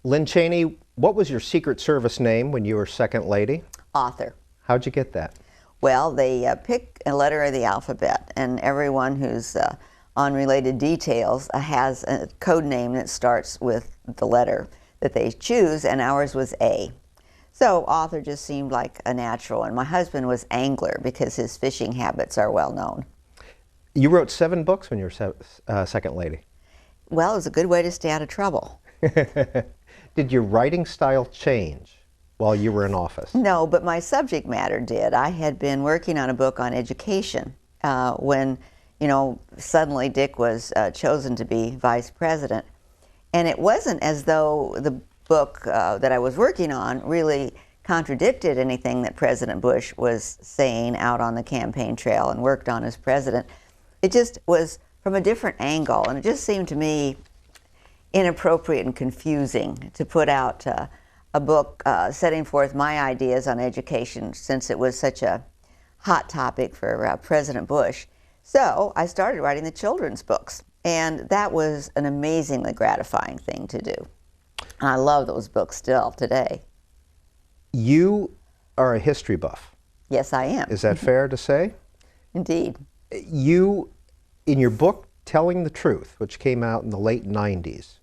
Lynne Cheney, what was your Secret Service name when you were second lady? Author. How'd you get that? Well, they pick a letter of the alphabet, and everyone who's on related details has a code name that starts with the letter that they choose, and ours was A. So author just seemed like a natural, and my husband was angler because his fishing habits are well known. You wrote 7 books when you were second lady. Well, it was a good way to stay out of trouble. Did your writing style change while you were in office? No, but my subject matter did. I had been working on a book on education when, suddenly Dick was chosen to be vice president. And it wasn't as though the book that I was working on really contradicted anything that President Bush was saying out on the campaign trail and worked on as president. It just was from a different angle, and it just seemed to me inappropriate and confusing to put out a book setting forth my ideas on education, since it was such a hot topic for President Bush. So I started writing the children's books, and that was an amazingly gratifying thing to do. And I love those books still today. You are a history buff. Yes, I am. Is that fair to say? Indeed. You, in your book, Telling the Truth, which came out in the late 90s,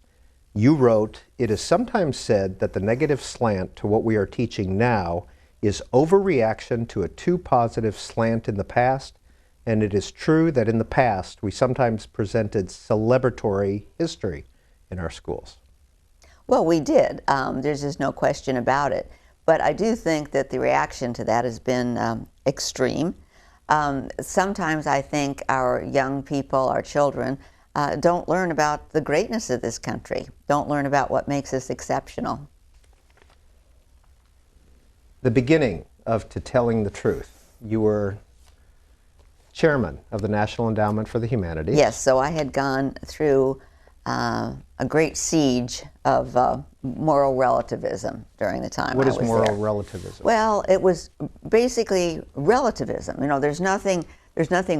you wrote, "It is sometimes said that the negative slant to what we are teaching now is overreaction to a too positive slant in the past, and it is true that in the past we sometimes presented celebratory history in our schools." Well, we did. There's just no question about it. But I do think that the reaction to that has been extreme. Sometimes I think our young people, our children, don't learn about the greatness of this country, don't learn about what makes us exceptional. The beginning of To Telling the Truth, you were chairman of the National Endowment for the Humanities. Yes, so I had gone through a great siege of moral relativism during the time I was there. What is moral relativism? Well, it was basically relativism. There's nothing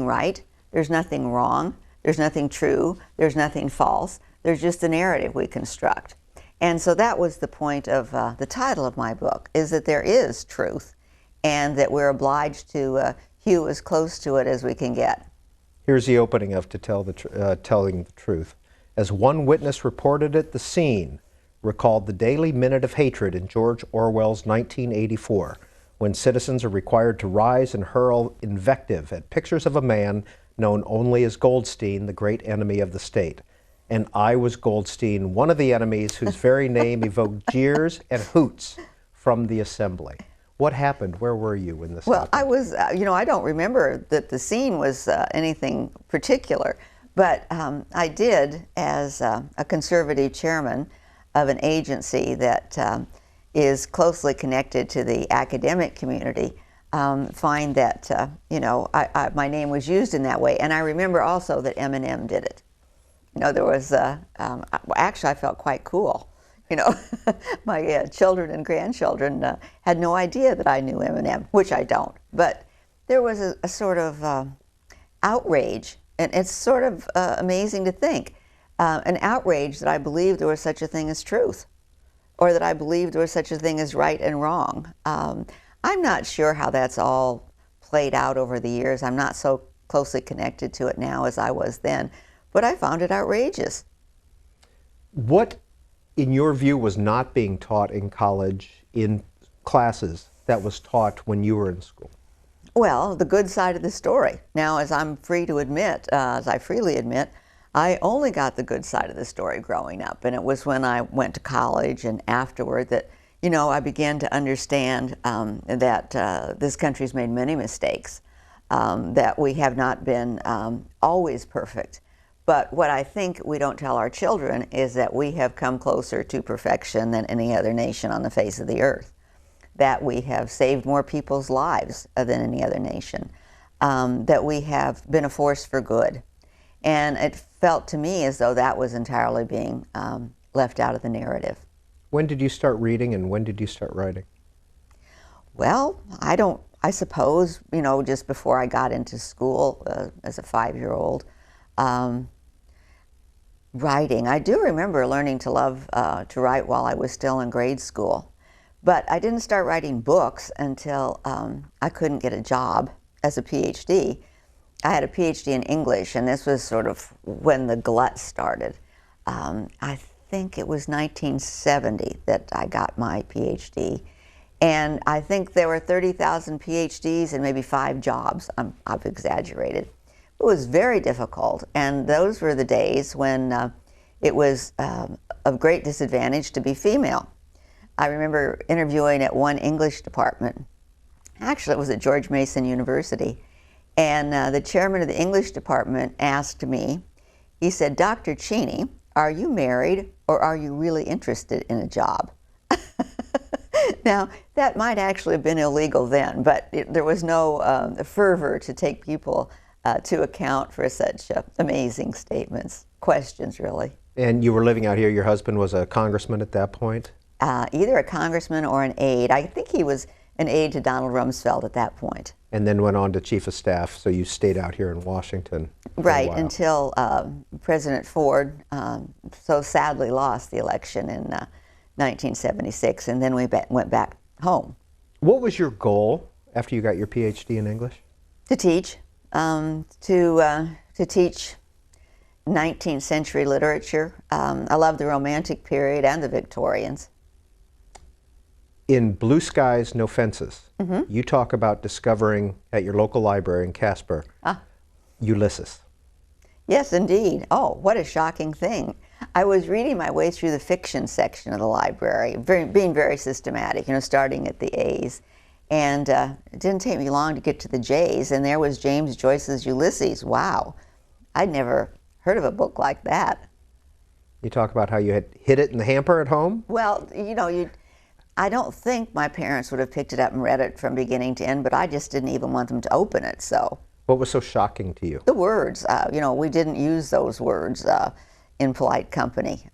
right, there's nothing wrong, there's nothing true, there's nothing false. There's just a narrative we construct. And so that was the point of the title of my book, is that there is truth, and that we're obliged to hew as close to it as we can get. Here's the opening of Telling the Truth. As one witness reported at the scene, recalled the daily minute of hatred in George Orwell's 1984, when citizens are required to rise and hurl invective at pictures of a man known only as Goldstein, the great enemy of the state. And I was Goldstein, one of the enemies whose very name evoked jeers and hoots from the assembly. What happened? Where were you when this happened? Well, I was, I don't remember that the scene was anything particular, but I did, as a conservative chairman of an agency that is closely connected to the academic community, find that, my name was used in that way. And I remember also that Eminem did it. There was, actually I felt quite cool. My children and grandchildren had no idea that I knew Eminem, which I don't. But there was a sort of outrage, and it's sort of amazing to think, an outrage that I believed there was such a thing as truth, or that I believed there was such a thing as right and wrong. I'm not sure how that's all played out over the years. I'm not so closely connected to it now as I was then, but I found it outrageous. What, in your view, was not being taught in college in classes that was taught when you were in school? Well, the good side of the story. Now, as I'm free to admit, as I freely admit, I only got the good side of the story growing up, and it was when I went to college and afterward that, I began to understand that this country's made many mistakes, that we have not been always perfect. But what I think we don't tell our children is that we have come closer to perfection than any other nation on the face of the earth, that we have saved more people's lives than any other nation, that we have been a force for good. And it felt to me as though that was entirely being left out of the narrative. When did you start reading and when did you start writing? Well, I suppose, just before I got into school as a 5-year-old. Writing. I do remember learning to love to write while I was still in grade school, but I didn't start writing books until I couldn't get a job as a PhD. I had a PhD in English, and this was sort of when the glut started. I think it was 1970 that I got my PhD, and I think there were 30,000 PhDs and maybe 5 jobs. I've exaggerated. It was very difficult, and those were the days when it was of great disadvantage to be female. I remember interviewing at one English department. Actually, it was at George Mason University, and the chairman of the English department asked me, he said, "Dr. Cheney, are you married or are you really interested in a job?" Now, that might actually have been illegal then, but there was no fervor to take people to account for such amazing statements, questions really. And you were living out here. Your husband was a congressman at that point? Either a congressman or an aide. I think he was an aide to Donald Rumsfeld at that point. And then went on to chief of staff, so you stayed out here in Washington for a Right, while. until President Ford so sadly lost the election in 1976, and then we went back home. What was your goal after you got your PhD in English? To teach. To teach 19th century literature. I love the Romantic period and the Victorians. In Blue Skies, No Fences, you talk about discovering at your local library in Casper Ulysses. Yes, indeed. Oh, what a shocking thing. I was reading my way through the fiction section of the library, being very systematic, starting at the A's. And it didn't take me long to get to the J's, and there was James Joyce's Ulysses. Wow, I'd never heard of a book like that. You talk about how you had hid it in the hamper at home? Well, I don't think my parents would have picked it up and read it from beginning to end, but I just didn't even want them to open it, so. What was so shocking to you? The words, we didn't use those words in polite company.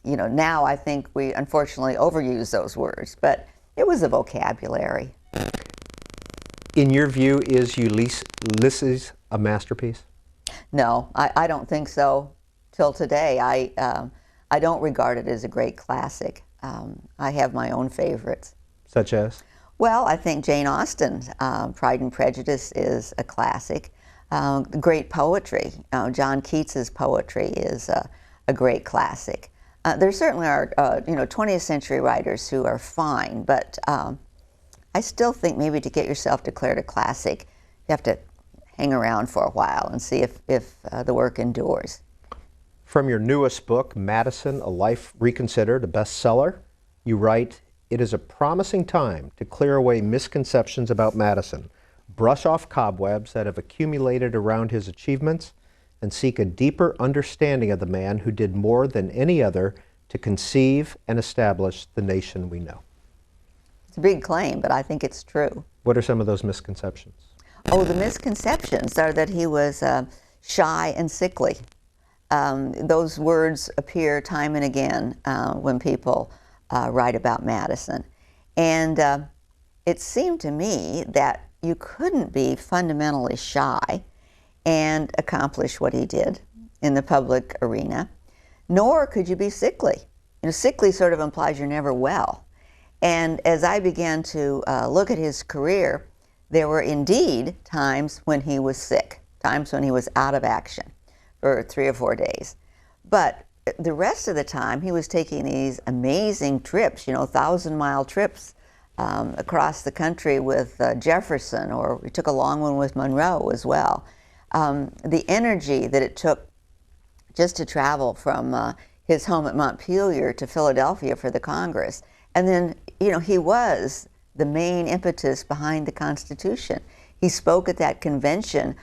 Now I think we unfortunately overuse those words, but it was a vocabulary. In your view, is Ulysses a masterpiece? No, I don't think so. Till today, I don't regard it as a great classic. I have my own favorites. Such as? Well, I think Jane Austen's Pride and Prejudice is a classic. Great poetry. John Keats's poetry is a great classic. There certainly are, 20th century writers who are fine, but I still think maybe to get yourself declared a classic, you have to hang around for a while and see if the work endures. From your newest book, Madison, A Life Reconsidered, a bestseller, you write, "It is a promising time to clear away misconceptions about Madison, brush off cobwebs that have accumulated around his achievements, and seek a deeper understanding of the man who did more than any other to conceive and establish the nation we know." It's a big claim, but I think it's true. What are some of those misconceptions? Oh, the misconceptions are that he was shy and sickly. Those words appear time and again when people write about Madison. And it seemed to me that you couldn't be fundamentally shy and accomplish what he did in the public arena, nor could you be sickly. Sickly sort of implies you're never well. And as I began to look at his career, there were indeed times when he was sick, times when he was out of action for 3 or 4 days. But the rest of the time, he was taking these amazing trips, 1,000-mile trips across the country with Jefferson, or we took a long one with Monroe as well. The energy that it took just to travel from his home at Montpelier to Philadelphia for the Congress. And then, he was the main impetus behind the Constitution. He spoke at that convention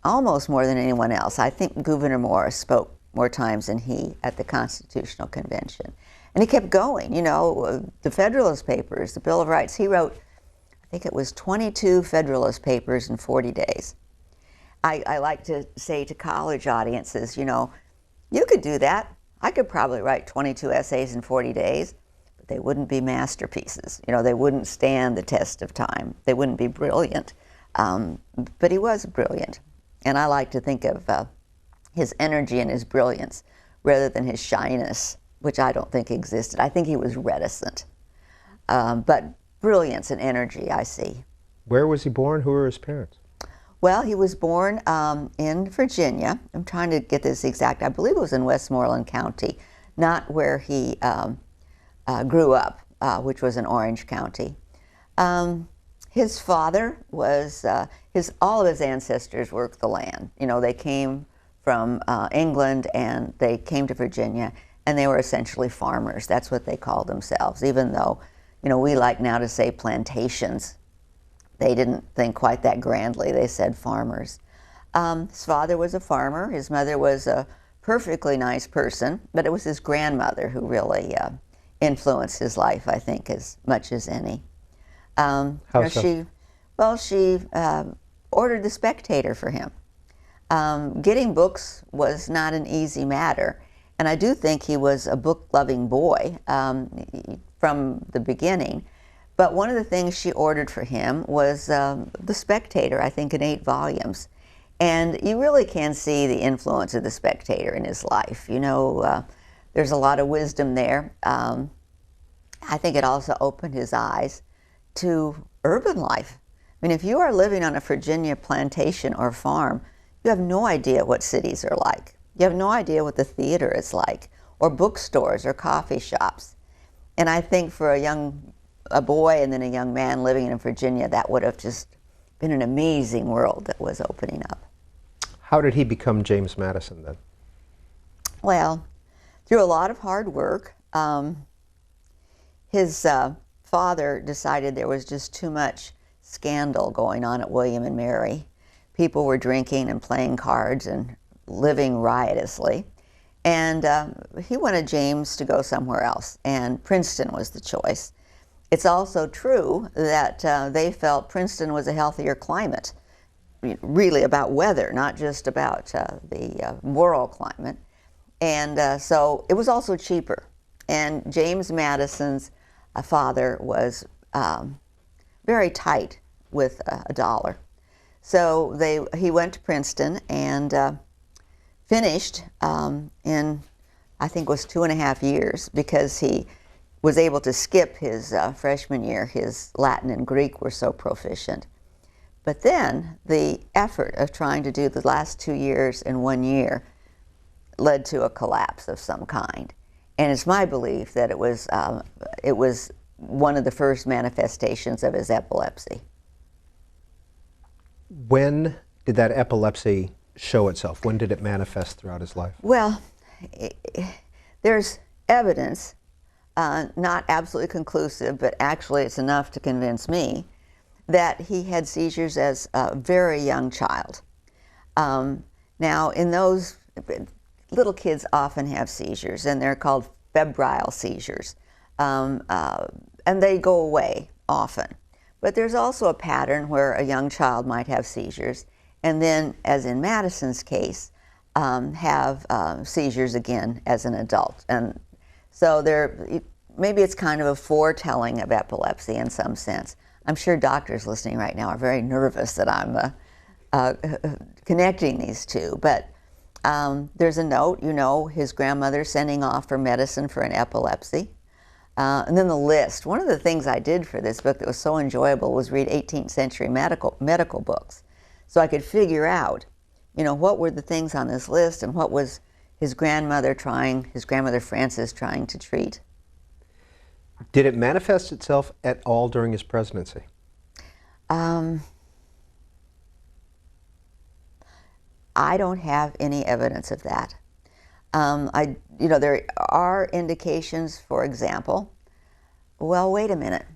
almost more than anyone else. I think Gouverneur Morris spoke more times than he at the Constitutional Convention. And he kept going, the Federalist Papers, the Bill of Rights. He wrote, I think it was 22 Federalist Papers in 40 days. I like to say to college audiences, you could do that. I could probably write 22 essays in 40 days, but they wouldn't be masterpieces. They wouldn't stand the test of time. They wouldn't be brilliant. But he was brilliant. And I like to think of his energy and his brilliance rather than his shyness, which I don't think existed. I think he was reticent. But brilliance and energy, I see. Where was he born? Who were his parents? Well, he was born in Virginia. I'm trying to get this exact. I believe it was in Westmoreland County, not where he grew up, which was in Orange County. His father was, all of his ancestors worked the land. You know, they came from England and they came to Virginia, and they were essentially farmers. That's what they called themselves, even though, you know, we like now to say plantations. They didn't think quite that grandly. They said farmers. His father was a farmer. His mother was a perfectly nice person, but it was his grandmother who really influenced his life, I think, as much as any. How so? She ordered the Spectator for him. Getting books was not an easy matter, and I do think he was a book-loving boy from the beginning. But one of the things she ordered for him was the Spectator, I think in 8 volumes. And you really can see the influence of the Spectator in his life. You know, there's a lot of wisdom there. I think it also opened his eyes to urban life. I mean, if you are living on a Virginia plantation or farm, you have no idea what cities are like. You have no idea what the theater is like, or bookstores or coffee shops. And I think for a boy and then a young man living in Virginia, that would have just been an amazing world that was opening up. How did he become James Madison then? Well, through a lot of hard work. His father decided there was just too much scandal going on at William and Mary. People were drinking and playing cards and living riotously. And he wanted James to go somewhere else, and Princeton was the choice. It's also true that they felt Princeton was a healthier climate, really about weather, not just about the moral climate. And so it was also cheaper. And James Madison's father was very tight with a dollar. So he went to Princeton and finished in, I think it was 2.5 years, because he was able to skip his freshman year. His Latin and Greek were so proficient. But then the effort of trying to do the last 2 years in 1 year led to a collapse of some kind. And it's my belief that it was one of the first manifestations of his epilepsy. When did that epilepsy show itself? When did it manifest throughout his life? Well, there's evidence, not absolutely conclusive, but actually it's enough to convince me that he had seizures as a very young child. Now, in those, little kids often have seizures, and they're called febrile seizures, and they go away often. But there's also a pattern where a young child might have seizures, and then, as in Madison's case, have seizures again as an adult. And so maybe it's kind of a foretelling of epilepsy in some sense. I'm sure doctors listening right now are very nervous that I'm connecting these two, but there's a note, you know, his grandmother sending off for medicine for an epilepsy. And then the list. One of the things I did for this book that was so enjoyable was read 18th century medical books. So I could figure out, you know, what were the things on this list and what was his grandmother Frances trying to treat. Did it manifest itself at all during his presidency? I don't have any evidence of that. There are indications, for example, well, wait a minute.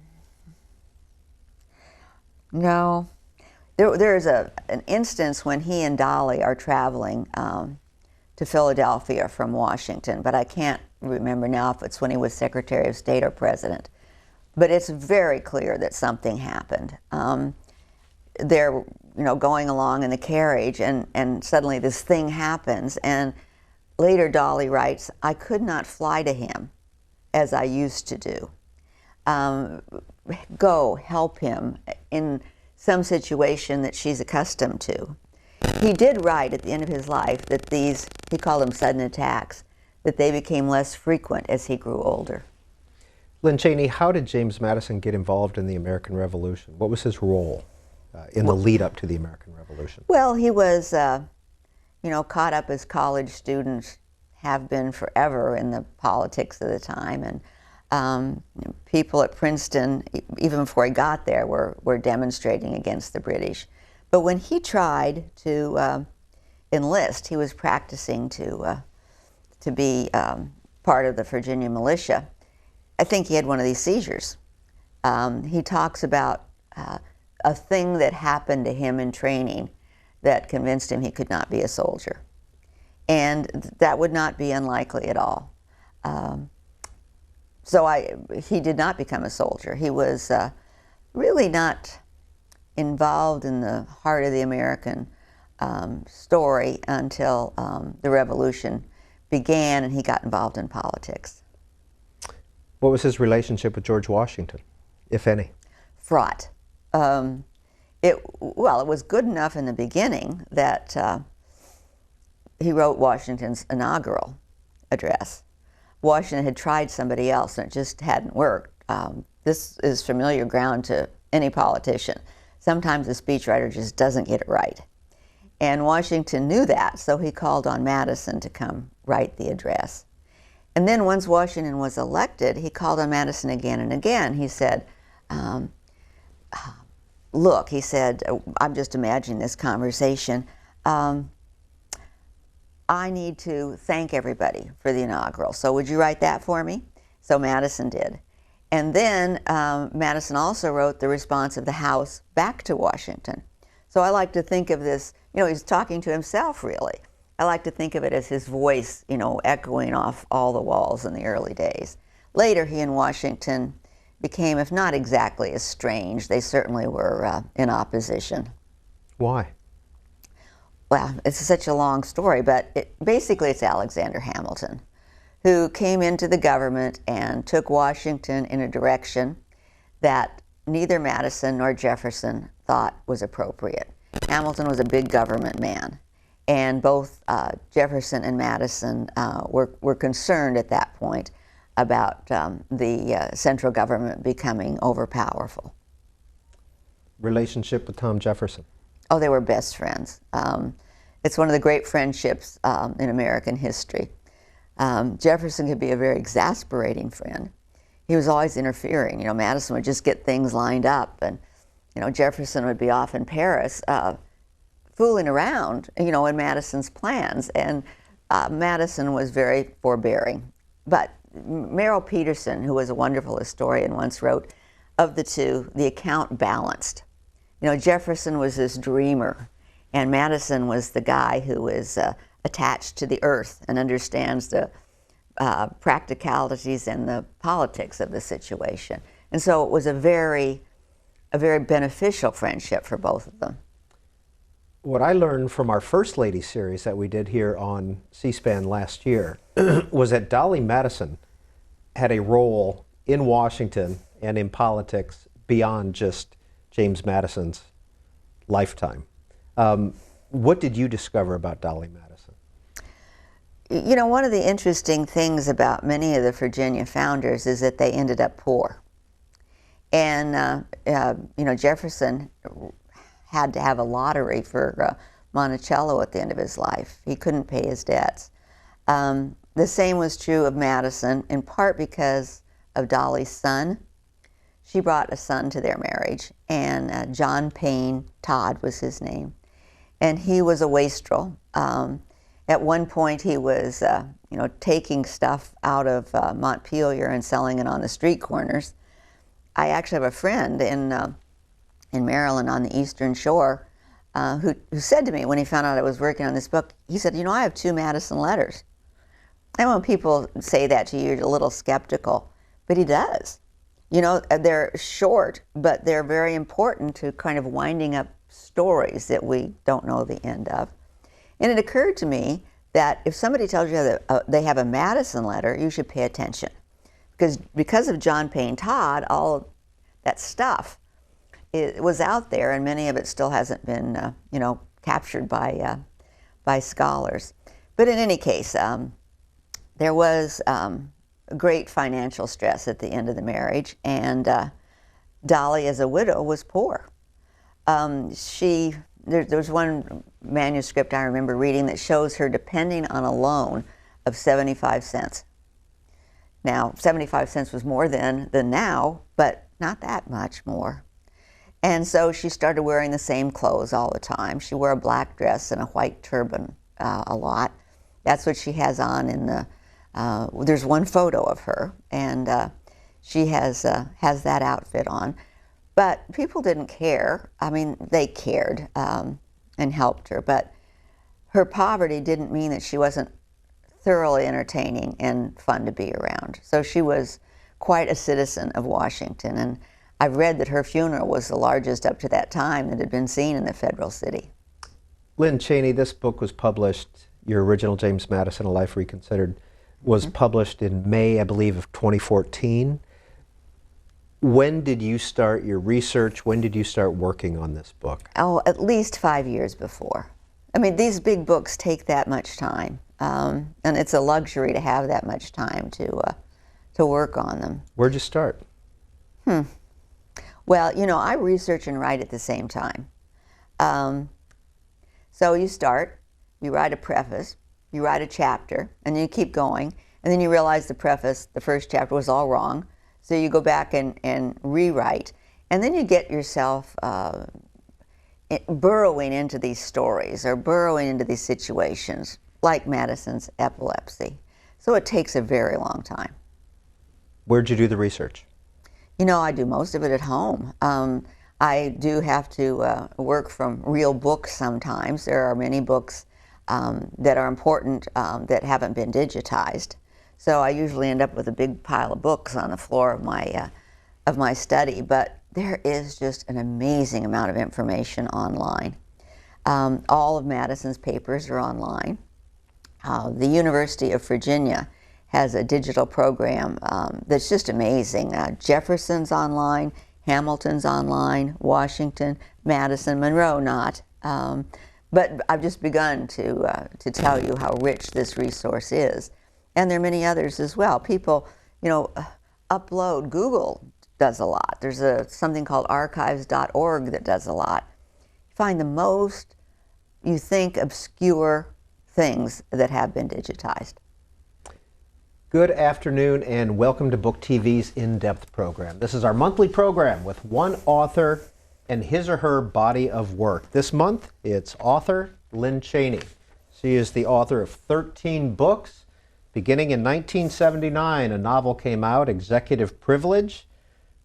No, there's an instance when he and Dolly are traveling to Philadelphia from Washington, but I can't remember now if it's when he was Secretary of State or President. But it's very clear that something happened. They're, going along in the carriage, and suddenly this thing happens, and later Dolly writes, "I could not fly to him as I used to do. Go help him in some situation that she's accustomed to." He did write at the end of his life that these, he called them sudden attacks, that they became less frequent as he grew older. Lynne Cheney, how did James Madison get involved in the American Revolution? What was his role in the lead up to the American Revolution? Well, he was, caught up as college students have been forever in the politics of the time, and people at Princeton, even before he got there, were demonstrating against the British. But when he tried to enlist, he was practicing to be part of the Virginia militia. I think he had one of these seizures. He talks about a thing that happened to him in training that convinced him he could not be a soldier. And that would not be unlikely at all. He did not become a soldier. He was really not involved in the heart of the American story until the Revolution began and he got involved in politics. What was his relationship with George Washington, if any? Fraught. It was good enough in the beginning that he wrote Washington's inaugural address. Washington had tried somebody else and it just hadn't worked. This is familiar ground to any politician. Sometimes a speechwriter just doesn't get it right. And Washington knew that, so he called on Madison to come write the address. And then once Washington was elected, he called on Madison again and again. He said, look, he said, I'm just imagining this conversation. I need to thank everybody for the inaugural, so would you write that for me? So Madison did. And then Madison also wrote the response of the House back to Washington. So I like to think of this, he's talking to himself really. I like to think of it as his voice, echoing off all the walls in the early days. Later, he and Washington became, if not exactly estranged, they certainly were in opposition. Why? Well, it's such a long story, but basically it's Alexander Hamilton, who came into the government and took Washington in a direction that neither Madison nor Jefferson thought was appropriate. Hamilton was a big government man, and both Jefferson and Madison were concerned at that point about the central government becoming overpowerful. Relationship with Tom Jefferson? Oh, they were best friends. It's one of the great friendships in American history. Jefferson could be a very exasperating friend. He was always interfering. Madison would just get things lined up, and Jefferson would be off in Paris fooling around, in Madison's plans, and Madison was very forbearing. But Merrill Peterson, who was a wonderful historian, once wrote, of the two, the account balanced. Jefferson was this dreamer, and Madison was the guy who was attached to the earth and understands the practicalities and the politics of the situation. And so it was a very beneficial friendship for both of them. What I learned from our First Lady series that we did here on C-SPAN last year was that Dolly Madison had a role in Washington and in politics beyond just James Madison's lifetime. What did you discover about Dolly Madison? One of the interesting things about many of the Virginia founders is that they ended up poor. And, Jefferson had to have a lottery for Monticello at the end of his life. He couldn't pay his debts. The same was true of Madison, in part because of Dolly's son. She brought a son to their marriage, and John Payne Todd was his name. And he was a wastrel. At one point, he was, taking stuff out of Montpelier and selling it on the street corners. I actually have a friend in Maryland on the Eastern Shore who said to me when he found out I was working on this book, he said, I have 2 Madison letters. And when people say that to you, you're a little skeptical, but he does. They're short, but they're very important to kind of winding up stories that we don't know the end of. And it occurred to me that if somebody tells you that they have a Madison letter, you should pay attention. Because of John Payne Todd, all of that stuff it was out there, and many of it still hasn't been, captured by scholars. But in any case, there was great financial stress at the end of the marriage, and Dolly, as a widow, was poor. There's one manuscript I remember reading that shows her depending on a loan of 75 cents. Now, 75 cents was more then than now, but not that much more. And so she started wearing the same clothes all the time. She wore a black dress and a white turban a lot. That's what she has on in the, there's one photo of her, and she has that outfit on. But people didn't care. I mean, they cared and helped her, but her poverty didn't mean that she wasn't thoroughly entertaining and fun to be around. So she was quite a citizen of Washington, and I've read that her funeral was the largest up to that time that had been seen in the federal city. Lynne Cheney, this book was published, your original James Madison, A Life Reconsidered, was published in May, I believe, of 2014. When did you start your research? When did you start working on this book? Oh, at least 5 years before. I mean, these big books take that much time, and it's a luxury to have that much time to work on them. Where'd you start? Well, you know, I research and write at the same time. So you start, you write a preface, you write a chapter, and then you keep going, and then you realize the preface, the first chapter, was all wrong. So you go back and rewrite, and then you get yourself burrowing into these stories or burrowing into these situations, like Madison's epilepsy. So it takes a very long time. Where'd you do the research? You know, I do most of it at home. I do have to work from real books sometimes. There are many books that are important that haven't been digitized. So I usually end up with a big pile of books on the floor of my study. But there is just an amazing amount of information online. All of Madison's papers are online. The University of Virginia has a digital program that's just amazing. Jefferson's online, Hamilton's online, Washington, Madison, Monroe not. But I've just begun to tell you how rich this resource is. And there are many others as well. People, you know, upload. Google does a lot. There's something called archives.org that does a lot. You find the most, you think, obscure things that have been digitized. Good afternoon and welcome to Book TV's In-Depth program. This is our monthly program with one author and his or her body of work. This month, it's author Lynne Cheney. She is the author of 13 books. Beginning in 1979, a novel came out, Executive Privilege.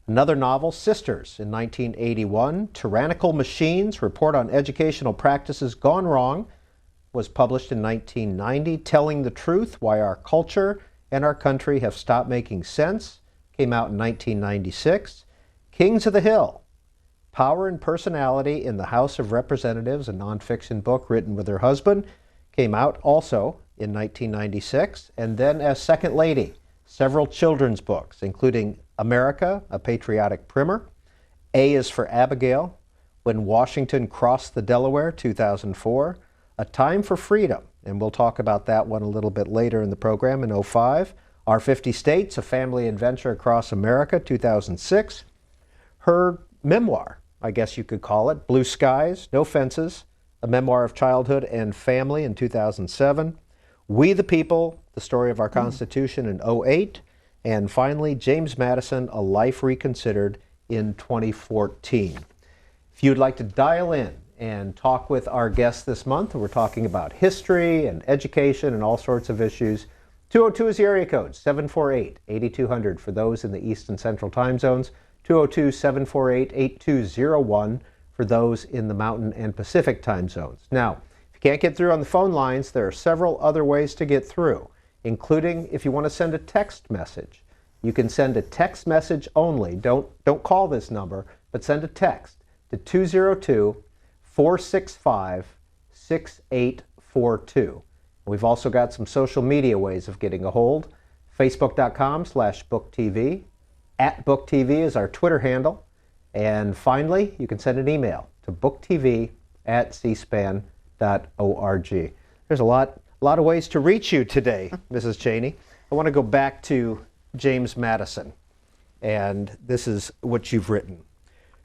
Another novel, Sisters, in 1981. Tyrannical Machines, Report on Educational Practices Gone Wrong, was published in 1990. Telling the Truth, Why Our Culture and Our Country Have Stopped Making Sense, came out in 1996. Kings of the Hill, Power and Personality in the House of Representatives, a nonfiction book written with her husband, came out also in 1996. And then as Second Lady, several children's books, including America, A Patriotic Primer, A is for Abigail, When Washington Crossed the Delaware, 2004, A Time for Freedom, and we'll talk about that one a little bit later in the program, in 2005, Our 50 States, A Family Adventure Across America, 2006, her memoir, I guess you could call it, Blue Skies, No Fences, A Memoir of Childhood and Family, in 2007, We the People, The Story of Our Constitution, in 2008, and finally, James Madison, A Life Reconsidered, in 2014. If you'd like to dial in and talk with our guests this month, we're talking about history and education and all sorts of issues. 202 is the area code, 748-8200 for those in the East and Central time zones, 202-748-8201 for those in the Mountain and Pacific time zones. Now, if you can't get through on the phone lines, there are several other ways to get through, including if you want to send a text message. You can send a text message only. Don't call this number, but send a text to 202-465-6842. We've also got some social media ways of getting a hold. Facebook.com/BookTV. @BookTV is our Twitter handle. And finally, you can send an email to booktv@cspan.org. There's a lot A lot of ways to reach you today, Mrs. Cheney. I want to go back to James Madison, and this is what you've written.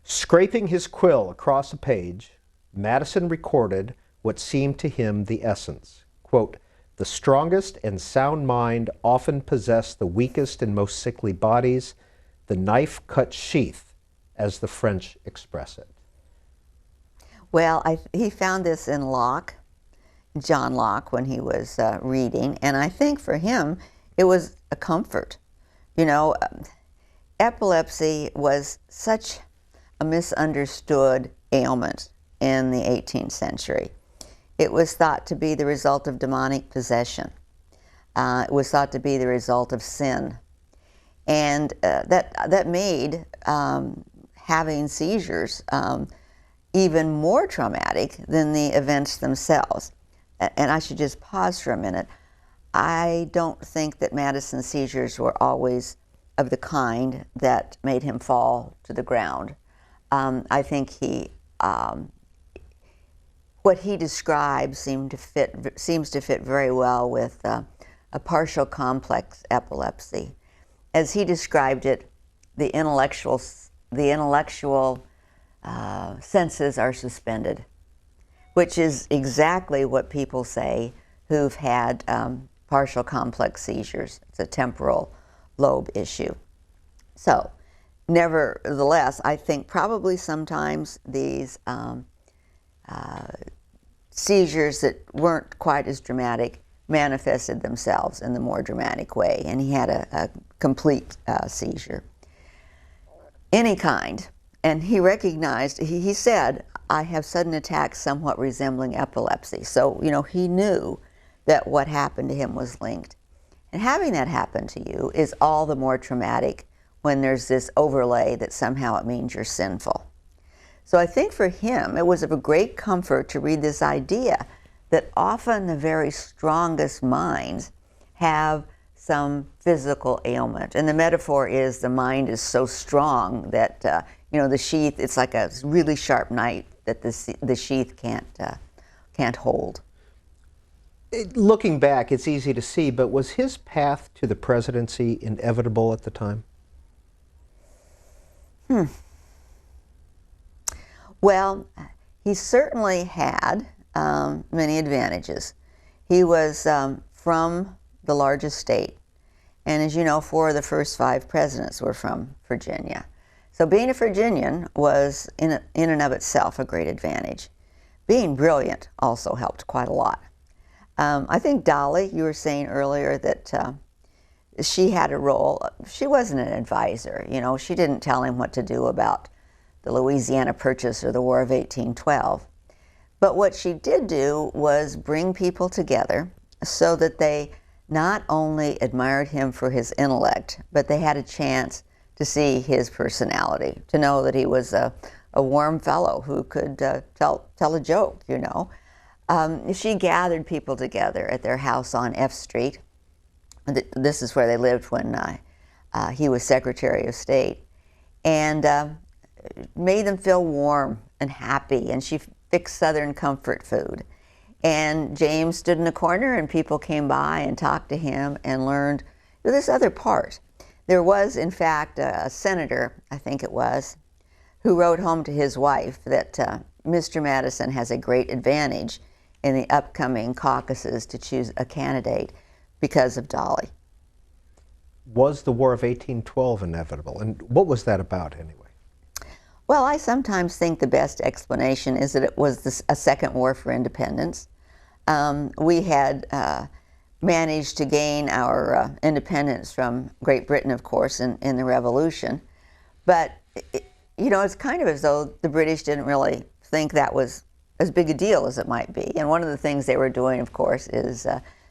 Scraping his quill across a page, Madison recorded what seemed to him the essence. Quote, "The strongest and sound mind often possess the weakest and most sickly bodies. The knife cuts sheath, as the French express it." Well, he found this in Locke, John Locke, when he was reading, and I think for him it was a comfort. You know, epilepsy was such a misunderstood ailment in the 18th century. It was thought to be the result of demonic possession. It was thought to be the result of sin. And that made having seizures even more traumatic than the events themselves. And I should just pause for a minute. I don't think that Madison's seizures were always of the kind that made him fall to the ground. I think what he describes seems to fit very well with a partial complex epilepsy. As he described it, the intellectual senses are suspended, which is exactly what people say who've had partial complex seizures. It's a temporal lobe issue. So, nevertheless, I think probably sometimes these seizures that weren't quite as dramatic manifested themselves in the more dramatic way, and he had a complete seizure. Any kind. And he recognized, he said, "I have sudden attacks somewhat resembling epilepsy." So, you know, he knew that what happened to him was linked. And having that happen to you is all the more traumatic when there's this overlay that somehow it means you're sinful. So I think for him, it was of a great comfort to read this idea that often the very strongest minds have some physical ailment. And the metaphor is the mind is so strong that, you know, the sheath, it's like a really sharp knife that the sheath can't hold. Looking back, it's easy to see, but was his path to the presidency inevitable at the time? Well, he certainly had many advantages. He was from the largest state, and as you know, 4 of the first 5 presidents were from Virginia. So being a Virginian was, in and of itself, a great advantage. Being brilliant also helped quite a lot. I think Dolly, you were saying earlier that she had a role. She wasn't an advisor, you know. She didn't tell him what to do about the Louisiana Purchase or the War of 1812. But what she did do was bring people together so that they not only admired him for his intellect, but they had a chance to see his personality, to know that he was a warm fellow who could tell a joke, you know. She gathered people together at their house on F Street. This is where they lived when he was Secretary of State, and made them feel warm and happy, and she fixed Southern comfort food. And James stood in a corner, and people came by and talked to him and learned this other part. There was, in fact, a senator, I think it was, who wrote home to his wife that Mr. Madison has a great advantage in the upcoming caucuses to choose a candidate because of Dolly. Was the War of 1812 inevitable? And what was that about, anyway? Well, I sometimes think the best explanation is that it was a second war for independence. We had managed to gain our independence from Great Britain, of course, in the Revolution. But, you know, it's kind of as though the British didn't really think that was as big a deal as it might be. And one of the things they were doing, of course, is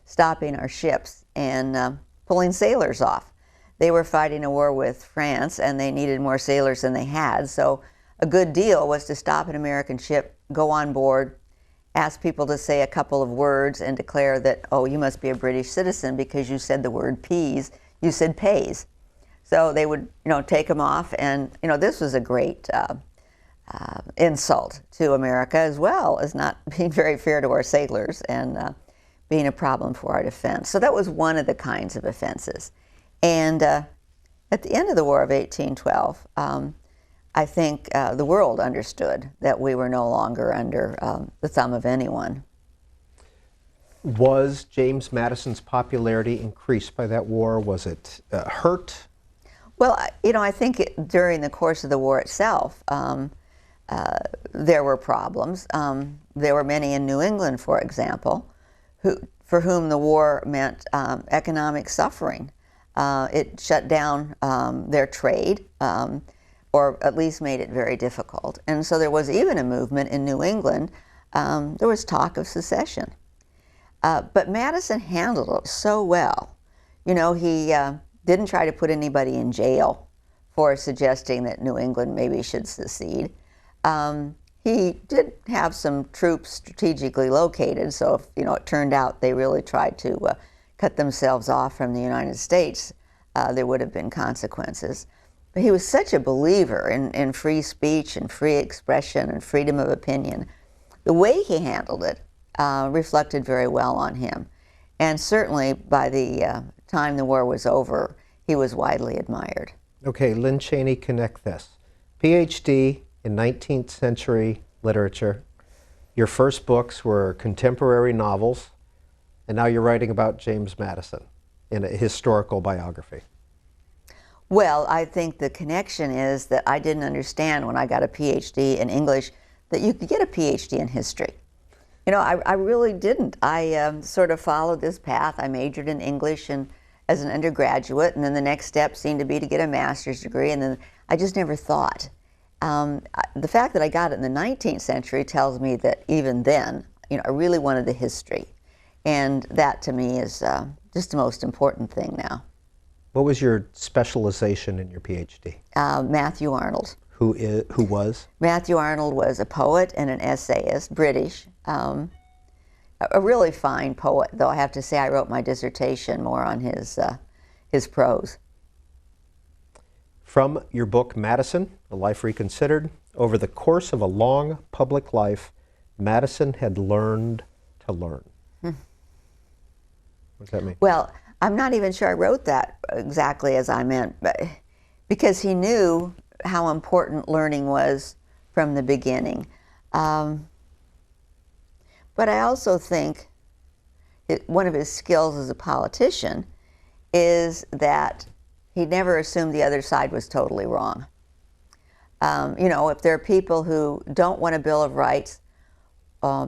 stopping our ships and pulling sailors off. They were fighting a war with France, and they needed more sailors than they had. So a good deal was to stop an American ship, go on board, ask people to say a couple of words, and declare that, oh, you must be a British citizen because you said the word peas. You said pays. So they would, you know, take them off, and, you know, this was a great insult to America, as well as not being very fair to our sailors and being a problem for our defense. So that was one of the kinds of offenses. And at the end of the War of 1812, I think the world understood that we were no longer under the thumb of anyone. Was James Madison's popularity increased by that war? Was it hurt? Well, I think during the course of the war itself, there were problems. There were many in New England, for example, for whom the war meant economic suffering. It shut down their trade, or at least made it very difficult. And so there was even a movement in New England. There was talk of secession. But Madison handled it so well. He didn't try to put anybody in jail for suggesting that New England maybe should secede. He did have some troops strategically located, so if it turned out they really tried to cut themselves off from the United States, there would have been consequences. But he was such a believer in free speech and free expression and freedom of opinion. The way he handled it reflected very well on him. And certainly by the time the war was over, he was widely admired. Okay, Lynne Cheney, connect this. PhD in 19th century literature. Your first books were contemporary novels, and now you're writing about James Madison in a historical biography. Well, I think the connection is that I didn't understand when I got a PhD in English that you could get a PhD in history. I really didn't. I sort of followed this path. I majored in English as an undergraduate, and then the next step seemed to be to get a master's degree, and then I just never thought. The fact that I got it in the 19th century tells me that even then, I really wanted the history. And that to me is just the most important thing now. What was your specialization in your PhD? Matthew Arnold. Who was? Matthew Arnold was a poet and an essayist, British. A really fine poet, though I have to say I wrote my dissertation more on his prose. From your book, Madison, A Life Reconsidered, over the course of a long public life, Madison had learned to learn. What does that mean? Well, I'm not even sure I wrote that exactly as I meant, but because he knew how important learning was from the beginning. But I also think one of his skills as a politician is that he never assumed the other side was totally wrong. If there are people who don't want a Bill of Rights,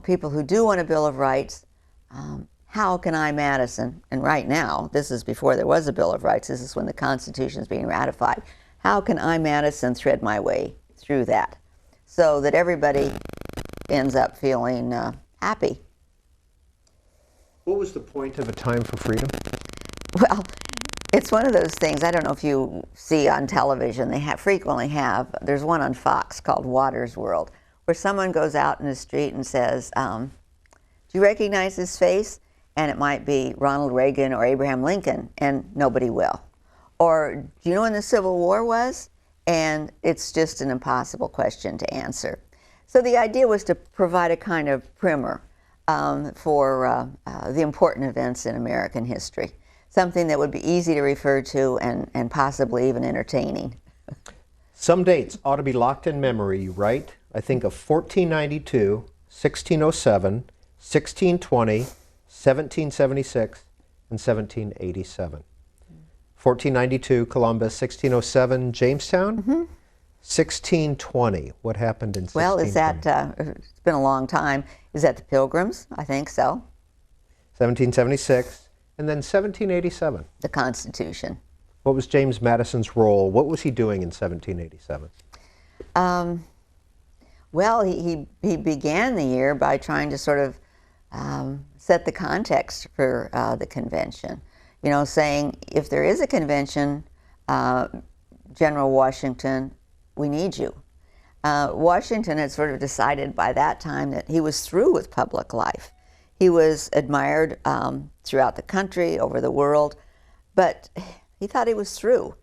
people who do want a Bill of Rights, how can I, Madison, and right now, this is before there was a Bill of Rights, this is when the Constitution is being ratified, how can I, Madison, thread my way through that so that everybody ends up feeling happy? What was the point of A Time for Freedom? Well, it's one of those things, I don't know if you see on television, they frequently have, there's one on Fox called Water's World, where someone goes out in the street and says, do you recognize his face? And it might be Ronald Reagan or Abraham Lincoln, and nobody will. Or, do you know when the Civil War was? And it's just an impossible question to answer. So the idea was to provide a kind of primer for the important events in American history. Something that would be easy to refer to and possibly even entertaining. Some dates ought to be locked in memory, you write. I think of 1492, 1607, 1620, 1776, and 1787. 1492, Columbus. 1607, Jamestown. 1620, what happened in 1620? Well, is that, it's been a long time. Is that the Pilgrims? I think so. 1776. And then 1787. The Constitution. What was James Madison's role? What was he doing in 1787? Well, he began the year by trying to sort of set the context for the convention. Saying if there is a convention, General Washington, we need you. Washington had sort of decided by that time that he was through with public life. He was admired throughout the country, over the world, but he thought he was through.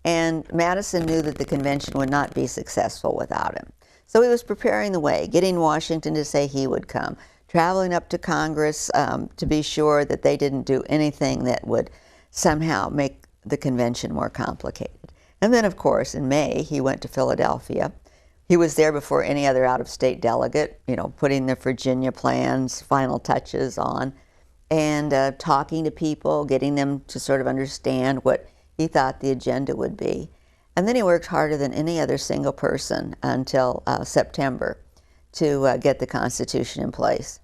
And Madison knew that the convention would not be successful without him. So he was preparing the way, getting Washington to say he would come, traveling up to Congress to be sure that they didn't do anything that would somehow make the convention more complicated. And then, of course, in May, he went to Philadelphia. He was there before any other out-of-state delegate, you know, putting the Virginia plans, final touches on, and talking to people, getting them to sort of understand what he thought the agenda would be. And then he worked harder than any other single person until September to get the Constitution in place.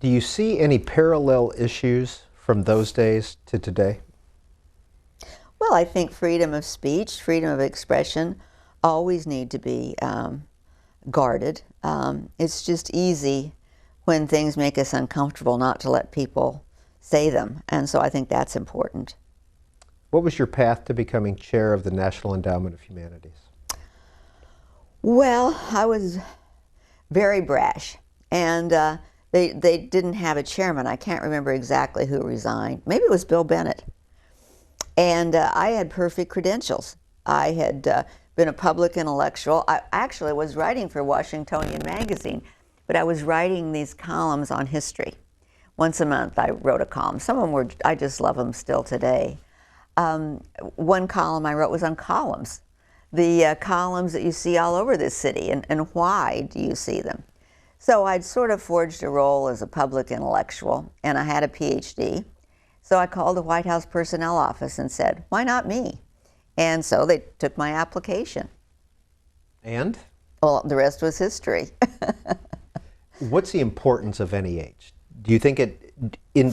Do you see any parallel issues from those days to today? Well, I think freedom of speech, freedom of expression always need to be guarded. It's just easy when things make us uncomfortable not to let people say them, and so I think that's important. What was your path to becoming chair of the National Endowment of Humanities? Well, I was very brash, and they didn't have a chairman. I can't remember exactly who resigned. Maybe it was Bill Bennett. And I had perfect credentials. I had been a public intellectual. I actually was writing for Washingtonian Magazine, but I was writing these columns on history. Once a month I wrote a column. Some of them were, I just love them still today. One column I wrote was on columns. The columns that you see all over this city, and why do you see them? So I'd sort of forged a role as a public intellectual, and I had a PhD. So I called the White House Personnel Office and said, why not me? And so they took my application. And? Well, the rest was history. What's the importance of NEH? Do you think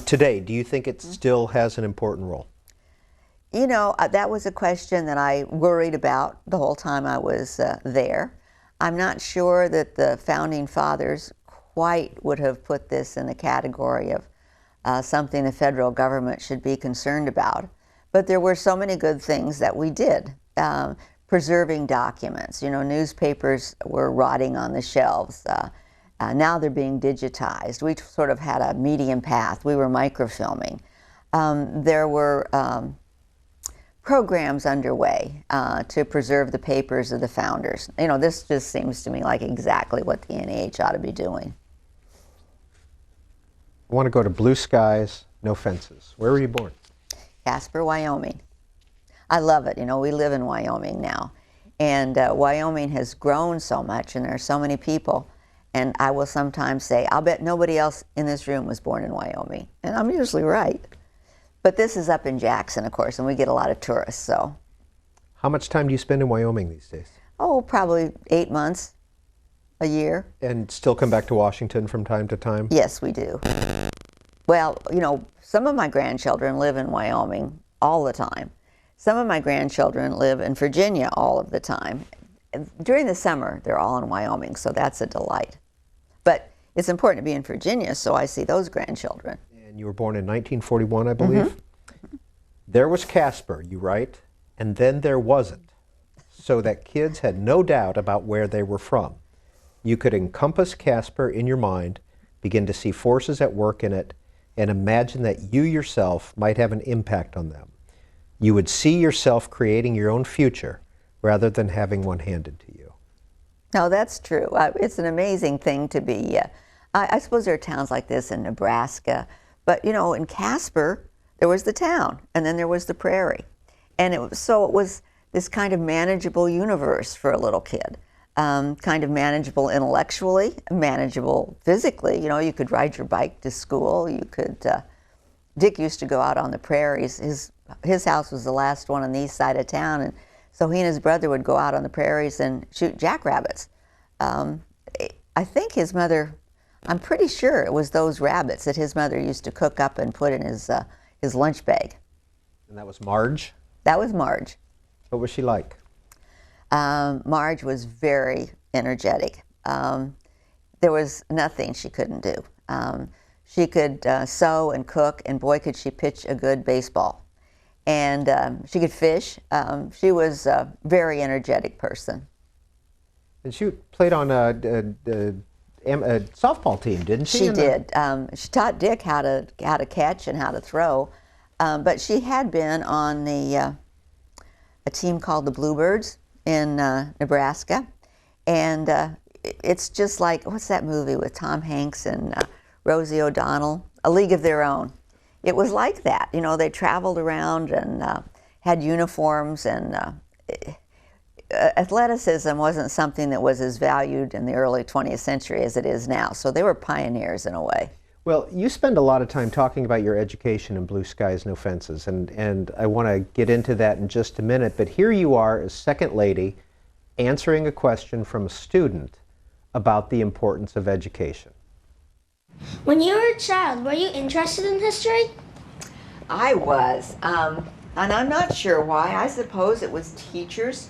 today, do you think it still has an important role? You know, that was a question that I worried about the whole time I was there. I'm not sure that the Founding Fathers quite would have put this in the category of something the federal government should be concerned about. But there were so many good things that we did. Preserving documents. You know, newspapers were rotting on the shelves. Now they're being digitized. We sort of had a medium path. We were microfilming. There were programs underway to preserve the papers of the founders. You know, this just seems to me like exactly what the NEH ought to be doing. I want to go to blue skies, no fences. Where were you born? Casper, Wyoming. I love it. You know, we live in Wyoming now. And Wyoming has grown so much, and there are so many people. And I will sometimes say, I'll bet nobody else in this room was born in Wyoming. And I'm usually right. But this is up in Jackson, of course, and we get a lot of tourists, so. How much time do you spend in Wyoming these days? Oh, probably 8 months, a year. And still come back to Washington from time to time? Yes, we do. Well, you know, some of my grandchildren live in Wyoming all the time. Some of my grandchildren live in Virginia all of the time. During the summer, they're all in Wyoming, so that's a delight. But it's important to be in Virginia, so I see those grandchildren. And you were born in 1941, I believe? Mm-hmm. There was Casper, you write, and then there wasn't, so that kids had no doubt about where they were from. You could encompass Casper in your mind, begin to see forces at work in it, and imagine that you yourself might have an impact on them. You would see yourself creating your own future rather than having one handed to you. No, that's true. It's an amazing thing to be. I suppose there are towns like this in Nebraska, but you know, in Casper, there was the town, and then there was the prairie. And it was this kind of manageable universe for a little kid. Kind of manageable intellectually, manageable physically. You know, you could ride your bike to school. You could. Dick used to go out on the prairies. His house was the last one on the east side of town, and so he and his brother would go out on the prairies and shoot jackrabbits. I think his mother. I'm pretty sure it was those rabbits that his mother used to cook up and put in his lunch bag. And that was Marge? That was Marge. What was she like? Marge was very energetic. There was nothing she couldn't do. She could sew and cook, and boy, could she pitch a good baseball. And she could fish. She was a very energetic person. And she played on a softball team, didn't she? She did. She taught Dick how to catch and how to throw. But she had been on a team called the Bluebirds in Nebraska, and it's just like, what's that movie with Tom Hanks and Rosie O'Donnell? A League of Their Own. It was like that. You know, they traveled around and had uniforms, and athleticism wasn't something that was as valued in the early 20th century as it is now. So they were pioneers in a way. Well, you spend a lot of time talking about your education in Blue Skies, No Fences, and I want to get into that in just a minute, but here you are as Second Lady answering a question from a student about the importance of education. When you were a child, were you interested in history? I was, and I'm not sure why. I suppose it was teachers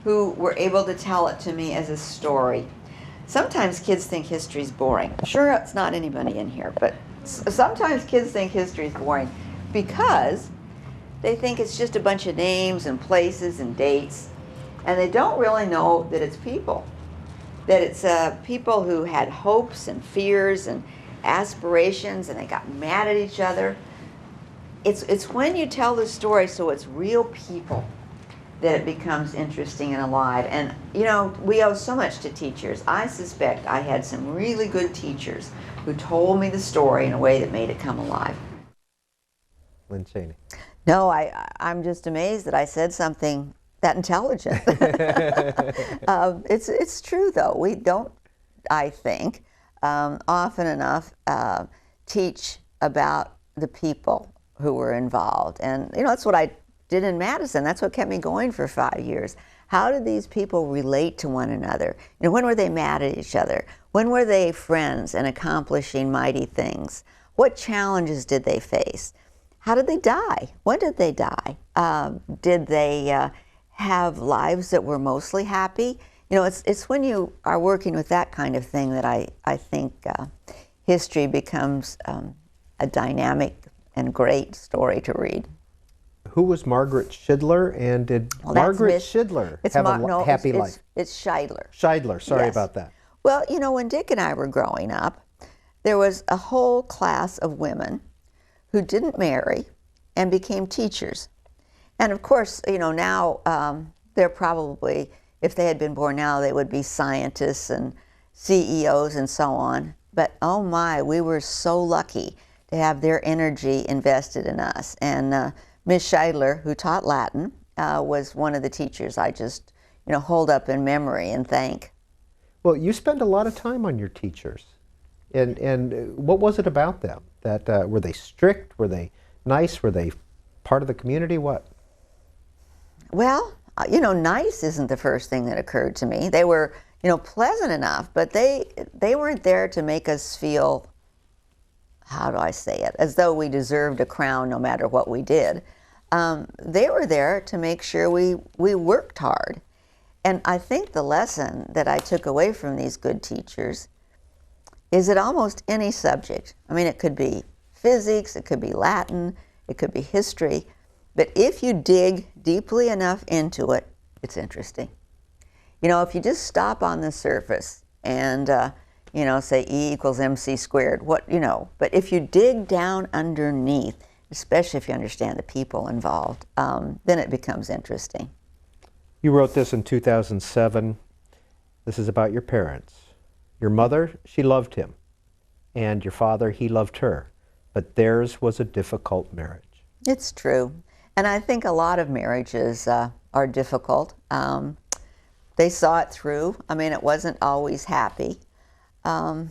who were able to tell it to me as a story. Sometimes kids think history's boring. Sure, it's not anybody in here, but sometimes kids think history's boring because they think it's just a bunch of names and places and dates, and they don't really know that it's people. That it's people who had hopes and fears and aspirations, and they got mad at each other. It's when you tell the story so it's real people that it becomes interesting and alive. And you know, we owe so much to teachers. I suspect I had some really good teachers who told me the story in a way that made it come alive. Lynne Cheney. No, I'm just amazed that I said something that intelligent. It's true though. We don't, I think, often enough teach about the people who were involved. And you know, that's what I did in Madison. That's what kept me going for 5 years. How did these people relate to one another? You know, when were they mad at each other? When were they friends and accomplishing mighty things? What challenges did they face? How did they die? When did they die? Did they have lives that were mostly happy? You know, it's when you are working with that kind of thing that I think history becomes a dynamic and great story to read. Who was Margaret Shidler, and did Margaret Shidler have a happy life? It's Scheidler. Scheidler, sorry Yes. about that. Well, you know, when Dick and I were growing up, there was a whole class of women who didn't marry and became teachers. And of course, you know, now they're probably, if they had been born now, they would be scientists and CEOs and so on. But oh my, we were so lucky to have their energy invested in us. And Miss Scheidler, who taught Latin, was one of the teachers I just, you know, hold up in memory and thank. Well, you spend a lot of time on your teachers. And what was it about them? That were they strict? Were they nice? Were they part of the community? What? Well, you know, nice isn't the first thing that occurred to me. They were, you know, pleasant enough, but they weren't there to make us feel, how do I say it, as though we deserved a crown no matter what we did. They were there to make sure we worked hard. And I think the lesson that I took away from these good teachers is that almost any subject, I mean, it could be physics, it could be Latin, it could be history, but if you dig deeply enough into it, it's interesting. You know, if you just stop on the surface and, you know, say E equals MC squared, what, you know, but if you dig down underneath, especially if you understand the people involved, then it becomes interesting. You wrote this in 2007. This is about your parents. Your mother, she loved him, and your father, he loved her, but theirs was a difficult marriage. It's true. And I think a lot of marriages are difficult. They saw it through. I mean, it wasn't always happy. But,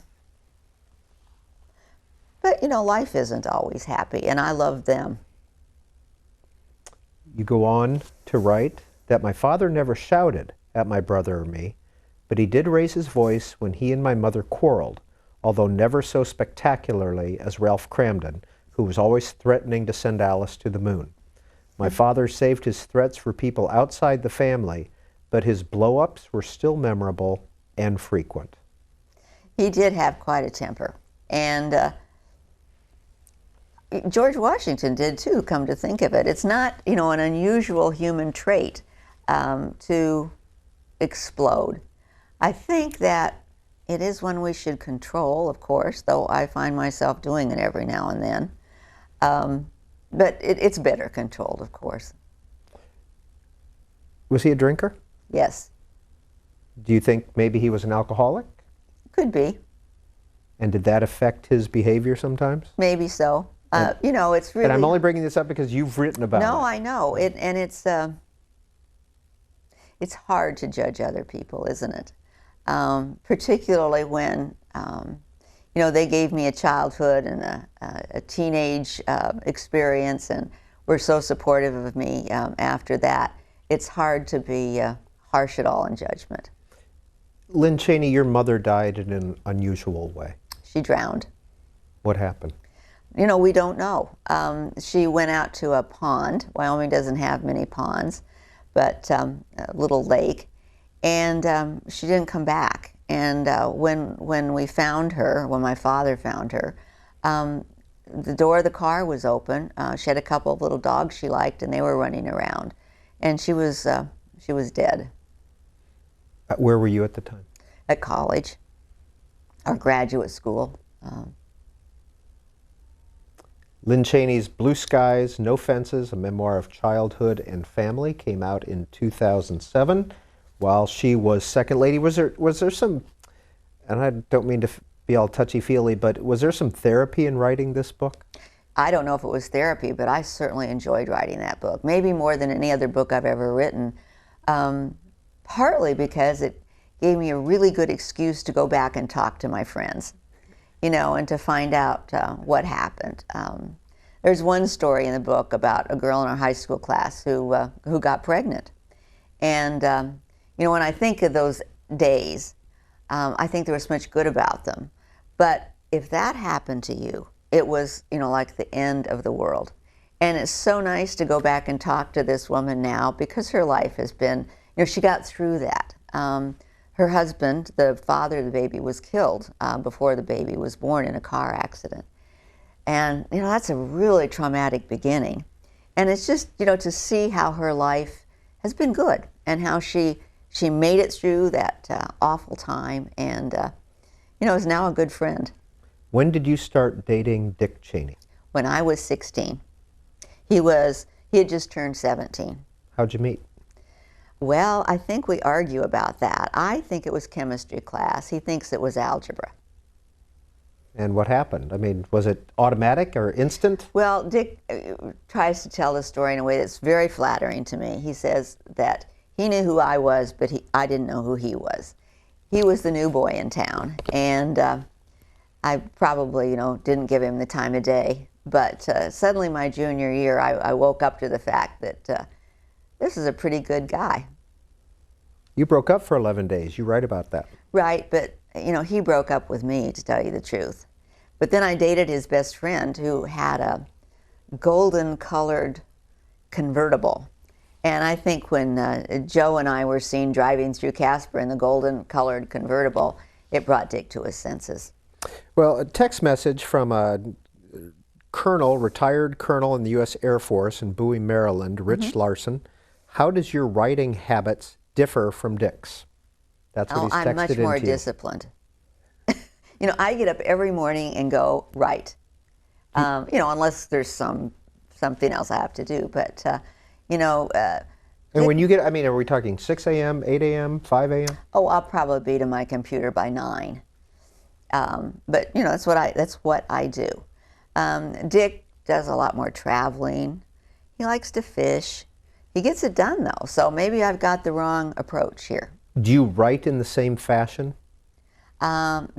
you know, life isn't always happy, and I loved them. You go on to write that my father never shouted at my brother or me, but he did raise his voice when he and my mother quarreled, although never so spectacularly as Ralph Cramden, who was always threatening to send Alice to the moon. My father saved his threats for people outside the family, but his blow-ups were still memorable and frequent. He did have quite a temper. And George Washington did too, come to think of it. It's not, you know, an unusual human trait to explode. I think that it is one we should control, of course, though I find myself doing it every now and then. But it's better controlled, of course. Was he a drinker? Yes. Do you think maybe he was an alcoholic? Could be. And did that affect his behavior sometimes? Maybe so. You know, it's really... And I'm only bringing this up because you've written about it. No, I know. And it's hard to judge other people, isn't it? Particularly when, you know, they gave me a childhood and a teenage experience and were so supportive of me after that. It's hard to be harsh at all in judgment. Lynne Cheney, your mother died in an unusual way. She drowned. What happened? You know, we don't know. She went out to a pond. Wyoming doesn't have many ponds, but a little lake, and she didn't come back. And when we found her, when my father found her, the door of the car was open. She had a couple of little dogs she liked, and they were running around, and she was dead. Where were you at the time? At college, or graduate school. Lynne Cheney's Blue Skies, No Fences, a memoir of childhood and family, came out in 2007 while she was second lady. Was there some, and I don't mean to be all touchy-feely, but was there some therapy in writing this book? I don't know if it was therapy, but I certainly enjoyed writing that book, maybe more than any other book I've ever written, partly because it gave me a really good excuse to go back and talk to my friends, you know, and to find out what happened. There's one story in the book about a girl in our high school class who got pregnant. And, you know, when I think of those days, I think there was much good about them. But if that happened to you, it was, you know, like the end of the world. And it's so nice to go back and talk to this woman now because her life has been, you know, she got through that. Her husband, the father of the baby, was killed before the baby was born in a car accident. And, you know, that's a really traumatic beginning. And it's just, you know, to see how her life has been good and how she made it through that awful time and, you know, is now a good friend. When did you start dating Dick Cheney? When I was 16. He had just turned 17. How'd you meet? Well, I think we argue about that. I think it was chemistry class. He thinks it was algebra. And what happened? I mean, was it automatic or instant? Well, Dick tries to tell the story in a way that's very flattering to me. He says that he knew who I was, but I didn't know who he was. He was the new boy in town, and I probably, you know, didn't give him the time of day. But suddenly my junior year, I woke up to the fact that this is a pretty good guy. You broke up for 11 days. You write about that. Right, but, you know, he broke up with me, to tell you the truth. But then I dated his best friend who had a golden-colored convertible. And I think when Joe and I were seen driving through Casper in the golden-colored convertible, it brought Dick to his senses. Well, a text message from a retired colonel in the U.S. Air Force in Bowie, Maryland, Rich Larson. How does your writing habits differ from Dick's? That's what he's texted I'm much more disciplined. You know, I get up every morning and go write. You know, unless there's something else I have to do. But you know. And when you get, I mean, are we talking 6 a.m., 8 a.m., 5 a.m.? Oh, I'll probably be to my computer by 9. But you know, that's what I do. Dick does a lot more traveling. He likes to fish. He gets it done, though, so maybe I've got the wrong approach here. Do you write in the same fashion?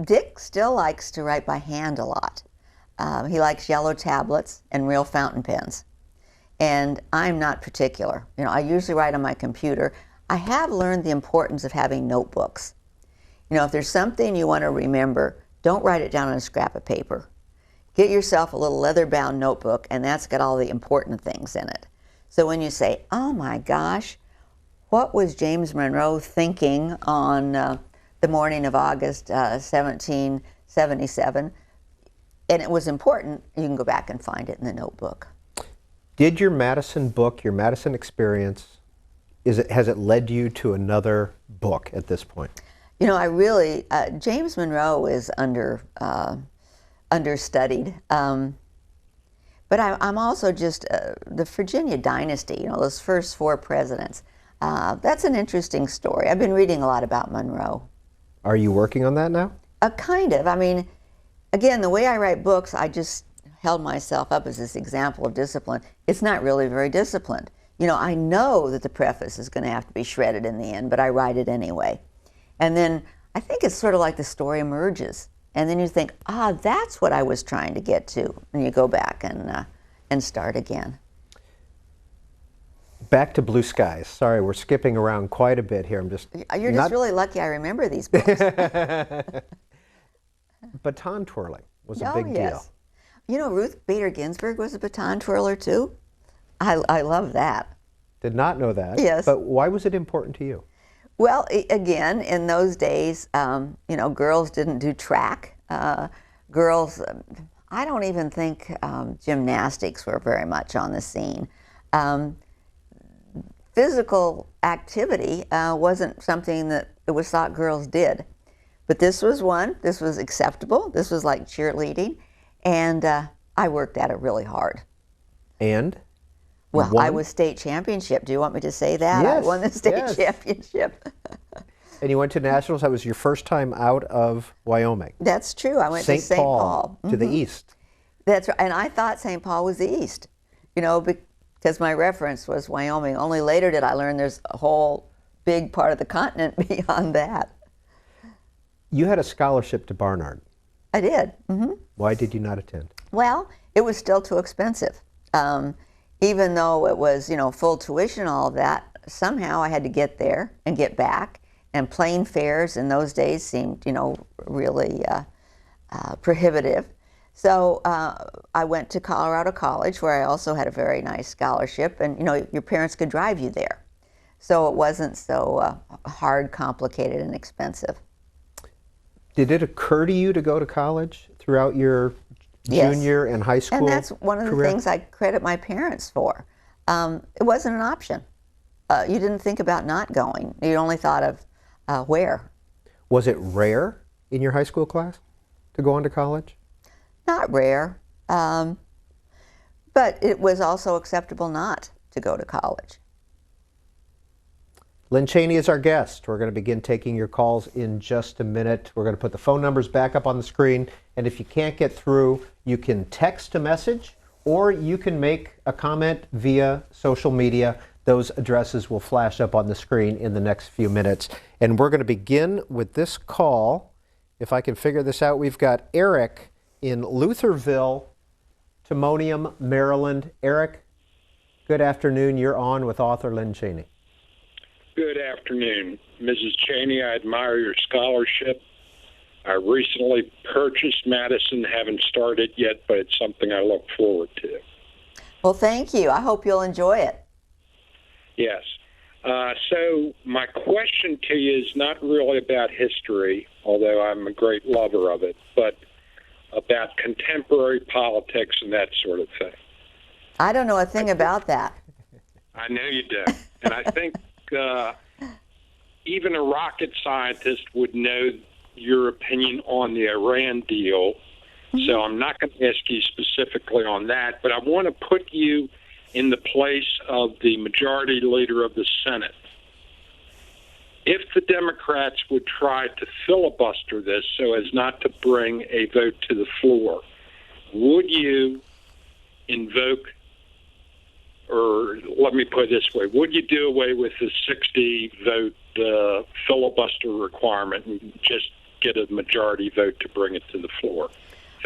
Dick still likes to write by hand a lot. He likes yellow tablets and real fountain pens. And I'm not particular. You know, I usually write on my computer. I have learned the importance of having notebooks. You know, if there's something you want to remember, don't write it down on a scrap of paper. Get yourself a little leather-bound notebook, and that's got all the important things in it. So when you say, oh my gosh, what was James Monroe thinking on the morning of August 1777, and it was important, you can go back and find it in the notebook. Did your Madison book, your Madison experience, has it led you to another book at this point? You know, I really, James Monroe is understudied. But I'm also just, the Virginia dynasty, you know, those first 4 presidents, That's an interesting story. I've been reading a lot about Monroe. Are you working on that now? Kind of. I mean, again, the way I write books, I just held myself up as this example of discipline. It's not really very disciplined. You know, I know that the preface is going to have to be shredded in the end, but I write it anyway. And then I think it's sort of like the story emerges. And then you think, that's what I was trying to get to. And you go back and start again. Back to Blue Skies. Sorry, we're skipping around quite a bit here. You're just really lucky I remember these books. Baton twirling was a big deal. You know, Ruth Bader Ginsburg was a baton twirler too. I love that. Did not know that. Yes. But why was it important to you? Well, again, in those days, you know, girls didn't do track. Girls, I don't even think gymnastics were very much on the scene. Physical activity wasn't something that it was thought girls did. But this was one. This was acceptable. This was like cheerleading. And I worked at it really hard. And? Well, I was state championship. Do you want me to say that? Yes, I won the state championship. And you went to nationals. That was your first time out of Wyoming. That's true. I went to St. Paul. To the east. That's right. And I thought St. Paul was the east, you know, because my reference was Wyoming. Only later did I learn there's a whole big part of the continent beyond that. You had a scholarship to Barnard. I did. Mm-hmm. Why did you not attend? Well, it was still too expensive. Even though it was, you know, full tuition and all of that, somehow I had to get there and get back. And plane fares in those days seemed, you know, really prohibitive. So I went to Colorado College, where I also had a very nice scholarship. And, you know, your parents could drive you there. So it wasn't so hard, complicated, and expensive. Did it occur to you to go to college throughout your junior and high school And that's one of the things I credit my parents for. It wasn't an option. You didn't think about not going. You only thought of where. Was it rare in your high school class to go on to college? Not rare. But it was also acceptable not to go to college. Lynne Cheney is our guest. We're going to begin taking your calls in just a minute. We're going to put the phone numbers back up on the screen. And if you can't get through, you can text a message or you can make a comment via social media. Those addresses will flash up on the screen in the next few minutes. And we're going to begin with this call. If I can figure this out, we've got Eric in Lutherville, Timonium, Maryland. Eric, good afternoon. You're on with author Lynne Cheney. Good afternoon, Mrs. Cheney. I admire your scholarship. I recently purchased Madison, haven't started yet, but it's something I look forward to. Well, thank you. I hope you'll enjoy it. Yes. So my question to you is not really about history, although I'm a great lover of it, but about contemporary politics and that sort of thing. I don't know a thing about that. I know you don't. And I think even a rocket scientist would know your opinion on the Iran deal. So I'm not going to ask you specifically on that, but I want to put you in the place of the majority leader of the Senate. If the Democrats would try to filibuster this so as not to bring a vote to the floor, would you invoke, or let me put it this way, would you do away with the 60-vote filibuster requirement and just get a majority vote to bring it to the floor?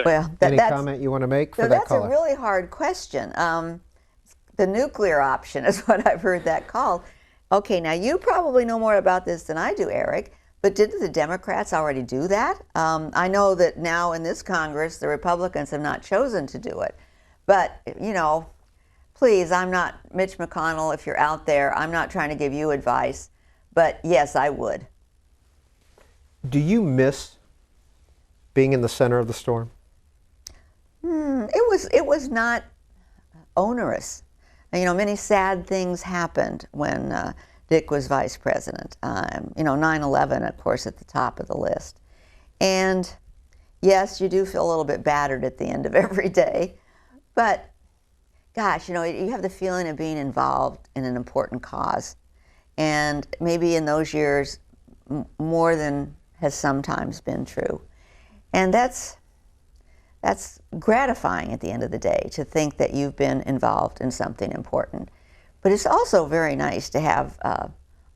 Well, Any comment you want to make for that caller? That's a really hard question. The nuclear option is what I've heard that called. Okay, now you probably know more about this than I do, Eric, but didn't the Democrats already do that? I know that now in this Congress, the Republicans have not chosen to do it. But, you know, please, I'm not Mitch McConnell. If you're out there, I'm not trying to give you advice. But yes, I would. Do you miss being in the center of the storm? It was not onerous. You know, many sad things happened when Dick was vice president. You know, 9/11, of course, at the top of the list. And yes, you do feel a little bit battered at the end of every day. But gosh, you know, you have the feeling of being involved in an important cause. and maybe in those years more than has sometimes been true. And that's gratifying at the end of the day, to think that you've been involved in something important. But it's also very nice to have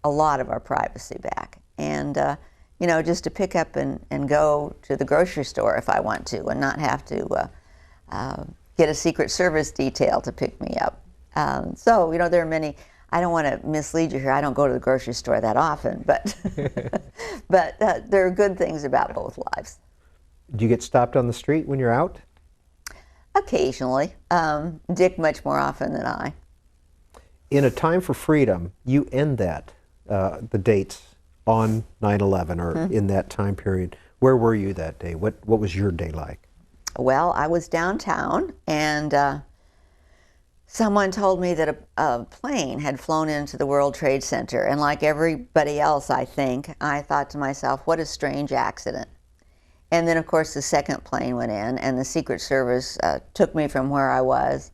a lot of our privacy back. And you know, just to pick up and go to the grocery store if I want to, and not have to get a Secret Service detail to pick me up. So, you know, there are many, I don't want to mislead you here, I don't go to the grocery store that often, but, but there are good things about both lives. Do you get stopped on the street when you're out? Occasionally. Dick much more often than I. In A Time for Freedom, you end that, the dates on 9/11 or in that time period. Where were you that day? What was your day like? Well, I was downtown, and someone told me that a plane had flown into the World Trade Center. And like everybody else, I think, I thought to myself, what a strange accident. And then, of course, the second plane went in, and the Secret Service took me from where I was.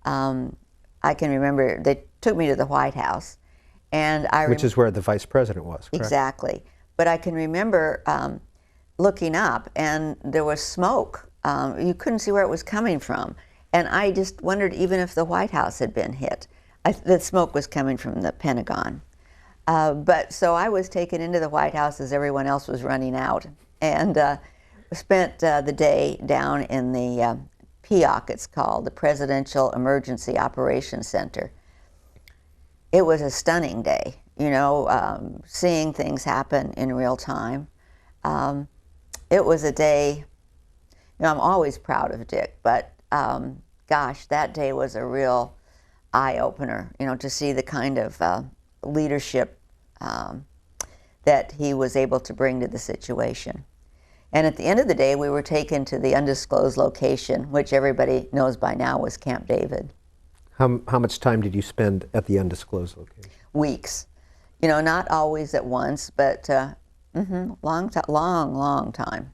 I can remember they took me to the White House. And Which is where the vice president was, correct? Exactly. But I can remember looking up, and there was smoke. You couldn't see where it was coming from. And I just wondered even if the White House had been hit. The smoke was coming from the Pentagon. But so I was taken into the White House as everyone else was running out, and spent the day down in the PEOC, it's called, the Presidential Emergency Operations Center. It was a stunning day, you know, seeing things happen in real time. It was a day, you know, I'm always proud of Dick, but gosh, that day was a real eye-opener, you know, to see the kind of leadership that he was able to bring to the situation. And at the end of the day, we were taken to the undisclosed location, which everybody knows by now was Camp David. How much time did you spend at the undisclosed location? Weeks. You know, not always at once, but long time.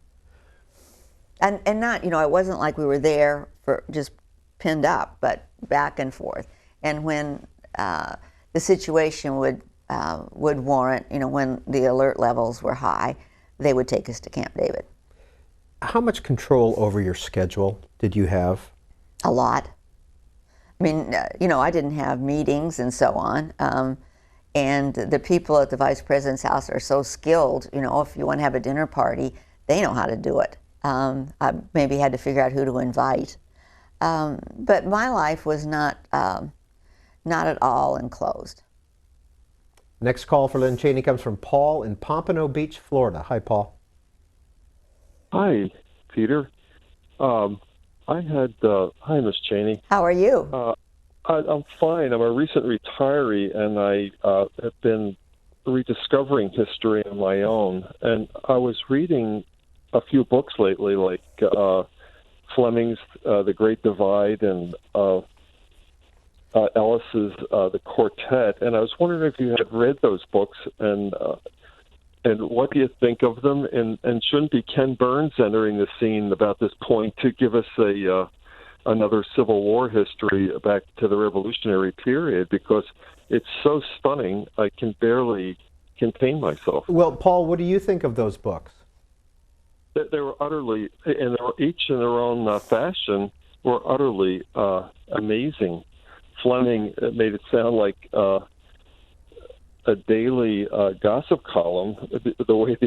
And not, you know, it wasn't like we were there for just pinned up, but back and forth. And when the situation would warrant, you know, when the alert levels were high, they would take us to Camp David. How much control over your schedule did you have? A lot. I mean, you know, I didn't have meetings and so on. And the people at the Vice President's house are so skilled, you know, if you want to have a dinner party, they know how to do it. I maybe had to figure out who to invite. But my life was not at all enclosed. Next call for Lynne Cheney comes from Paul in Pompano Beach, Florida. Hi, Paul. Hi, Peter. Hi, Miss Cheney. How are you? I'm fine. I'm a recent retiree, and I have been rediscovering history on my own. And I was reading a few books lately, like Fleming's The Great Divide and Ellis's The Quartet. And I was wondering if you had read those books, and what do you think of them? And shouldn't be Ken Burns entering the scene about this point to give us another Civil War history back to the Revolutionary period, because it's so stunning I can barely contain myself. Well, Paul, what do you think of those books? They were utterly, and they were each in their own fashion, were utterly amazing. Fleming made it sound like a daily gossip column, the way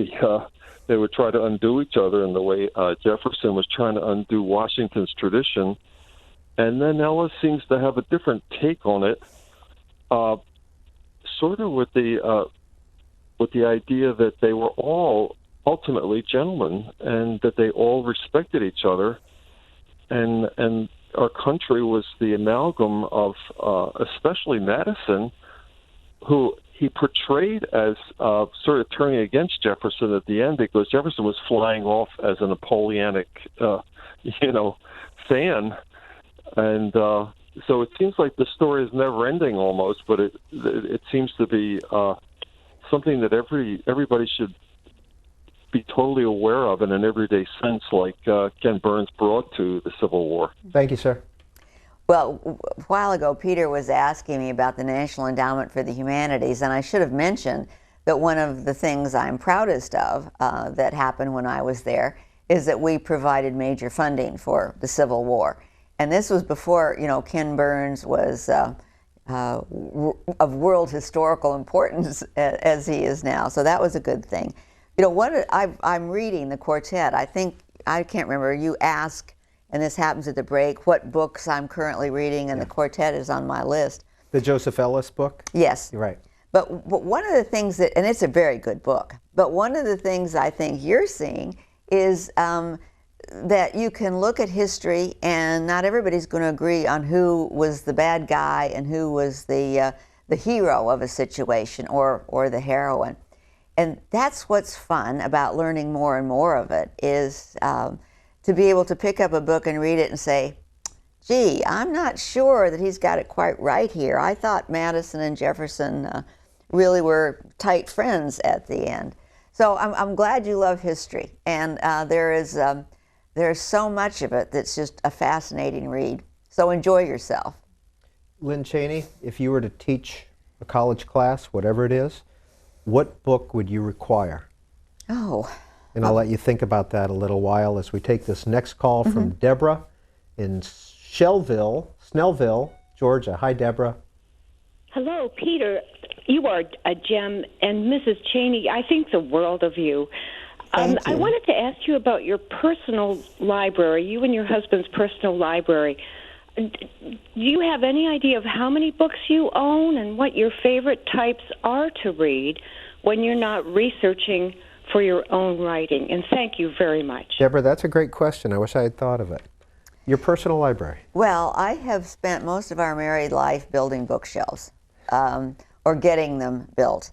they would try to undo each other, and the way Jefferson was trying to undo Washington's tradition. And then Ellis seems to have a different take on it, sort of with the idea that they were all ultimately gentlemen, and that they all respected each other, and our country was the amalgam of especially Madison, who he portrayed as sort of turning against Jefferson at the end, because Jefferson was flying off as a Napoleonic, fan. And so it seems like the story is never ending almost, but it seems to be something that everybody should be totally aware of in an everyday sense, like Ken Burns brought to the Civil War. Thank you, sir. Well, a while ago, Peter was asking me about the National Endowment for the Humanities, and I should have mentioned that one of the things I'm proudest of that happened when I was there is that we provided major funding for the Civil War. And this was before, Ken Burns was of world historical importance as he is now. So that was a good thing. I'm reading the quartet. I can't remember, you ask, and this happens at the break, what books I'm currently reading, and the quartet is on my list. The Joseph Ellis book? Yes. Right. But one of the things and it's a very good book, but one of the things I think you're seeing is that you can look at history and not everybody's going to agree on who was the bad guy and who was the hero of a situation or the heroine. And that's what's fun about learning more and more of it is to be able to pick up a book and read it and say, gee, I'm not sure that he's got it quite right here. I thought Madison and Jefferson really were tight friends at the end. So I'm glad you love history, and there's so much of it that's just a fascinating read. So enjoy yourself. Lynne Cheney, if you were to teach a college class, whatever it is, what book would you require? Oh. And I'll let you think about that a little while as we take this next call from Deborah in Snellville, Georgia. Hi, Deborah. Hello, Peter. You are a gem, and Mrs. Cheney, I think the world of you. Thank you. I wanted to ask you about your personal library, you and your husband's personal library. Do you have any idea of how many books you own and what your favorite types are to read when you're not researching for your own writing? And thank you very much. Deborah, that's a great question. I wish I had thought of it. Your personal library. Well, I have spent most of our married life building bookshelves or getting them built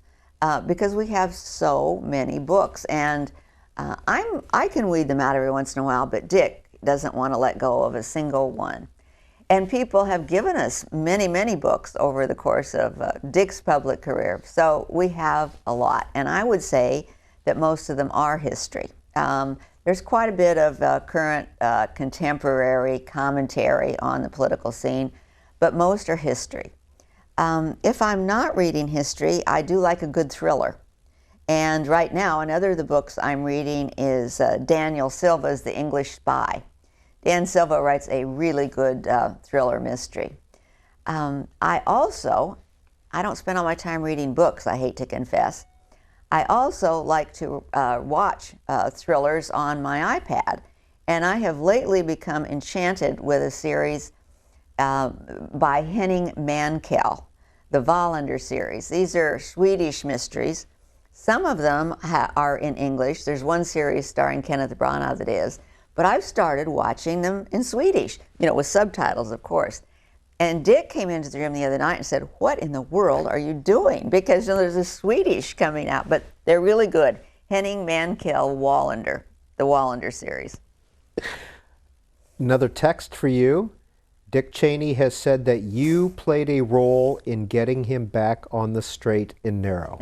because we have so many books. And I can weed them out every once in a while, but Dick doesn't want to let go of a single one. And people have given us many, many books over the course of Dick's public career. So we have a lot. And I would say that most of them are history. There's quite a bit of current contemporary commentary on the political scene, but most are history. If I'm not reading history, I do like a good thriller. And right now, another of the books I'm reading is Daniel Silva's The English Spy. Dan Silva writes a really good thriller mystery. I don't spend all my time reading books, I hate to confess. I also like to watch thrillers on my iPad. And I have lately become enchanted with a series by Henning Mankell, the Wallander series. These are Swedish mysteries. Some of them are in English. There's one series starring Kenneth Branagh that is. But I've started watching them in Swedish, with subtitles, of course. And Dick came into the room the other night and said, what in the world are you doing? Because there's a Swedish coming out, but they're really good. Henning Mankell Wallander, the Wallander series. Another text for you. Dick Cheney has said that you played a role in getting him back on the straight and narrow.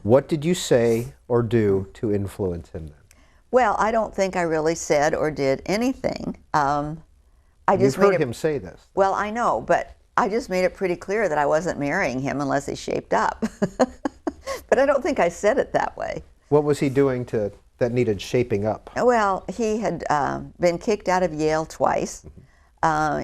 What did you say or do to influence him then? Well, I don't think I really said or did anything. You've heard him say this. Well, I know, but I just made it pretty clear that I wasn't marrying him unless he shaped up. But I don't think I said it that way. What was he doing that needed shaping up? Well, he had been kicked out of Yale twice.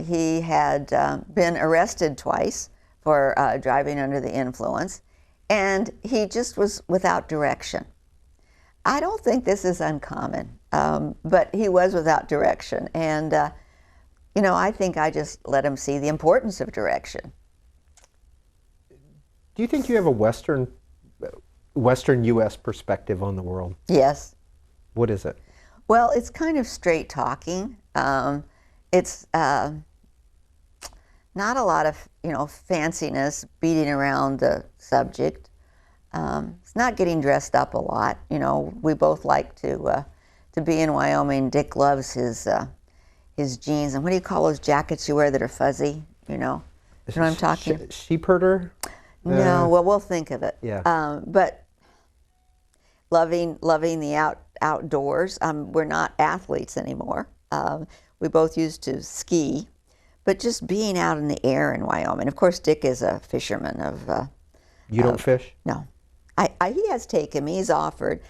He had been arrested twice for driving under the influence. And he just was without direction. I don't think this is uncommon, but he was without direction. And, I think I just let him see the importance of direction. Do you think you have a Western U.S. perspective on the world? Yes. What is it? Well, it's kind of straight talking. It's not a lot of, fanciness, beating around the subject. It's not getting dressed up a lot. We both like to be in Wyoming. Dick loves his jeans. And what do you call those jackets you wear that are fuzzy? You know what I'm talking? Sheep herder? No, well, we'll think of it. Yeah. But loving the outdoors. We're not athletes anymore. We both used to ski, but just being out in the air in Wyoming. Of course, Dick is a fisherman of. You don't fish? No, he has taken me. He's offered,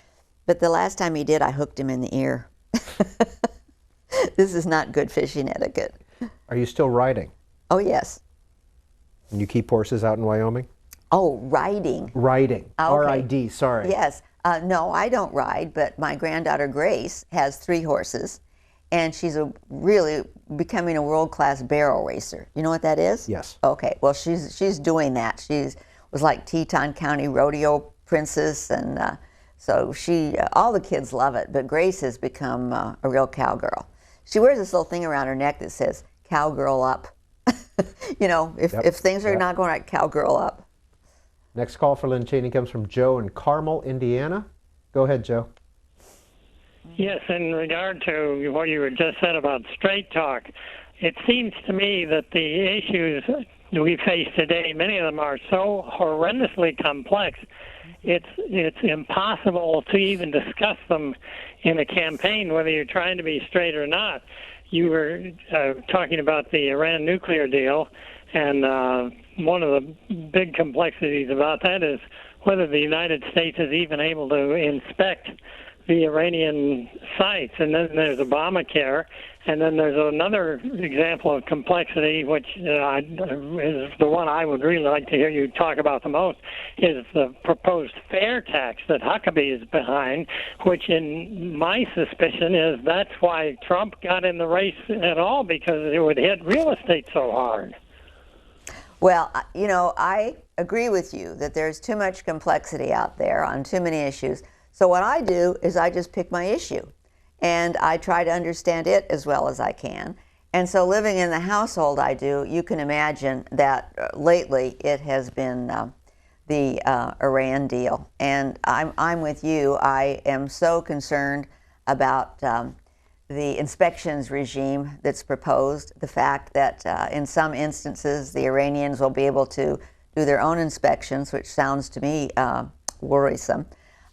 but the last time he did, I hooked him in the ear. This is not good fishing etiquette. Are you still riding? Oh yes. And you keep horses out in Wyoming? Oh, riding. Riding. Okay. R-I-D, sorry. Yes. No, I don't ride, but my granddaughter Grace has 3 horses, and she's really becoming a world-class barrel racer. You know what that is? Yes. Okay. Well, she's doing that. Was like Teton County rodeo princess, and so all the kids love it. But Grace has become a real cowgirl. She wears this little thing around her neck that says "Cowgirl up." You know, if things are not going right, cowgirl up. Next call for Lynne Cheney comes from Joe in Carmel, Indiana. Go ahead, Joe. Yes, in regard to what you had just said about straight talk, it seems to me that the issues we face today, many of them are so horrendously complex, it's impossible to even discuss them in a campaign, whether you're trying to be straight or not. You were talking about the Iran nuclear deal, and one of the big complexities about that is whether the United States is even able to inspect the Iranian sites. And then there's Obamacare, and then there's another example of complexity, which is the one I would really like to hear you talk about the most, is the proposed fair tax that Huckabee is behind, which in my suspicion is that's why Trump got in the race at all, because it would hit real estate so hard. Well, you know, I agree with you that there's too much complexity out there on too many issues. So what I do is I just pick my issue, and I try to understand it as well as I can. And so living in the household I do, you can imagine that lately it has been the Iran deal. And I'm with you. I am so concerned about the inspections regime that's proposed, the fact that in some instances the Iranians will be able to do their own inspections, which sounds to me worrisome.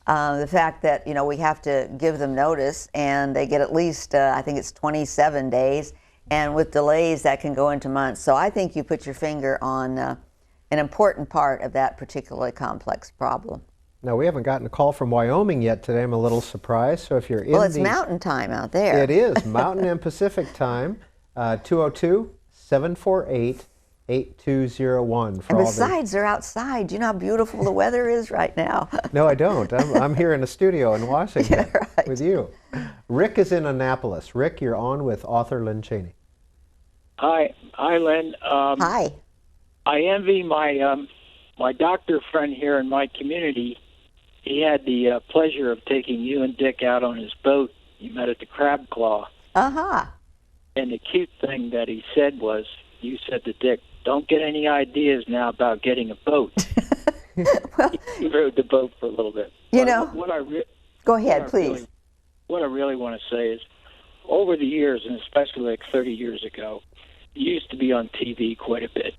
The fact that, you know, we have to give them notice, and they get at least, I think it's 27 days, and with delays that can go into months. So I think you put your finger on an important part of that particularly complex problem. Now, we haven't gotten a call from Wyoming yet today. I'm a little surprised. So if you're in Well, it's mountain time out there. It is, Mountain and Pacific time, 202-748-8201. And besides, they're outside. Do you know how beautiful the weather is right now? No, I don't. I'm here in a studio in Washington right. with you. Rick is in Annapolis. Rick, you're on with author Lynne Cheney. Hi, Lynn. Hi. I envy my doctor friend here in my community. He had the pleasure of taking you and Dick out on his boat. You met at the Crab Claw. Uh-huh. And the cute thing that he said was, you said to Dick, "Don't get any ideas now about getting a boat." Well, he rode the boat for a little bit. You know, go ahead, please. What I really want to say is, over the years, and especially like 30 years ago, you used to be on TV quite a bit.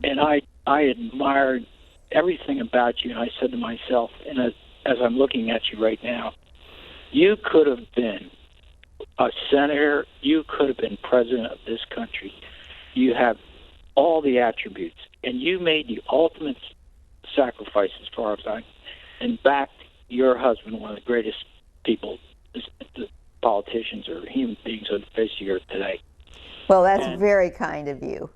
And I admired everything about you, and I said to myself, and as I'm looking at you right now, you could have been a senator, you could have been president of this country. You have all the attributes, and you made the ultimate sacrifice as far as and backed your husband, one of the greatest people, the politicians or human beings on the face of the earth today. Well, that's very kind of you.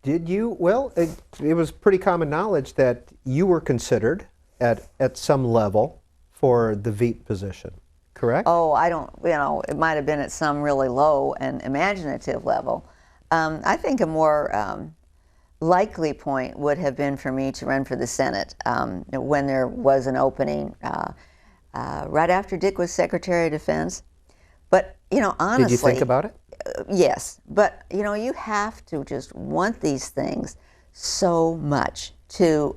Did you? Well, it was pretty common knowledge that you were considered at some level for the Veep position, correct? Oh, I don't, you know, it might have been at some really low and imaginative level. I think a more likely point would have been for me to run for the Senate when there was an opening right after Dick was Secretary of Defense. But, you know, honestly... Did you think about it? Yes, but, you know, you have to just want these things so much to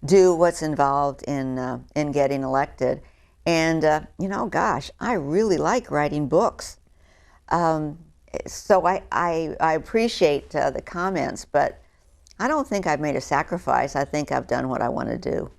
do what's involved in getting elected. And, you know, gosh, I really like writing books. So I appreciate the comments, but I don't think I've made a sacrifice. I think I've done what I want to do.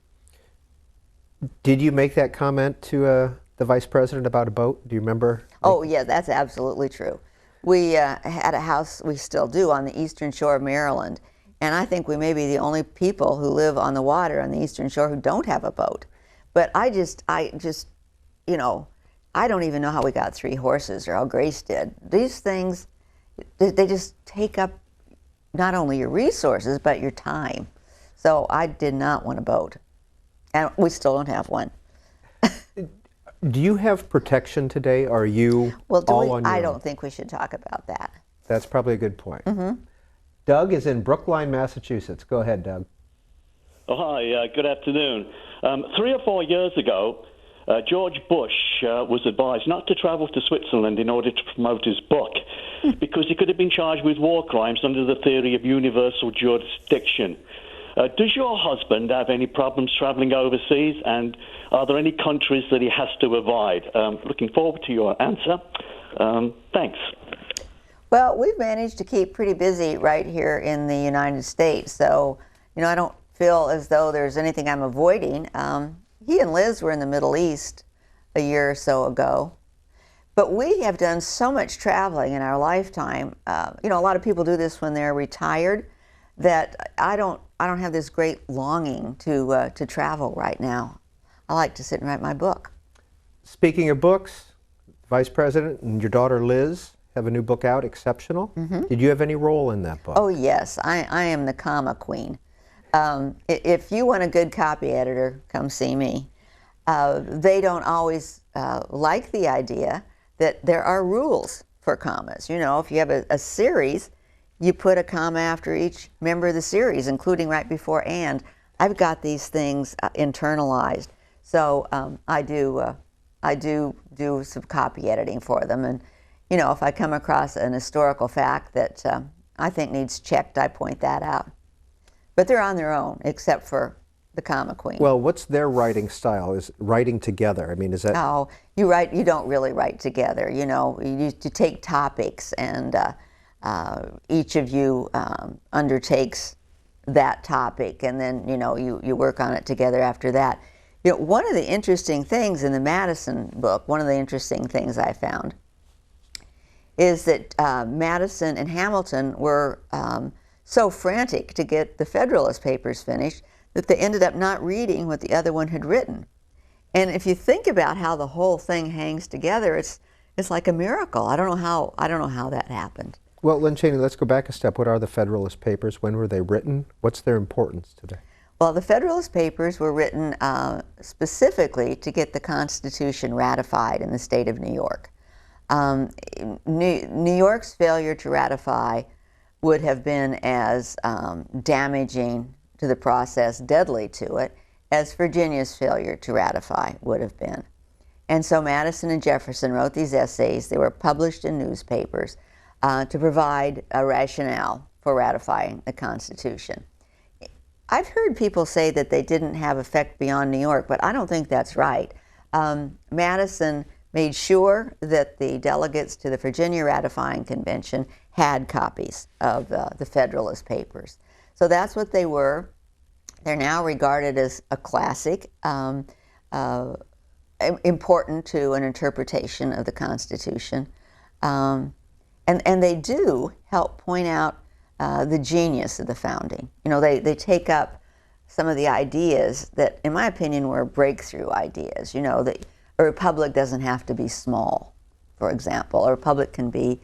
Did you make that comment to the vice president about a boat? Do you remember? Oh, yeah, that's absolutely true. We had a house, we still do, on the eastern shore of Maryland. And I think we may be the only people who live on the water on the eastern shore who don't have a boat. But I just, you know, I don't even know how we got 3 horses or how Grace did. These things, they just take up not only your resources, but your time. So I did not want a boat. And we still don't have one. Do you have protection today? Are you Well, all on your I own? don't think we should talk about that. That's probably a good point. Doug is in Brookline, Massachusetts. Go ahead, Doug. Oh, hi, good afternoon. 3 or 4 years ago, George Bush was advised not to travel to Switzerland in order to promote his book because he could have been charged with war crimes under the theory of universal jurisdiction. Does your husband have any problems traveling overseas, and are there any countries that he has to avoid? Looking forward to your answer. Thanks. Well, we've managed to keep pretty busy right here in the United States, so you know I don't feel as though there's anything I'm avoiding. He and Liz were in the Middle East a year or so ago, but we have done so much traveling in our lifetime. You know, a lot of people do this when they're retired. That I don't have this great longing to travel right now. I like to sit and write my book. Speaking of books, Vice President and your daughter Liz have a new book out, Exceptional. Did you have any role in that book? Oh yes, I am the comma queen. If you want a good copy editor, come see me. They don't always like the idea that there are rules for commas. You know, if you have a series, you put a comma after each member of the series, including right before and. I've got these things internalized, so I do some copy editing for them. And you know, if I come across an historical fact that I think needs checked, I point that out. But they're on their own, except for the comma queen. Well, what's their writing style? Is writing together? I mean, is that? Oh, you don't really write together. You know, you take topics and. Each of you undertakes that topic, and then you know you work on it together after that. You know, one of the interesting things in the Madison book, one of the interesting things I found, is that Madison and Hamilton were so frantic to get the Federalist Papers finished that they ended up not reading what the other one had written. And if you think about how the whole thing hangs together, it's like a miracle. I don't know how that happened. Well, Lynne Cheney, let's go back a step. What are the Federalist Papers? When were they written? What's their importance today? Well, the Federalist Papers were written specifically to get the Constitution ratified in the state of New York. New York's failure to ratify would have been as damaging to the process, deadly to it, as Virginia's failure to ratify would have been. And so Madison and Jefferson wrote these essays. They were published in newspapers to provide a rationale for ratifying the Constitution. I've heard people say that they didn't have effect beyond New York, but I don't think that's right. Madison made sure that the delegates to the Virginia ratifying convention had copies of the Federalist Papers. So that's what they were. They're now regarded as a classic, important to an interpretation of the Constitution. And they do help point out the genius of the founding. You know, they take up some of the ideas that, in my opinion, were breakthrough ideas. You know, that a republic doesn't have to be small, for example. A republic can be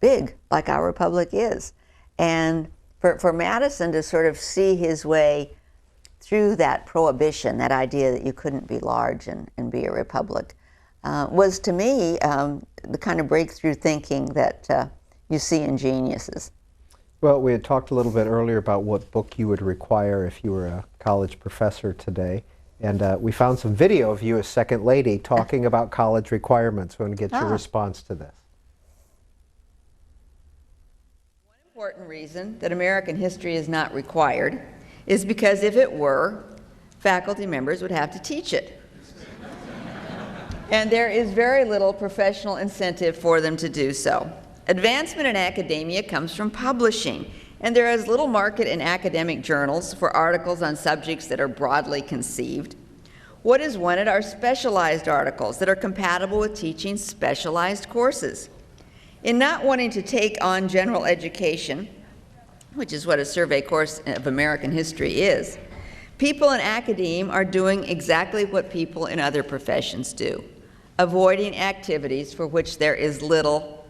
big, like our republic is. And for Madison to sort of see his way through that prohibition, that idea that you couldn't be large and be a republic, was to me the kind of breakthrough thinking that you see in geniuses. Well, we had talked a little bit earlier about what book you would require if you were a college professor today, and we found some video of you as Second Lady talking about college requirements. We want to get your response to this. One important reason that American history is not required is because if it were, faculty members would have to teach it. And there is very little professional incentive for them to do so. Advancement in academia comes from publishing, and there is little market in academic journals for articles on subjects that are broadly conceived. What is wanted are specialized articles that are compatible with teaching specialized courses. In not wanting to take on general education, which is what a survey course of American history is, people in academia are doing exactly what people in other professions do, avoiding activities for which there is little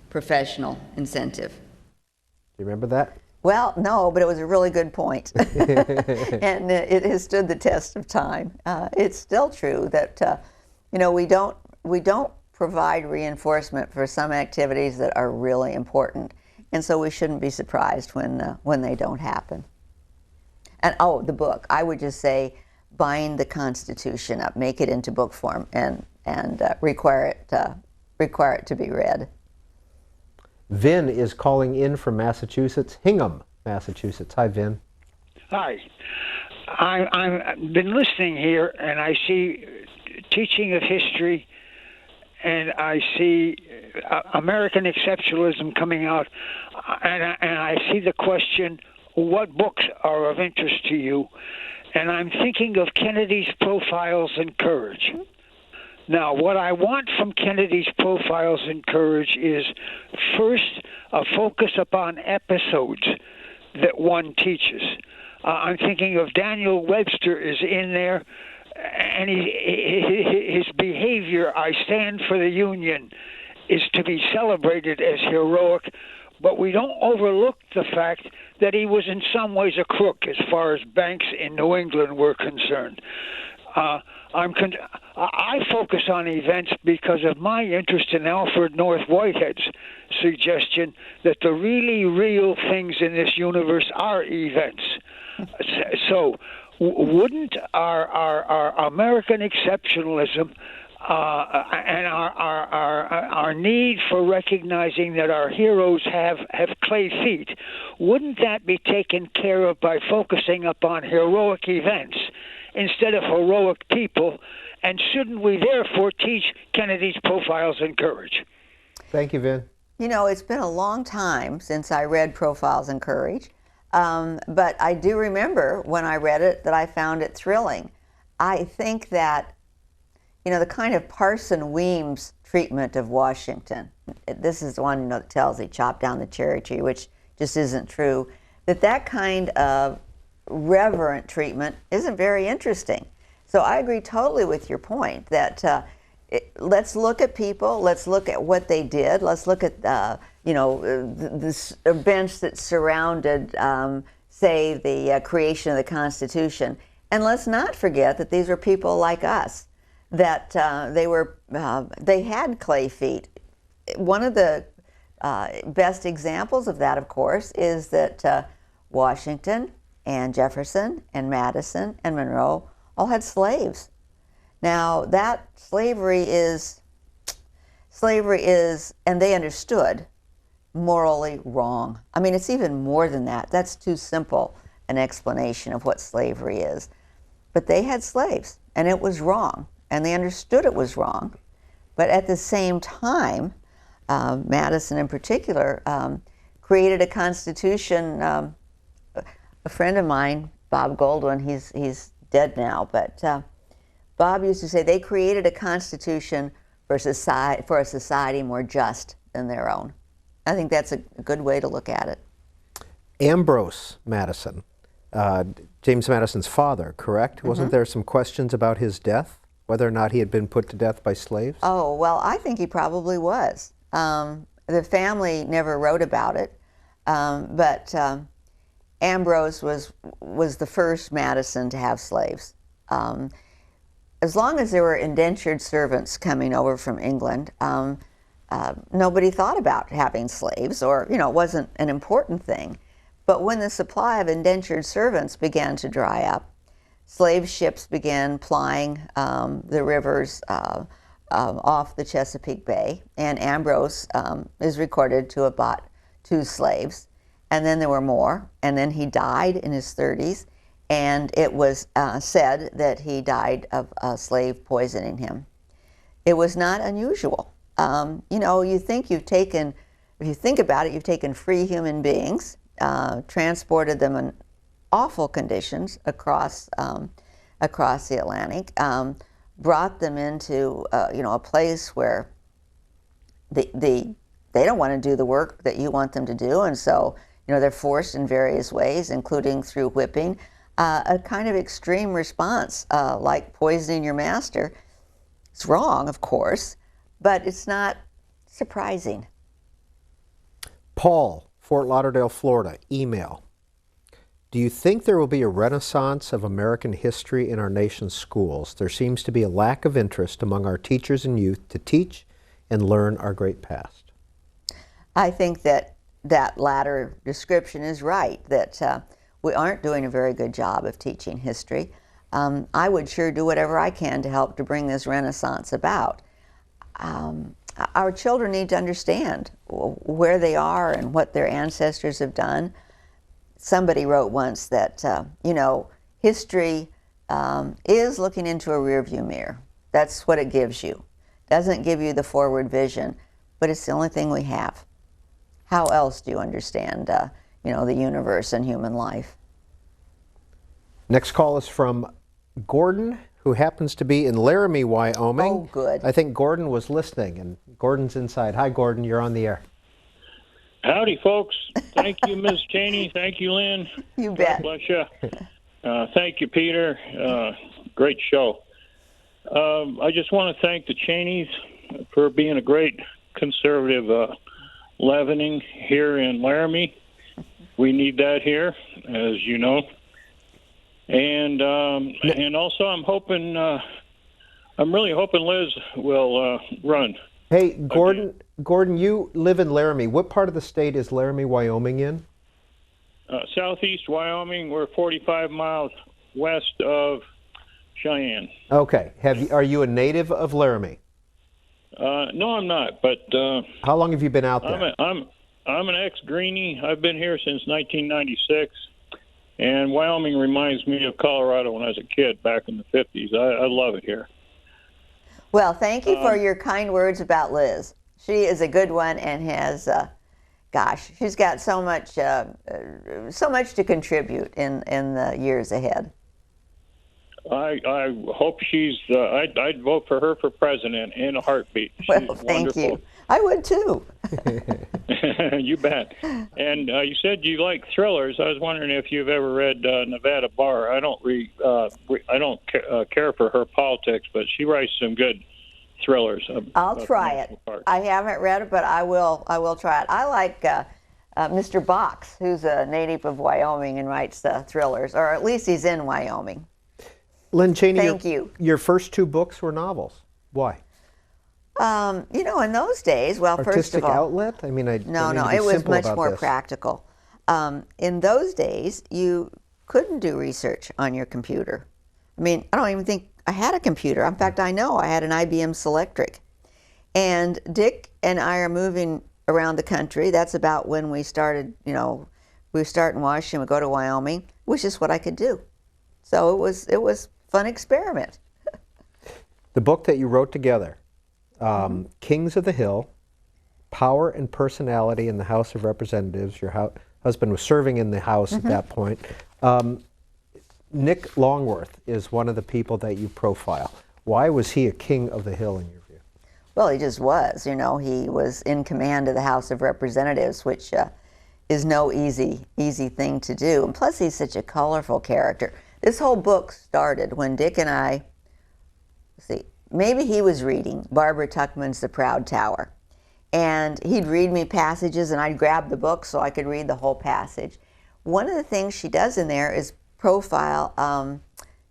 professional incentive. Do you remember that? Well, no, but it was a really good point. And it has stood the test of time. It's still true that, we don't provide reinforcement for some activities that are really important. And so we shouldn't be surprised when they don't happen. And the book, I would just say bind the Constitution up, make it into book form, and require it to be read. Vin is calling in from Massachusetts, Hingham, Massachusetts. Hi, Vin. Hi. I've been listening here, and I see teaching of history, and I see American exceptionalism coming out, and I see the question, what books are of interest to you? And I'm thinking of Kennedy's Profiles in Courage. Now, what I want from Kennedy's Profiles in Courage is, first, a focus upon episodes that one teaches. I'm thinking of Daniel Webster is in there, and his behavior, I stand for the Union, is to be celebrated as heroic, but we don't overlook the fact that he was in some ways a crook as far as banks in New England were concerned. I focus on events because of my interest in Alfred North Whitehead's suggestion that the really real things in this universe are events. So wouldn't our American exceptionalism and our need for recognizing that our heroes have clay feet, wouldn't that be taken care of by focusing upon heroic events instead of heroic people? And shouldn't we therefore teach Kennedy's Profiles in Courage? Thank you, Vin. It's been a long time since I read Profiles in Courage, but I do remember when I read it that I found it thrilling. I think that, the kind of Parson Weems treatment of Washington, this is the one that tells he chopped down the cherry tree, which just isn't true, that kind of reverent treatment isn't very interesting. So I agree totally with your point that let's look at people, let's look at what they did, let's look at the events that surrounded, say, the creation of the Constitution, and let's not forget that these were people like us, that they had clay feet. One of the best examples of that, of course, is that Washington and Jefferson and Madison and Monroe all had slaves. Now, that slavery is, and they understood, morally wrong. I mean, it's even more than that. That's too simple an explanation of what slavery is. But they had slaves, and it was wrong, and they understood it was wrong. But at the same time, Madison in particular created a constitution. A friend of mine, Bob Goldwyn, he's dead now, but Bob used to say they created a constitution for a society more just than their own. I think that's a good way to look at it. Ambrose Madison, James Madison's father, correct? Mm-hmm. Wasn't there some questions about his death, whether or not he had been put to death by slaves? Oh, well, I think he probably was. The family never wrote about it, but Ambrose was the first Madison to have slaves. As long as there were indentured servants coming over from England, nobody thought about having slaves, or it wasn't an important thing. But when the supply of indentured servants began to dry up, slave ships began plying the rivers off the Chesapeake Bay, and Ambrose is recorded to have bought 2 slaves. And then there were more, and then he died in his 30s, and it was said that he died of a slave poisoning him. It was not unusual. You think you've taken, if you think about it, you've taken free human beings, transported them in awful conditions across the Atlantic, brought them into a place where the they don't want to do the work that you want them to do, and so they're forced in various ways, including through whipping. A kind of extreme response, like poisoning your master. It's wrong, of course, but it's not surprising. Paul, Fort Lauderdale, Florida, email. Do you think there will be a renaissance of American history in our nation's schools? There seems to be a lack of interest among our teachers and youth to teach and learn our great past. I think that latter description is right, that we aren't doing a very good job of teaching history. I would sure do whatever I can to help to bring this renaissance about. Our children need to understand where they are and what their ancestors have done. Somebody wrote once that, history is looking into a rearview mirror. That's what it gives you. Doesn't give you the forward vision, but it's the only thing we have. How else do you understand, the universe and human life? Next call is from Gordon, who happens to be in Laramie, Wyoming. Oh, good. I think Gordon was listening, and Gordon's inside. Hi, Gordon. You're on the air. Howdy, folks. Thank you, Ms. Cheney. Thank you, Lynn. You bet. God bless you. Thank you, Peter. Great show. I just want to thank the Cheneys for being a great conservative leavening here in Laramie. We need that here, as you know. And also, I'm really hoping Liz will run. Hey, Gordon, you live in Laramie. What part of the state is Laramie, Wyoming in? Southeast Wyoming. We're 45 miles west of Cheyenne. Okay. Are you a native of Laramie? No, I'm not. But how long have you been out there? I'm an ex-Greenie. I've been here since 1996. And Wyoming reminds me of Colorado when I was a kid back in the 50s. I love it here. Well, thank you for your kind words about Liz. She is a good one and has, she's got so much to contribute in the years ahead. I hope she's. I'd vote for her for president in a heartbeat. She's well, thank wonderful. you. I would too. You bet. And you said you like thrillers. I was wondering if you've ever read Nevada Barr. I don't care for her politics, but she writes some good thrillers. I'll try it. I haven't read it, but I will try it. I like Mr. Box, who's a native of Wyoming and writes thrillers, or at least he's in Wyoming. Lynne Cheney, Thank you. Your first two books were novels. Why? In those days, well, Artistic first of all, outlet? I mean, no, it was much more practical. In those days, you couldn't do research on your computer. I mean, I don't even think I had a computer. In fact, I know I had an IBM Selectric. And Dick and I are moving around the country. That's about when we started, we would start in Washington, we go to Wyoming, which is what I could do. So it was a fun experiment. The book that you wrote together, Kings of the Hill, Power and Personality in the House of Representatives. Your husband was serving in the House at that point. Nick Longworth is one of the people that you profile. Why was he a king of the hill in your view? Well, he just was. He was in command of the House of Representatives, which is no easy thing to do. And plus, he's such a colorful character. This whole book started when Dick and I, maybe he was reading Barbara Tuchman's The Proud Tower. And he'd read me passages, and I'd grab the book so I could read the whole passage. One of the things she does in there is profile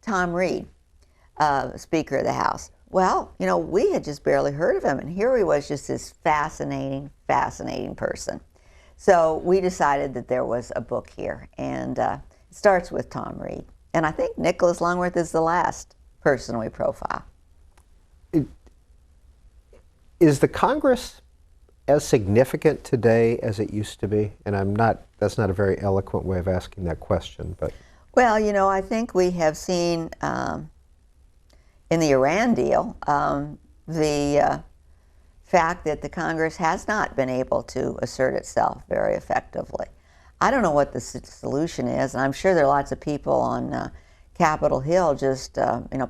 Tom Reed, Speaker of the House. Well, we had just barely heard of him, and here he was, just this fascinating person. So we decided that there was a book here, and it starts with Tom Reed. And I think Nicholas Longworth is the last person we profile. Is the Congress as significant today as it used to be? And that's not a very eloquent way of asking that question, but. Well, I think we have seen in the Iran deal the fact that the Congress has not been able to assert itself very effectively. I don't know what the solution is, and I'm sure there are lots of people on Capitol Hill just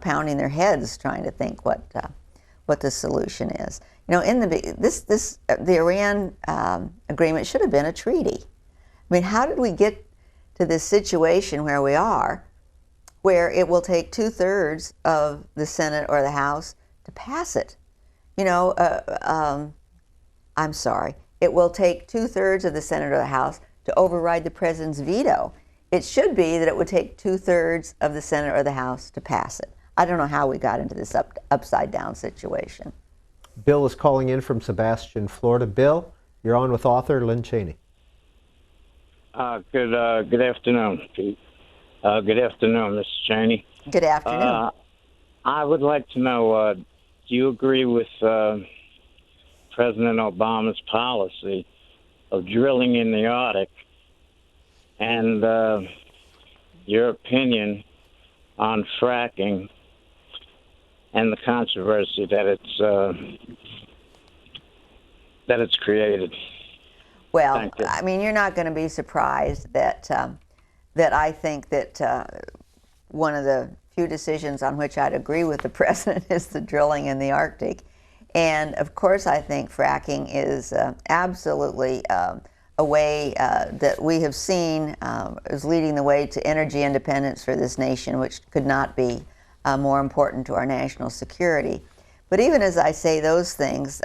pounding their heads trying to think what the solution is. the Iran agreement should have been a treaty. I mean, how did we get to this situation where we are, where it will take 2/3 of the Senate or the House to pass it? I'm sorry. It will take 2/3 of the Senate or the House to override the president's veto. It should be that it would take 2/3 of the Senate or the House to pass it. I don't know how we got into this upside down situation. Bill is calling in from Sebastian, Florida. Bill, you're on with author Lynne Cheney. Good afternoon, Pete. Good afternoon, Mr. Cheney. Good afternoon. I would like to know, do you agree with President Obama's policy of drilling in the Arctic, and your opinion on fracking and the controversy that it's created? Well, I mean, you're not going to be surprised that I think that one of the few decisions on which I'd agree with the president is the drilling in the Arctic. And of course, I think fracking is absolutely a way that we have seen is leading the way to energy independence for this nation, which could not be more important to our national security. But even as I say those things,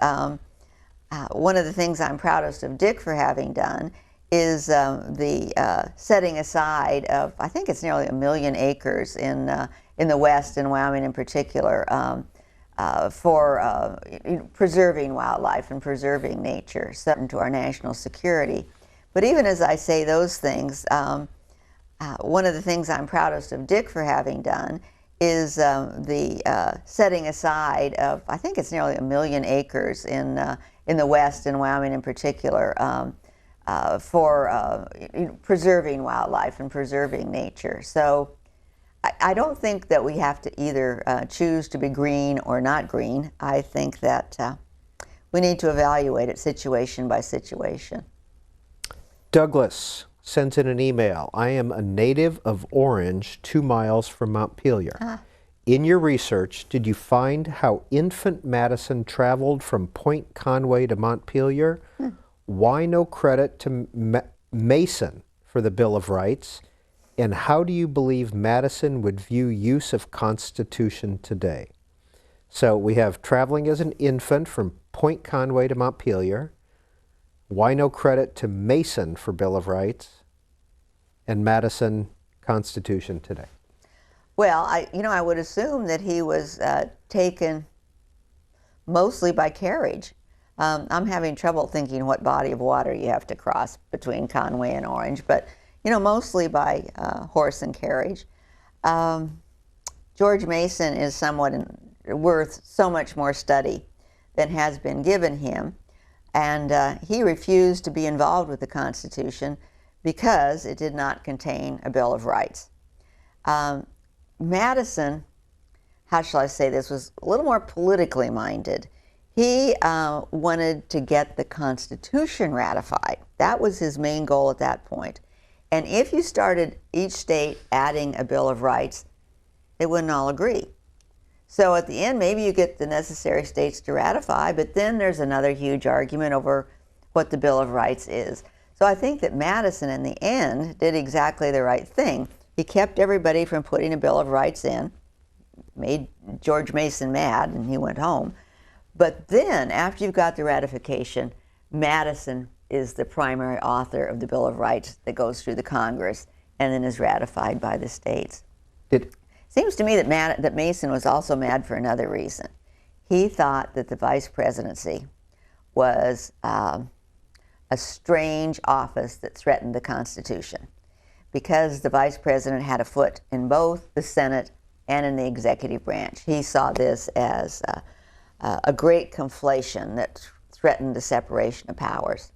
one of the things I'm proudest of Dick for having done is the setting aside of, I think it's nearly 1 million acres in the West, in Wyoming in particular, for preserving wildlife and preserving nature, so to our national security. But even as I say those things, one of the things I'm proudest of Dick for having done is the setting aside of, I think it's nearly 1 million acres in the West, in Wyoming in particular, for preserving wildlife and preserving nature. So I don't think that we have to either choose to be green or not green. I think that we need to evaluate it situation by situation. Douglas sends in an email. I am a native of Orange, 2 miles from Montpelier. In your research, did you find how infant Madison traveled from Point Conway to Montpelier? Why no credit to Mason for the Bill of Rights? And how do you believe Madison would view use of Constitution today? So we have traveling as an infant from Point Conway to Montpelier. Why no credit to Mason for Bill of Rights? And Madison, Constitution today. Well, I would assume that he was taken mostly by carriage. I'm having trouble thinking what body of water you have to cross between Conway and Orange, but mostly by horse and carriage. George Mason is somewhat worth so much more study than has been given him, and he refused to be involved with the Constitution because it did not contain a Bill of Rights. Madison, how shall I say this, was a little more politically minded. He wanted to get the Constitution ratified. That was his main goal at that point. And if you started each state adding a Bill of Rights, they wouldn't all agree. So at the end, maybe you get the necessary states to ratify, but then there's another huge argument over what the Bill of Rights is. So I think that Madison, in the end, did exactly the right thing. He kept everybody from putting a Bill of Rights in, made George Mason mad, and he went home. But then, after you've got the ratification, Madison is the primary author of the Bill of Rights that goes through the Congress and then is ratified by the states. Seems to me that Mason was also mad for another reason. He thought that the vice presidency was a strange office that threatened the Constitution, because the vice president had a foot in both the Senate and in the executive branch. He saw this as a great conflation that threatened the separation of powers.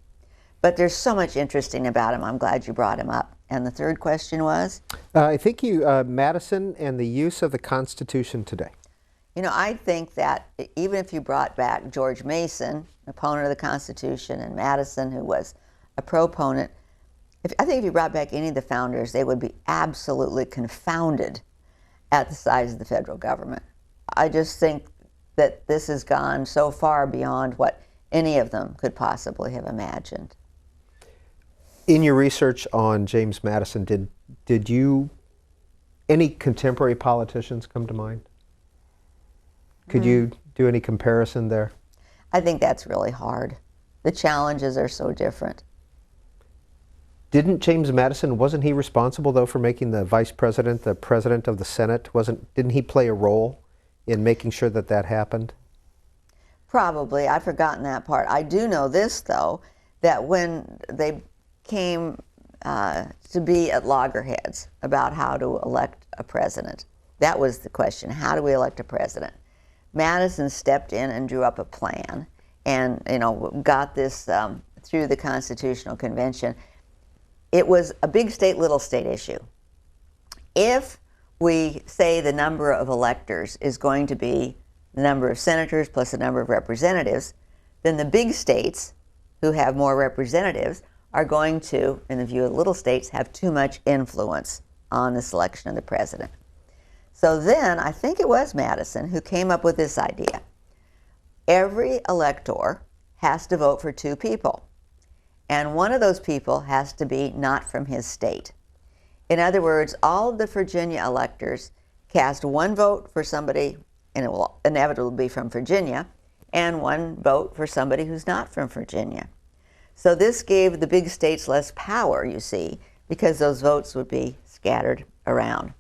But there's so much interesting about him. I'm glad you brought him up. And the third question was? I think Madison and the use of the Constitution today. I think that even if you brought back George Mason, opponent of the Constitution, and Madison, who was a proponent, I think if you brought back any of the founders, they would be absolutely confounded at the size of the federal government. I just think that this has gone so far beyond what any of them could possibly have imagined. In your research on James Madison, did you, any contemporary politicians come to mind? Could you do any comparison there? I think that's really hard. The challenges are so different. Didn't James Madison, wasn't he responsible though for making the vice president the president of the Senate? Didn't he play a role in making sure that that happened? Probably. I've forgotten that part. I do know this, though, that when they came to be at loggerheads about how to elect a president, that was the question. How do we elect a president? Madison stepped in and drew up a plan and, got this through the Constitutional Convention. It was a big state, little state issue. If we say the number of electors is going to be the number of senators plus the number of representatives, then the big states who have more representatives are going to, in the view of little states, have too much influence on the selection of the president. So then I think it was Madison who came up with this idea. Every elector has to vote for two people, and one of those people has to be not from his state. In other words, all of the Virginia electors cast one vote for somebody, and it will inevitably be from Virginia, and one vote for somebody who's not from Virginia. So this gave the big states less power, you see, because those votes would be scattered around.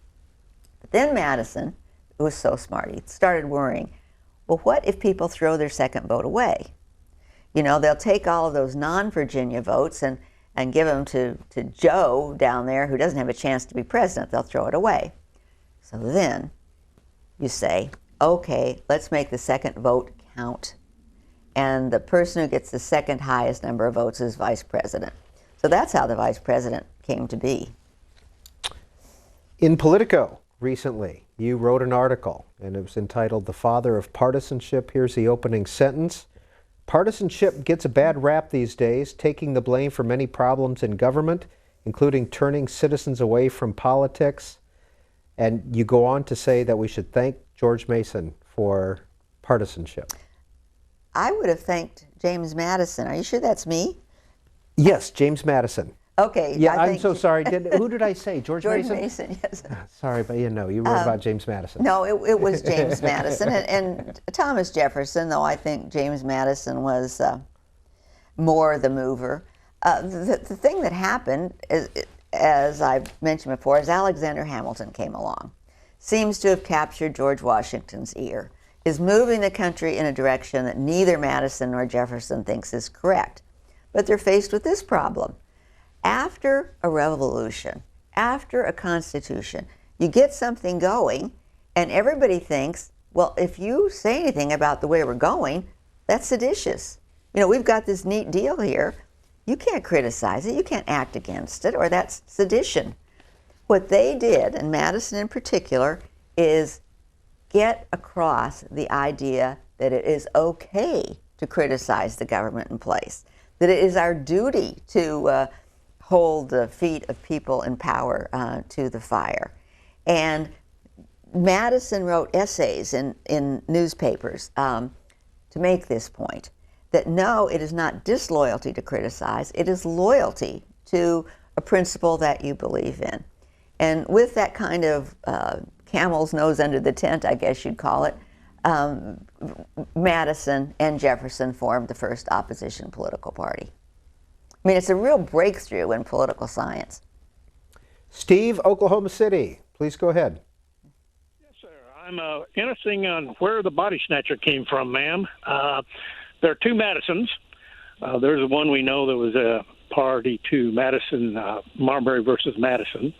But then Madison, who was so smart, he started worrying, well, what if people throw their second vote away? They'll take all of those non-Virginia votes and give them to Joe down there who doesn't have a chance to be president. They'll throw it away. So then you say, okay, let's make the second vote count. And the person who gets the second highest number of votes is vice president. So that's how the vice president came to be. In Politico recently, you wrote an article, and it was entitled "The Father of Partisanship." Here's the opening sentence. Partisanship gets a bad rap these days, taking the blame for many problems in government, including turning citizens away from politics. And you go on to say that we should thank George Mason for partisanship. I would have thanked James Madison. Are you sure that's me? Yes, James Madison. Okay. Yeah, I'm so sorry. Who did I say? George Mason? George Mason, yes. Sorry, but you wrote about James Madison. No, it was James Madison. And Thomas Jefferson, though I think James Madison was more the mover. The thing that happened, as I've mentioned before, is Alexander Hamilton came along. Seems to have captured George Washington's ear, is moving the country in a direction that neither Madison nor Jefferson thinks is correct. But they're faced with this problem. After a revolution, after a constitution, you get something going, and everybody thinks, well, if you say anything about the way we're going, that's seditious. We've got this neat deal here. You can't criticize it, you can't act against it, or that's sedition. What they did, and Madison in particular, is get across the idea that it is okay to criticize the government in place, that it is our duty to hold the feet of people in power to the fire. And Madison wrote essays in newspapers to make this point, that no, it is not disloyalty to criticize, it is loyalty to a principle that you believe in. And with that kind of camel's nose under the tent, I guess you'd call it, Madison and Jefferson formed the first opposition political party. I mean, it's a real breakthrough in political science. Steve, Oklahoma City, please go ahead. Yes, sir. I'm interested on where the body snatcher came from, ma'am. There are two Madisons. There's one we know that was a party to Madison, Marbury versus Madison,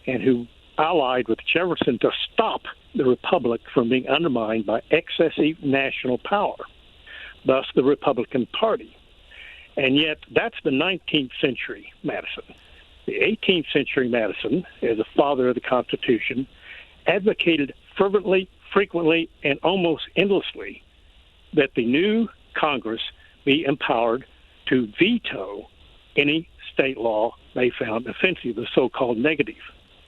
and who allied with Jefferson to stop the Republic from being undermined by excessive national power, thus the Republican Party. And yet, that's the 19th century Madison. The 18th century Madison, as the father of the Constitution, advocated fervently, frequently, and almost endlessly that the new Congress be empowered to veto any state law they found offensive, the so-called negative.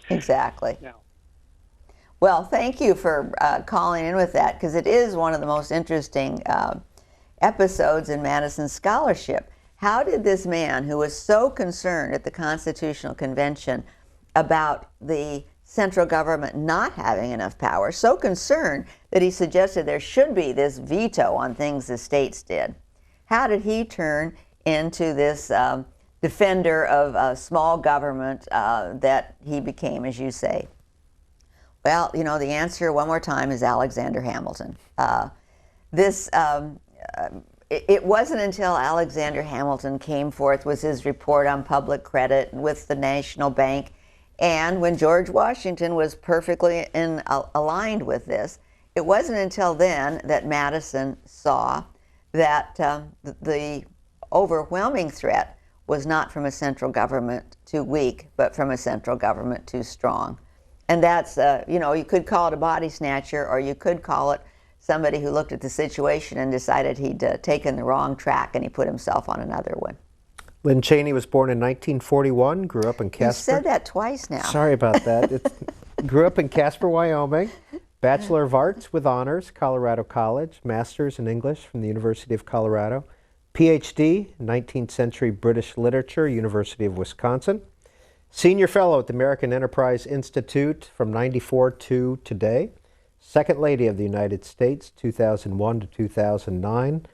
Exactly. Now, Well, thank you for calling in with that, because it is one of the most interesting episodes in Madison's scholarship. How did this man, who was so concerned at the Constitutional Convention about the central government not having enough power, so concerned that he suggested there should be this veto on things the states did, how did he turn into this defender of small government that he became, as you say? Well, you know, the answer, one more time, is Alexander Hamilton. It wasn't until Alexander Hamilton came forth with his report on public credit with the National Bank, and when George Washington was perfectly aligned with this, it wasn't until then that Madison saw that the overwhelming threat was not from a central government too weak, but from a central government too strong. And that's, you know, you could call it a body snatcher, or you could call it somebody who looked at the situation and decided he'd taken the wrong track and he put himself on another one. Lynne Cheney was born in 1941, grew up in Casper. You said that twice now. Sorry about that. Grew up in Casper, Wyoming. Bachelor of Arts with honors, Colorado College. Master's in English from the University of Colorado. PhD, 19th century British literature, University of Wisconsin. Senior Fellow at the American Enterprise Institute from '94 to today. Second Lady of the United States, 2001 to 2009.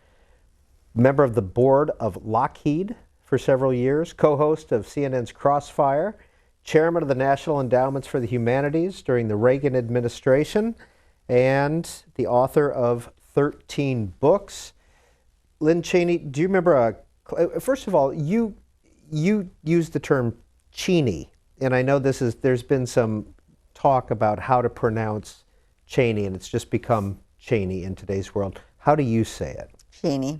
Member of the board of Lockheed for several years. Co-host of CNN's Crossfire. Chairman of the National Endowments for the Humanities during the Reagan administration. And the author of 13 books. Lynne Cheney, do you remember, first of all, you used the term Cheney, and I know there's been some talk about how to pronounce Cheney, and it's just become Cheney in today's world. How do you say it? Cheney.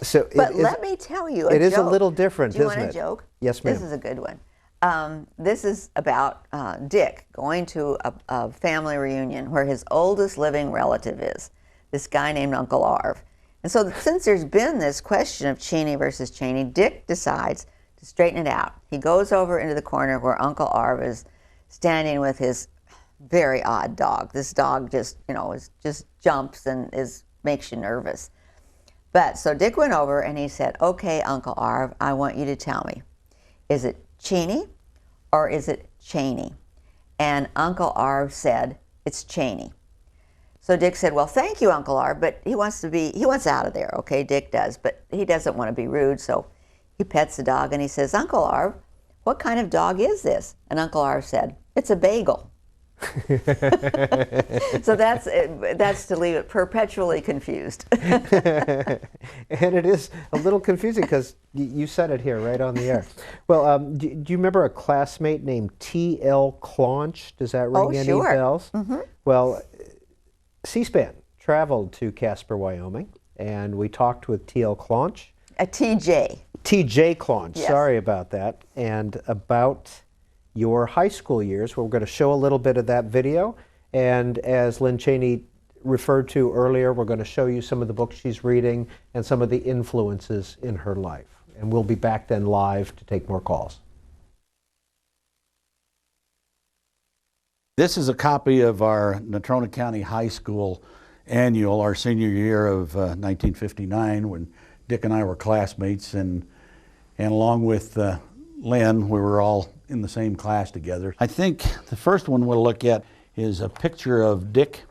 So but let me tell you a joke. It is a little different, isn't it? Do you want a joke? Yes, ma'am. This is a good one. This is about Dick going to a family reunion where his oldest living relative is, this guy named Uncle Arv. And so since there's been this question of Cheney versus Cheney, Dick decides to straighten it out. He goes over into the corner where Uncle Arv is standing with his very odd dog. This dog just, you know, just jumps and makes you nervous. But so Dick went over and he said, "Okay, Uncle Arv, I want you to tell me, is it Cheney or is it Cheney?" And Uncle Arv said, "It's Cheney." So Dick said, "Well, thank you, Uncle Arv, but he wants out of there." Okay, Dick does, but he doesn't want to be rude, so he pets the dog and he says, "Uncle Arv, what kind of dog is this?" And Uncle Arv said, "It's a bagel." So that's to leave it perpetually confused. And it is a little confusing because you said it here right on the air. Well, do you remember a classmate named T.L. Claunch? Does that ring any bells? Mm-hmm. Well, C-SPAN traveled to Casper, Wyoming, and we talked with T.L. Claunch. T.J. Claunch, yes. Sorry about that. And about your high school years. We're going to show a little bit of that video. And as Lynne Cheney referred to earlier, we're going to show you some of the books she's reading and some of the influences in her life. And we'll be back then live to take more calls. This is a copy of our Natrona County High School annual, our senior year of 1959, when Dick and I were classmates, and along with Lynn, we were all in the same class together. I think the first one we'll look at is a picture of Dick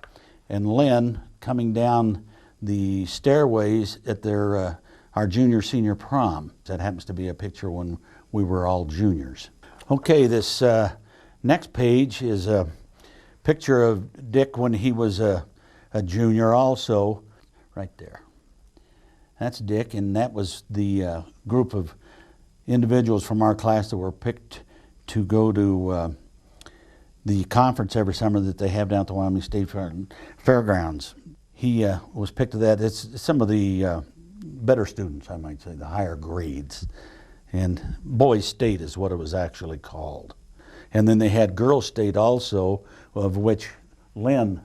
and Lynn coming down the stairways at their our junior-senior prom. That happens to be a picture when we were all juniors. Okay, this next page is a picture of Dick when he was a junior also, right there. That's Dick, and that was the group of individuals from our class that were picked to go to the conference every summer that they have down at the Wyoming State Fairgrounds. He was picked to that. It's some of the better students, I might say, the higher grades. And Boys State is what it was actually called. And then they had Girls State also, of which Lynn,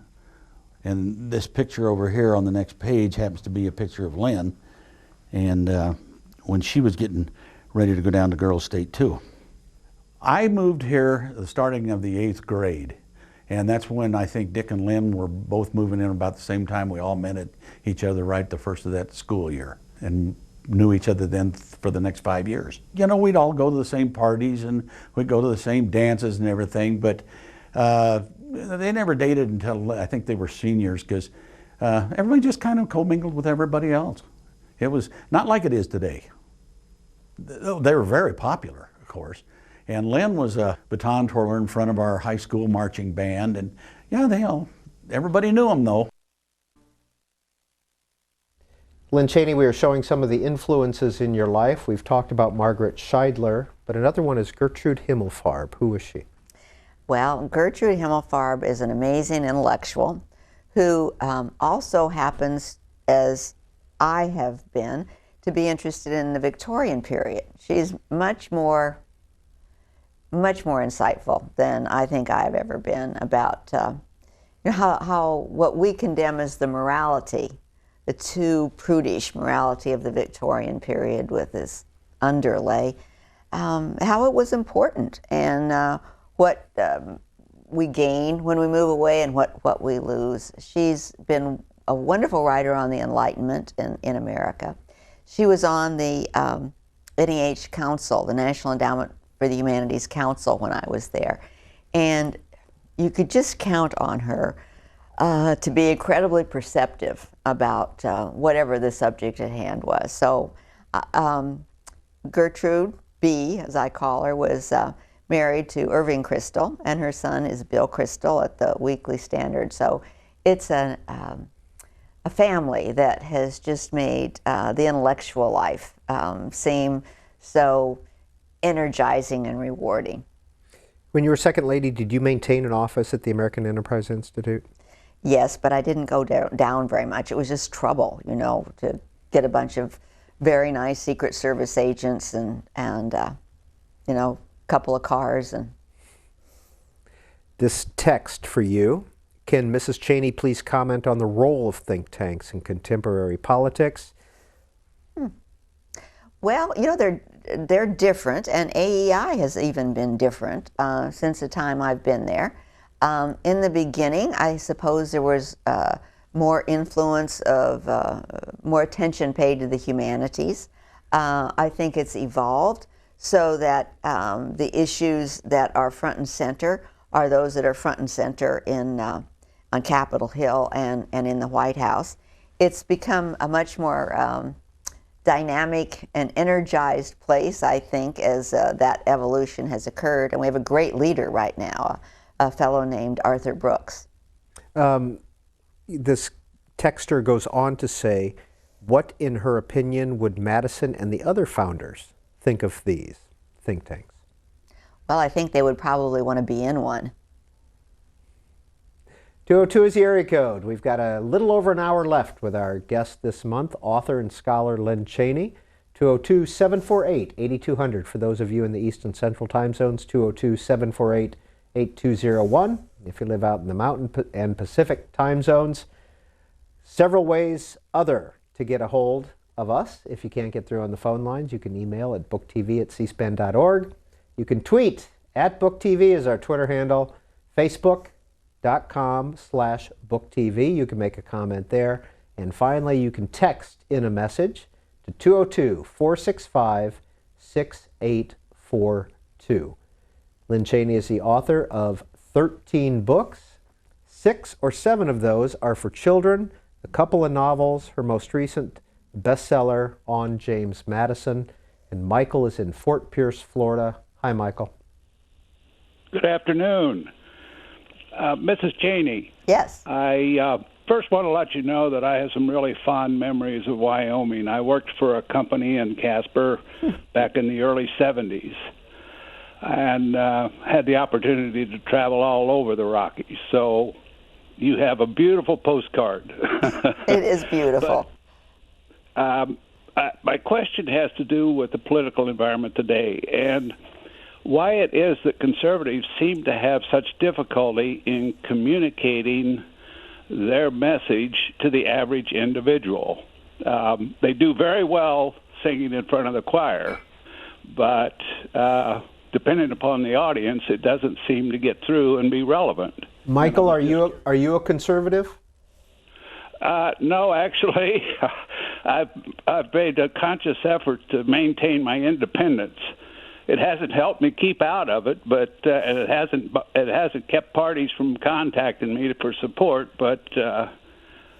and this picture over here on the next page happens to be a picture of Lynn, and when she was getting ready to go down to Girls State too. I moved here at the starting of the 8th grade, And that's when I think Dick and Lynn were both moving in about the same time. We all met each other right the first of that school year and knew each other then for the next 5 years. You know, we'd all go to the same parties and we'd go to the same dances and everything, but they never dated until I think they were seniors, because everybody just kind of commingled with everybody else. It was not like it is today. They were very popular, of course. And Lynn was a baton twirler in front of our high school marching band, and yeah, everybody knew him though. Lynne Cheney, we are showing some of the influences in your life. We've talked about Margaret Scheidler, but another one is Gertrude Himmelfarb. Who was she? Well, Gertrude Himmelfarb is an amazing intellectual who also happens, as I have been, to be interested in the Victorian period. She's much more insightful than I think I've ever been about how what we condemn as the morality, the too prudish morality of the Victorian period with this underlay, how it was important, and what we gain when we move away and what we lose. She's been a wonderful writer on the Enlightenment in America. She was on the NEH Council, the National Endowment for the Humanities Council, when I was there. And you could just count on her to be incredibly perceptive about whatever the subject at hand was. So Gertrude B., as I call her, was married to Irving Kristol, and her son is Bill Kristol at the Weekly Standard. So it's a family that has just made the intellectual life seem so energizing and rewarding. When you were second lady, did you maintain an office at the American Enterprise Institute? Yes, but I didn't go down very much. It was just trouble, you know, to get a bunch of very nice Secret Service agents and you know, a couple of cars. And this text for you. Can Mrs. Cheney please comment on the role of think tanks in contemporary politics? Well, you know, they're different, and AEI has even been different since the time I've been there. In the beginning, I suppose there was more influence of, more attention paid to the humanities. I think it's evolved so that the issues that are front and center are those that are front and center on Capitol Hill and in the White House. It's become a much more dynamic and energized place, I think, as that evolution has occurred. And we have a great leader right now, a fellow named Arthur Brooks. This texter goes on to say, what, in her opinion, would Madison and the other founders think of these think tanks? Well, I think they would probably want to be in one. 202 is the area code. We've got a little over an hour left with our guest this month, author and scholar Lynne Cheney. 202-748-8200 for those of you in the East and Central time zones, 202-748-8201 if you live out in the Mountain and Pacific time zones. Several ways other to get a hold of us. If you can't get through on the phone lines, you can email at booktv@cspan.org. You can tweet at booktv is our Twitter handle, facebook.com/booktv. You can make a comment there. And finally, you can text in a message to 202-465-6842. Lynne Cheney is the author of 13 books. 6 or 7 of those are for children, a couple of novels, her most recent bestseller, On James Madison. And Michael is in Fort Pierce, Florida. Hi, Michael. Good afternoon. Mrs. Cheney. Yes. I first want to let you know that I have some really fond memories of Wyoming. I worked for a company in Casper back in the early 70s and had the opportunity to travel all over the Rockies. So you have a beautiful postcard. It is beautiful. But, my question has to do with the political environment today and why it is that conservatives seem to have such difficulty in communicating their message to the average individual. They do very well singing in front of the choir, but depending upon the audience, it doesn't seem to get through and be relevant. Michael, are you a conservative? No, actually, I've made a conscious effort to maintain my independence. It hasn't helped me keep out of it, but and it hasn't kept parties from contacting me for support. But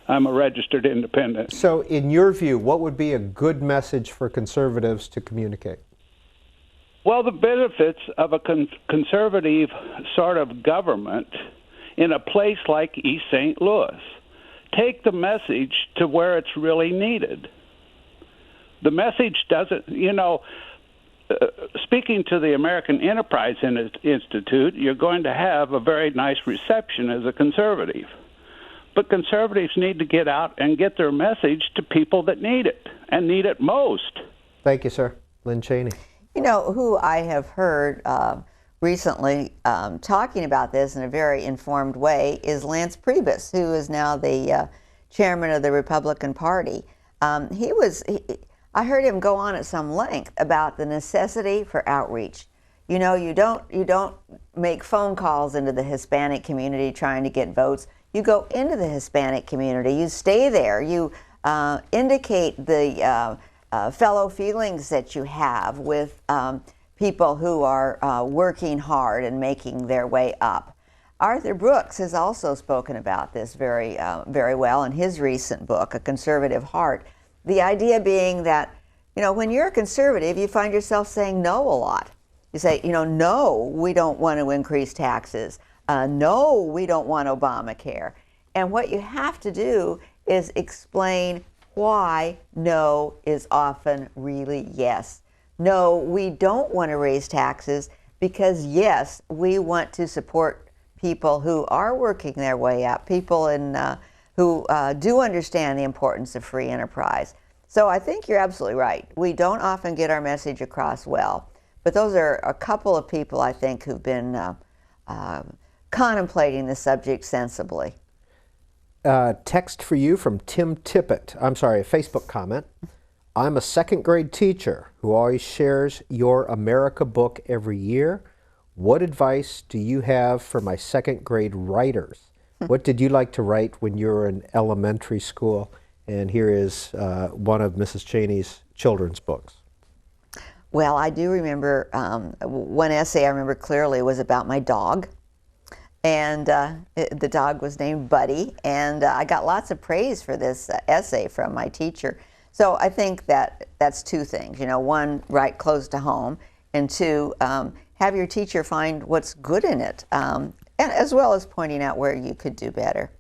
I'm a registered independent. So, in your view, what would be a good message for conservatives to communicate? Well, the benefits of a conservative sort of government in a place like East St. Louis. Take the message to where it's really needed. The message doesn't, speaking to the American Enterprise Institute, you're going to have a very nice reception as a conservative. But conservatives need to get out and get their message to people that need it and need it most. Thank you, sir. Lynne Cheney. You know, who I have heard recently talking about this in a very informed way is Lance Priebus, who is now the chairman of the Republican Party. I heard him go on at some length about the necessity for outreach. You know, you don't make phone calls into the Hispanic community trying to get votes. You go into the Hispanic community. You stay there. You indicate the fellow feelings that you have with people who are working hard and making their way up. Arthur Brooks has also spoken about this very well in his recent book, A Conservative Heart. The idea being that, when you're a conservative, you find yourself saying no a lot. You say, no, we don't want to increase taxes. No, we don't want Obamacare. And what you have to do is explain why no is often really yes. No, we don't want to raise taxes because, yes, we want to support people who are working their way up, people who do understand the importance of free enterprise. So I think you're absolutely right. We don't often get our message across well, but those are a couple of people, I think, who've been contemplating the subject sensibly. Text for you from Tim Tippett. I'm sorry, a Facebook comment. I'm a second grade teacher who always shares your America book every year. What advice do you have for my second grade writers? What did you like to write when you were in elementary school? And here is one of Mrs. Cheney's children's books. Well, I do remember one essay I remember clearly was about my dog. And the dog was named Buddy, and I got lots of praise for this essay from my teacher. So I think that that's two things. One, write close to home, and two, have your teacher find what's good in it, and as well as pointing out where you could do better.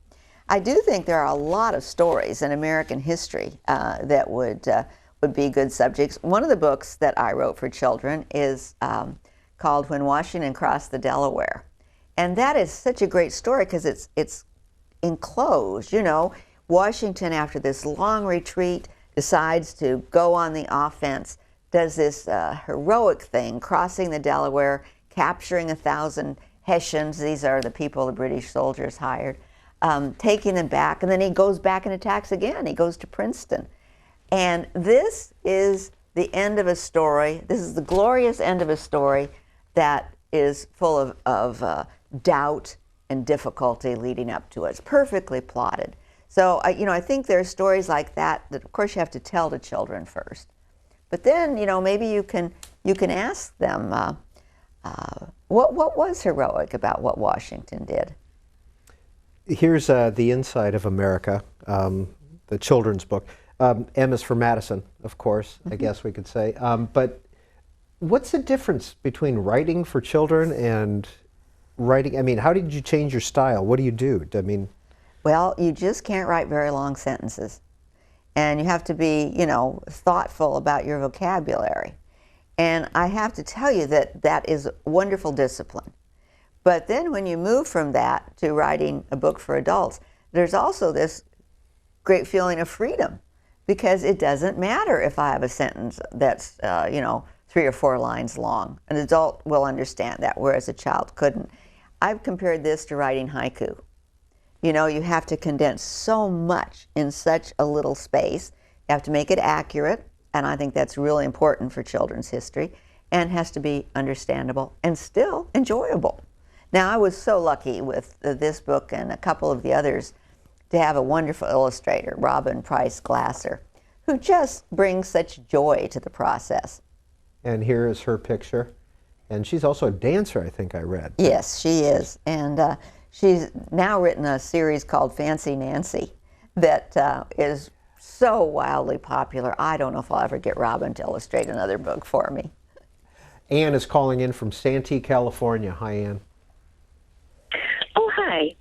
I do think there are a lot of stories in American history that would be good subjects. One of the books that I wrote for children is called When Washington Crossed the Delaware. And that is such a great story because it's enclosed. Washington, after this long retreat, decides to go on the offense, does this heroic thing, crossing the Delaware, capturing 1,000 Hessians. These are the people the British soldiers hired, taking them back, and then he goes back and attacks again. He goes to Princeton. And this is the end of a story. This is the glorious end of a story that is full of doubt and difficulty leading up to it. It's perfectly plotted. So I think there are stories like that of course you have to tell to children first. But then maybe you can ask them what was heroic about what Washington did. Here's the inside of America, the children's book. M is for Madison, of course, I guess we could say. But what's the difference between writing for children and writing? I mean, how did you change your style? What do you do? Well, you just can't write very long sentences. And you have to be, thoughtful about your vocabulary. And I have to tell you that is wonderful discipline. But then when you move from that to writing a book for adults, there's also this great feeling of freedom, because it doesn't matter if I have a sentence that's, 3 or 4 lines long. An adult will understand that, whereas a child couldn't. I've compared this to writing haiku. You have to condense so much in such a little space. You have to make it accurate, and I think that's really important for children's history, and has to be understandable and still enjoyable. Now, I was so lucky with this book and a couple of the others to have a wonderful illustrator, Robin Price Glasser, who just brings such joy to the process. And here is her picture. And she's also a dancer, I think I read. Yes, she is. And she's now written a series called Fancy Nancy that is so wildly popular. I don't know if I'll ever get Robin to illustrate another book for me. Anne is calling in from Santee, California. Hi, Anne. Oh, hi.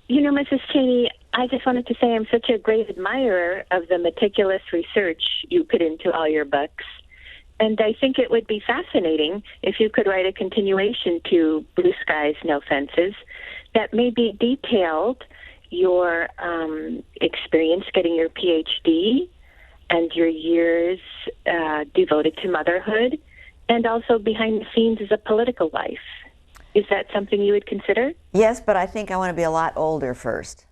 You know, Mrs. Cheney, I just wanted to say I'm such a great admirer of the meticulous research you put into all your books. And I think it would be fascinating if you could write a continuation to Blue Skies, No Fences that maybe detailed your experience getting your PhD and your years devoted to motherhood, and also behind the scenes as a political life. Is that something you would consider? Yes, but I think I want to be a lot older first.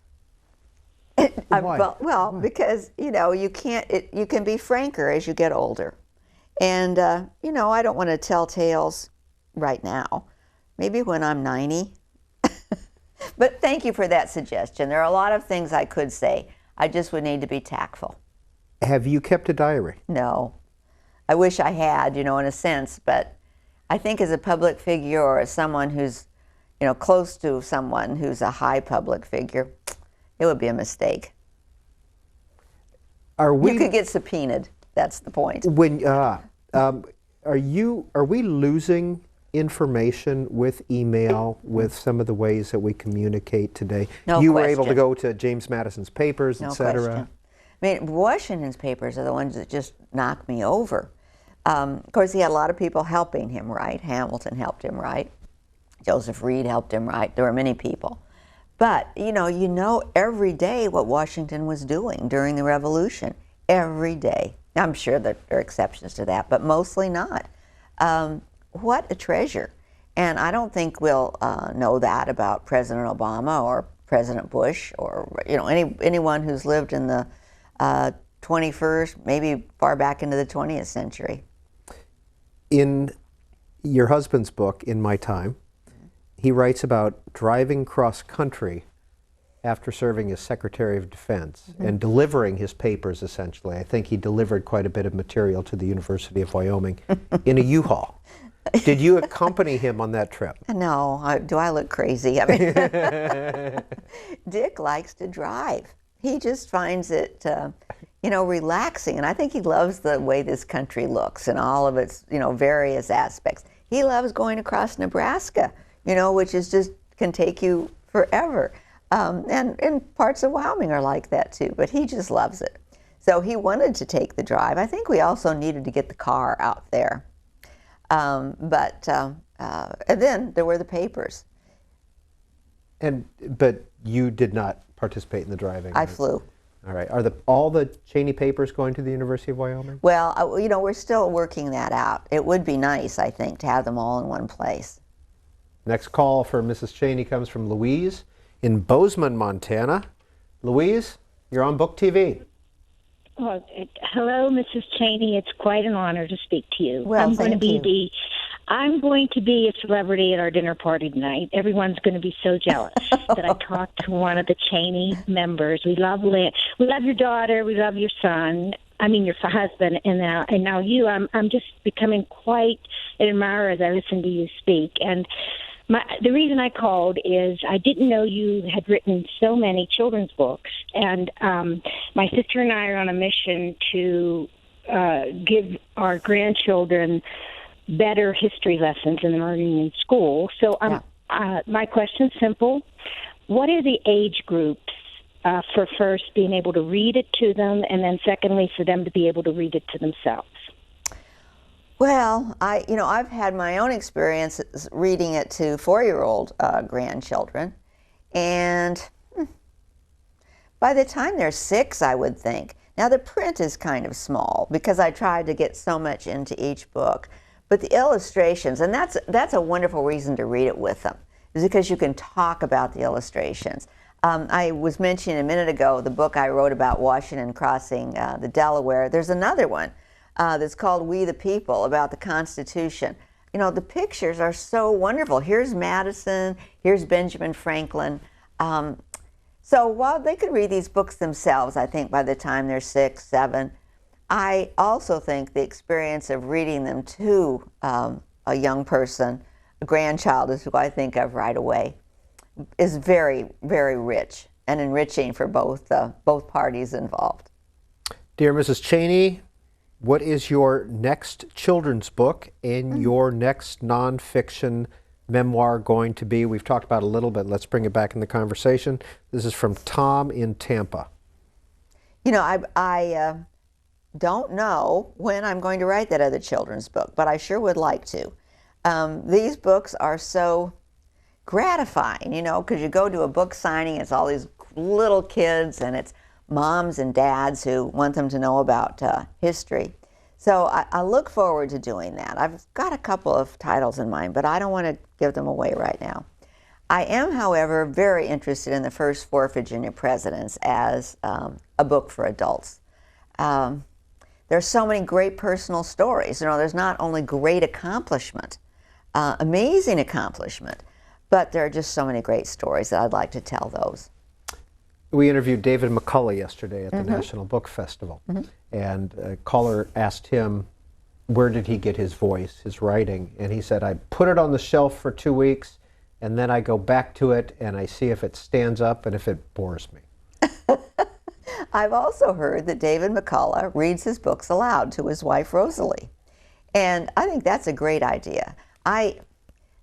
Why? Well, because, you know, you can be franker as you get older. And, you know, I don't want to tell tales right now. Maybe when I'm 90. But thank you for that suggestion. There are a lot of things I could say. I just would need to be tactful. Have you kept a diary? No. I wish I had, you know, in a sense, but I think as a public figure or as someone who's, you know, close to someone who's a high public figure, it would be a mistake. You could get subpoenaed. That's the point. When are we losing information with email, with some of the ways that we communicate today? No you question. were able to go to James Madison's papers, No etc. question. I mean, Washington's papers are the ones that just knock me over. Of course, he had a lot of people helping him write. Hamilton helped him write. Joseph Reed helped him write. There were many people. But, you know every day what Washington was doing during the Revolution. Every day. I'm sure that there are exceptions to that, but mostly not. What a treasure. And I don't think we'll know that about President Obama or President Bush or, you know, anyone who's lived in the 21st, maybe far back into the 20th century. In your husband's book, In My Time, he writes about driving cross country after serving as Secretary of Defense and delivering his papers, essentially. I think he delivered quite a bit of material to the University of Wyoming in a U-Haul. Did you accompany him on that trip? No. Do I look crazy? I mean, Dick likes to drive. He just finds it, you know, relaxing. And I think he loves the way this country looks and all of its, you know, various aspects. He loves going across Nebraska, you know, which is just can take you forever. And parts of Wyoming are like that too, but he just loves it. So he wanted to take the drive. I think we also needed to get the car out there. And then there were the papers. But you did not participate in the driving? I flew. All right. Are all the Cheney papers going to the University of Wyoming? Well, you know, we're still working that out. It would be nice, I think, to have them all in one place. Next call for Mrs. Cheney comes from Louise in Bozeman, Montana. Louise, you're on Book TV. Well, hello, Mrs. Cheney. It's quite an honor to speak to you. Well, I'm going to thank be I'm going to be a celebrity at our dinner party tonight. Everyone's going to be so jealous that I talked to one of the Cheney members. We love Lynn. We love your daughter. We love your son. I mean, your husband, and now you. I'm just becoming quite an admirer as I listen to you speak. And the reason I called is I didn't know you had written so many children's books. And my sister and I are on a mission to give our grandchildren better history lessons than they're learning in school. So my question's simple. What are the age groups for first being able to read it to them, and then secondly for them to be able to read it to themselves? Well, I've had my own experiences reading it to 4-year-old grandchildren, and by the time they're 6, I would think. Now the print is kind of small because I tried to get so much into each book. But the illustrations, and that's a wonderful reason to read it with them, is because you can talk about the illustrations. I was mentioning a minute ago the book I wrote about Washington crossing the Delaware. There's another one that's called We the People, about the Constitution. the pictures are so wonderful. Here's Madison, here's Benjamin Franklin. So while they could read these books themselves, I think by the time they're 6, 7, I also think the experience of reading them to a young person, a grandchild is who I think of right away, is very, very rich and enriching for both parties involved. Dear Mrs. Cheney, what is your next children's book and your next nonfiction memoir going to be? We've talked about it a little bit. Let's bring it back in the conversation. This is from Tom in Tampa. I don't know when I'm going to write that other children's book, but I sure would like to. These books are so gratifying, because you go to a book signing, it's all these little kids, and it's moms and dads who want them to know about history. So I look forward to doing that. I've got a couple of titles in mind, but I don't want to give them away right now. I am, however, very interested in the first 4 Virginia presidents as a book for adults. There's so many great personal stories. There's not only great accomplishment, amazing accomplishment, but there are just so many great stories that I'd like to tell those. We interviewed David McCullough yesterday at the National Book Festival, and a caller asked him, where did he get his voice, his writing? And he said, I put it on the shelf for 2 weeks, and then I go back to it, and I see if it stands up and if it bores me. I've also heard that David McCullough reads his books aloud to his wife, Rosalie. And I think that's a great idea.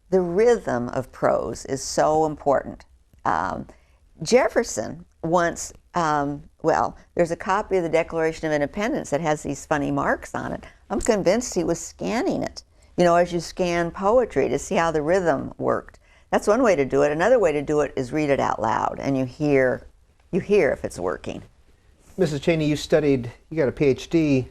The rhythm of prose is so important. Jefferson once, there's a copy of the Declaration of Independence that has these funny marks on it. I'm convinced he was scanning it, as you scan poetry to see how the rhythm worked. That's one way to do it. Another way to do it is read it out loud, and you hear if it's working. Mrs. Cheney, you got a PhD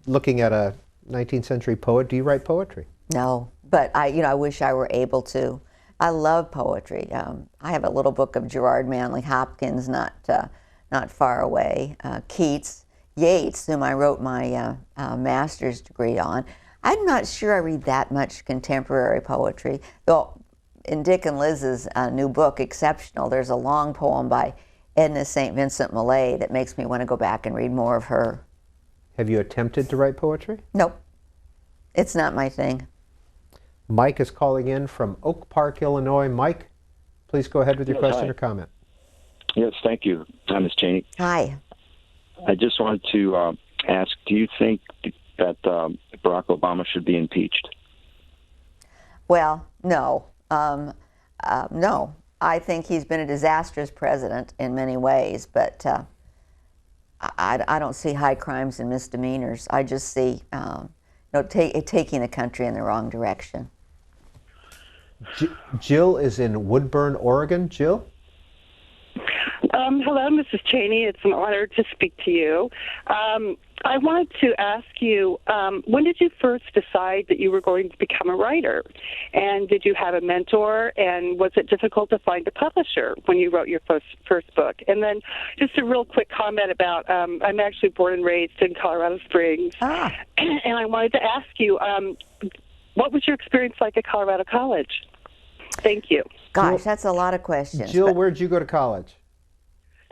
looking at a 19th century poet. Do you write poetry? No, but I wish I were able to. I love poetry. I have a little book of Gerard Manley Hopkins not far away. Keats, Yeats, whom I wrote my master's degree on. I'm not sure I read that much contemporary poetry, though in Dick and Liz's new book, Exceptional, there's a long poem by Edna St. Vincent Millay that makes me want to go back and read more of her. Have you attempted to write poetry? Nope. It's not my thing. Mike is calling in from Oak Park, Illinois. Mike, please go ahead with your question or comment. Yes, thank you, Ms. Cheney. Hi. I just wanted to ask, do you think that Barack Obama should be impeached? Well, no. No. I think he's been a disastrous president in many ways, but I don't see high crimes and misdemeanors. I just see taking the country in the wrong direction. Jill is in Woodburn, Oregon. Jill? Hello, Mrs. Cheney. It's an honor to speak to you. I wanted to ask you, when did you first decide that you were going to become a writer? And did you have a mentor? And was it difficult to find a publisher when you wrote your first book? And then just a real quick comment about, I'm actually born and raised in Colorado Springs. And I wanted to ask you, what was your experience like at Colorado College? Thank you. Gosh, that's a lot of questions. Jill, where'd you go to college?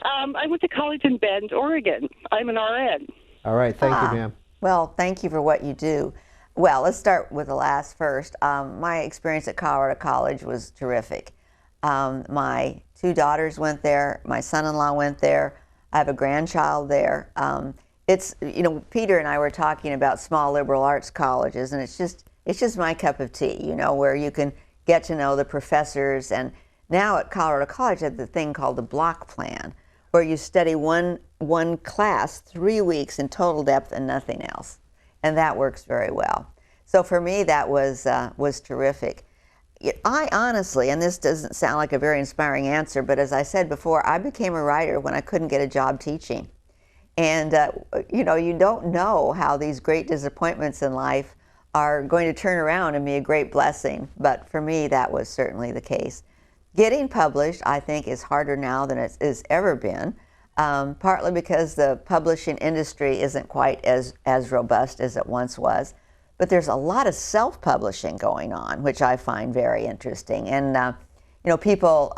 I went to college in Bend, Oregon. I'm an RN. All right, thank you, ma'am. Well, thank you for what you do. Well, let's start with the last first. My experience at Colorado College was terrific. My 2 daughters went there. My son-in-law went there. I have a grandchild there. Peter and I were talking about small liberal arts colleges, and it's just my cup of tea, where you can get to know the professors. And now at Colorado College, I have the thing called the block plan, where you study one class 3 weeks in total depth and nothing else, and that works very well. So for me, that was terrific. I honestly, and this doesn't sound like a very inspiring answer, but as I said before, I became a writer when I couldn't get a job teaching, and you don't know how these great disappointments in life are going to turn around and be a great blessing. But for me, that was certainly the case. Getting published, I think, is harder now than it's ever been, partly because the publishing industry isn't quite as robust as it once was. but there's a lot of self-publishing going on, which I find very interesting. And people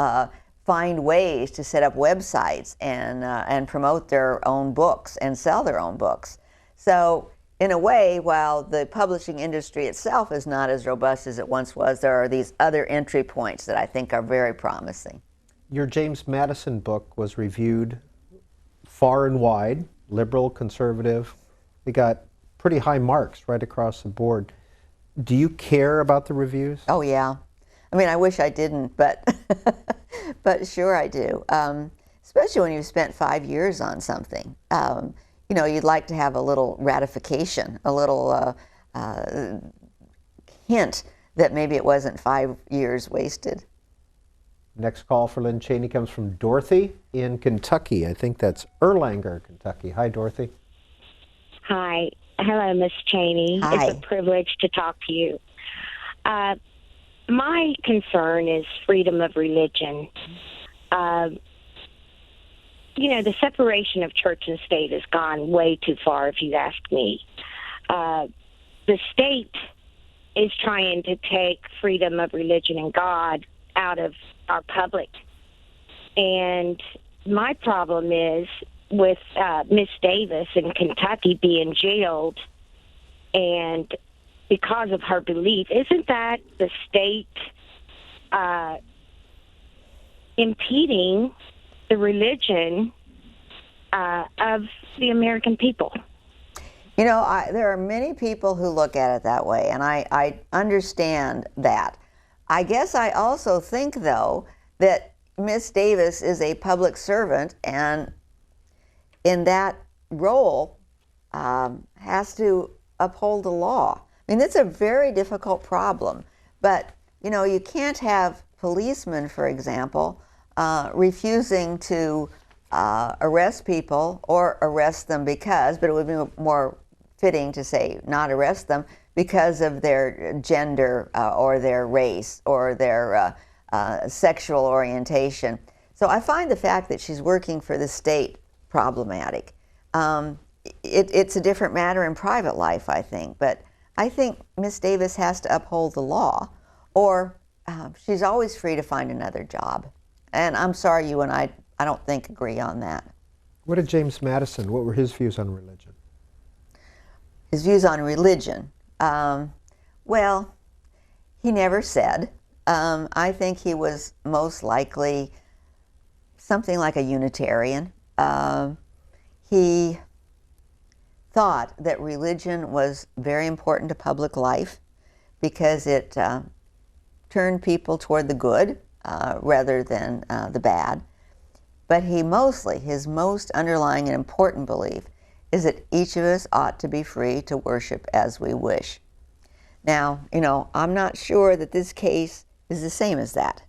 find ways to set up websites and promote their own books and sell their own books. So in a way, while the publishing industry itself is not as robust as it once was, there are these other entry points that I think are very promising. Your James Madison book was reviewed far and wide, liberal, conservative. It got pretty high marks right across the board. Do you care about the reviews? Oh, yeah. I mean, I wish I didn't, but but sure I do. Especially when you've spent 5 years on something. You'd like to have a little ratification, a little hint that maybe it wasn't 5 years wasted. Next call for Lynne Cheney comes from Dorothy in Kentucky. I think that's Erlanger, Kentucky. Hi, Dorothy. Hi. Hello, Miss Cheney. Hi. It's a privilege to talk to you. My concern is freedom of religion. The separation of church and state has gone way too far, if you ask me. The state is trying to take freedom of religion and God out of our public. And my problem is with Miss Davis in Kentucky being jailed, and because of her belief, isn't that the state impeding the religion of the American people? There are many people who look at it that way, and I understand that. I guess I also think, though, that Miss Davis is a public servant, and in that role has to uphold the law. I mean, it's a very difficult problem, but, you can't have policemen, for example, refusing to arrest people or arrest them but it would be more fitting to say not arrest them because of their gender or their race or their sexual orientation. So I find the fact that she's working for the state problematic. It's a different matter in private life, I think, but I think Miss Davis has to uphold the law, or she's always free to find another job. And I'm sorry, you and I don't think agree on that. What did James Madison, what were his views on religion? His views on religion? Well, he never said. I think he was most likely something like a Unitarian. He thought that religion was very important to public life because it turned people toward the good rather than the bad. But his most underlying and important belief is that each of us ought to be free to worship as we wish. Now, I'm not sure that this case is the same as that.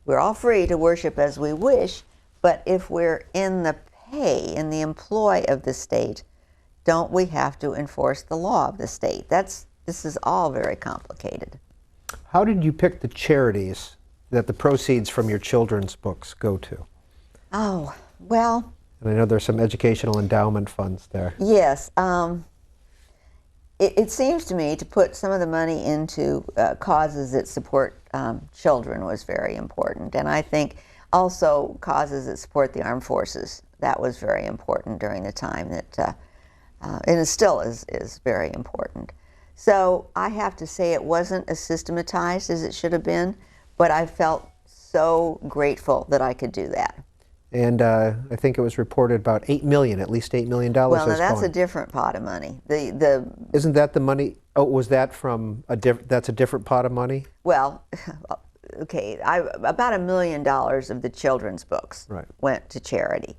We're all free to worship as we wish, but if we're in the employ of the state, don't we have to enforce the law of the state? This is all very complicated. How did you pick the charities that the proceeds from your children's books go to? Oh, well. And I know there's some educational endowment funds there. Yes. It seems to me to put some of the money into causes that support children was very important. And I think also causes that support the armed forces. That was very important during the time that, and it still is very important. So I have to say it wasn't as systematized as it should have been, but I felt so grateful that I could do that. And I think it was reported about $8 million, at least $8 million. Well, now that's a different pot of money. Isn't that the money? Oh, was that from that's a different pot of money? Well, okay, about $1 million of the children's books went to charity.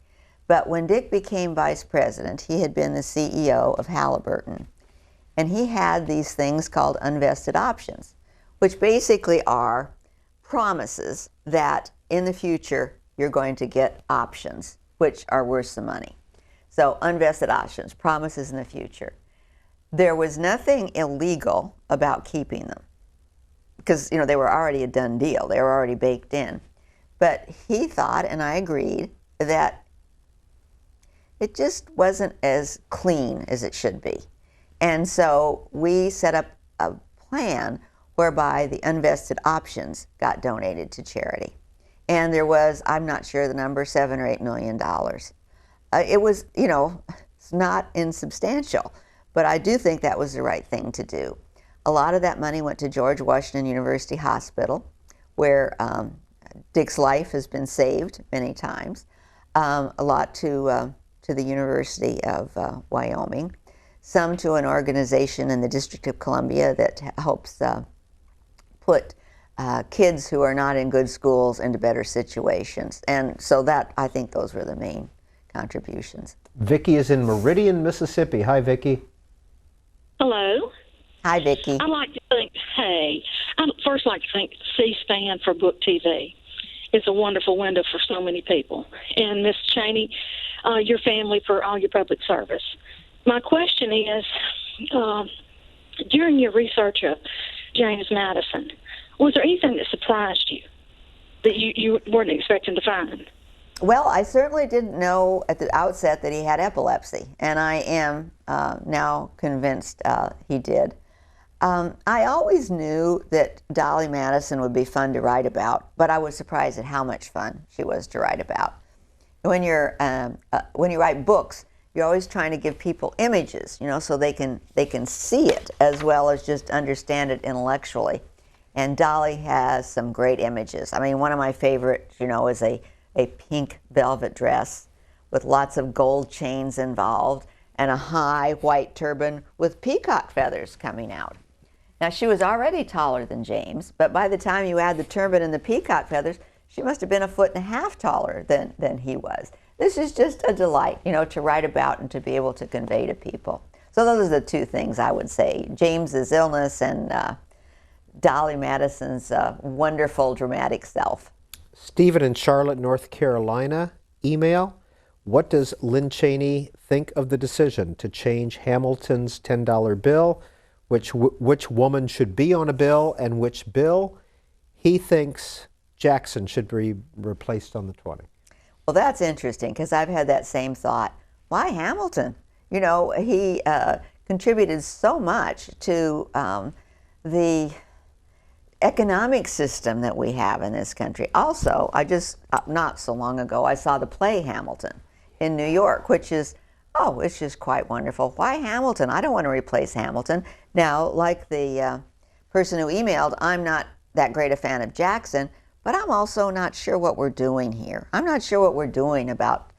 But when Dick became vice president, he had been the CEO of Halliburton, and he had these things called unvested options, which basically are promises that in the future you're going to get options, which are worth some money. So unvested options, promises in the future. There was nothing illegal about keeping them because, they were already a done deal. They were already baked in. But he thought, and I agreed, that it just wasn't as clean as it should be. And so we set up a plan whereby the unvested options got donated to charity. And there was, I'm not sure the number, $7 or $8 million. It was, it's not insubstantial, but I do think that was the right thing to do. A lot of that money went to George Washington University Hospital, where Dick's life has been saved many times. A lot to the University of Wyoming, some to an organization in the District of Columbia that helps put kids who are not in good schools into better situations. And so that, I think those were the main contributions. Vicki is in Meridian, Mississippi. Hi, Vicki. Hello. Hi, Vicki. I'd like to thank, I'd first like to thank C-SPAN for Book TV. It's a wonderful window for so many people. And Miss Cheney, your family for all your public service. My question is, during your research of James Madison, was there anything that surprised you that you weren't expecting to find? Well, I certainly didn't know at the outset that he had epilepsy, and I am now convinced he did. I always knew that Dolly Madison would be fun to write about, but I was surprised at how much fun she was to write about. When you write books, you're always trying to give people images, so they can see it as well as just understand it intellectually. And Dolly has some great images. I mean, one of my favorites, is a pink velvet dress with lots of gold chains involved and a high white turban with peacock feathers coming out. Now, she was already taller than James, but by the time you add the turban and the peacock feathers, she must have been 1.5 feet taller than he was. This is just a delight, to write about and to be able to convey to people. So those are the two things I would say, James's illness and Dolly Madison's wonderful dramatic self. Stephen in Charlotte, North Carolina, email, what does Lynne Cheney think of the decision to change Hamilton's $10 bill? Which woman should be on a bill and which bill? He thinks Jackson should be replaced on the 20. Well, that's interesting because I've had that same thought. Why Hamilton? He contributed so much to the economic system that we have in this country. Also, not so long ago, I saw the play Hamilton in New York, which is, it's just quite wonderful. Why Hamilton? I don't want to replace Hamilton. Now, like the person who emailed, I'm not that great a fan of Jackson, but I'm also not sure what we're doing here. I'm not sure what we're doing about,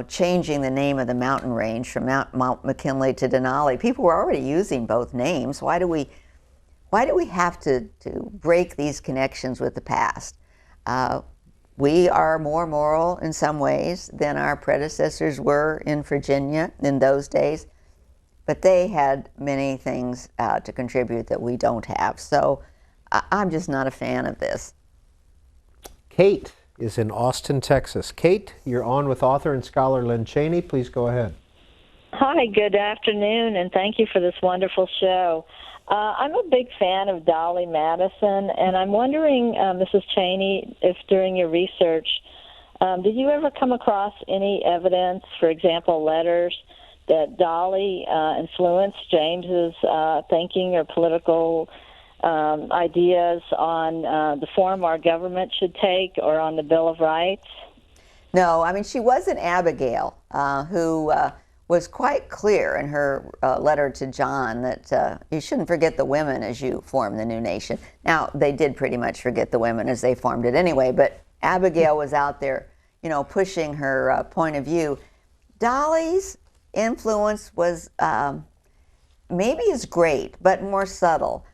changing the name of the mountain range from Mount McKinley to Denali. People were already using both names. Why do we have to break these connections with the past? We are more moral in some ways than our predecessors were in Virginia in those days, but they had many things to contribute that we don't have. So I'm just not a fan of this. Kate is in Austin, Texas. Kate, you're on with author and scholar Lynne Cheney. Please go ahead. Hi, good afternoon, and thank you for this wonderful show. I'm a big fan of Dolly Madison, and I'm wondering, Mrs. Cheney, if during your research, did you ever come across any evidence, for example, letters, that Dolly influenced James's thinking or political ideas on the form our government should take or on the Bill of Rights? No, I mean, she wasn't Abigail, who was quite clear in her letter to John that you shouldn't forget the women as you form the new nation. Now, they did pretty much forget the women as they formed it anyway, but Abigail was out there, pushing her point of view. Dolly's influence was maybe as great, but more subtle.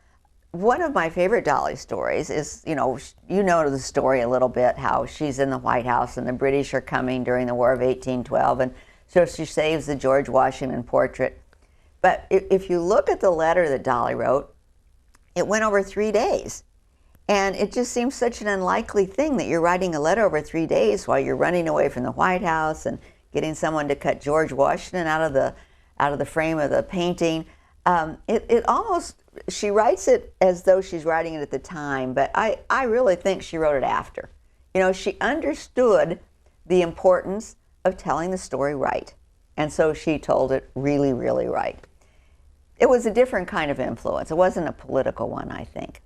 One of my favorite Dolly stories is, you know the story a little bit, how she's in the White House and the British are coming during the War of 1812, and so she saves the George Washington portrait. But if you look at the letter that Dolly wrote, it went over 3 days. And it just seems such an unlikely thing that you're writing a letter over 3 days while you're running away from the White House and getting someone to cut George Washington out of the frame of the painting. It almost, she writes it as though she's writing it at the time, but I really think she wrote it after. She understood the importance of telling the story right. And so she told it really, really right. it was a different kind of influence. It wasn't a political one, I think.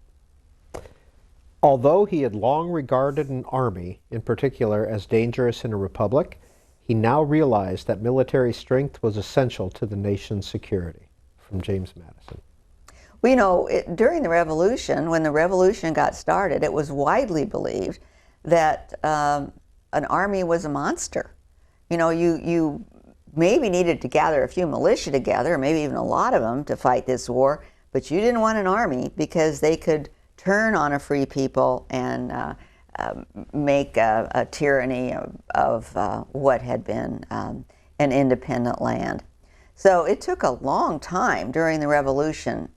Although he had long regarded an army, in particular, as dangerous in a republic, he now realized that military strength was essential to the nation's security. From James Madison. Well, you know, during the Revolution, when the Revolution got started, it was widely believed that an army was a monster. You know, you maybe needed to gather a few militia together, or maybe even a lot of them, to fight this war, but you didn't want an army because they could turn on a free people and make a tyranny of what had been an independent land. So it took a long time during the Revolution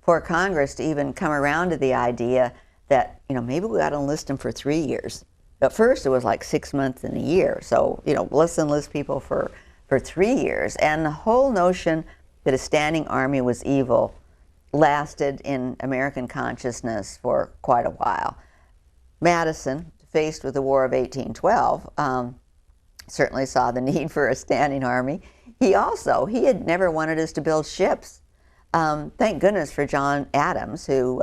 for Congress to even come around to the idea that, you know, maybe we ought to enlist them for 3 years. At first it was like 6 months and a year. So, you know, let's enlist people for 3 years. And the whole notion that a standing army was evil lasted in American consciousness for quite a while. Madison, faced with the War of 1812, certainly saw the need for a standing army. He had never wanted us to build ships. Thank goodness for John Adams, who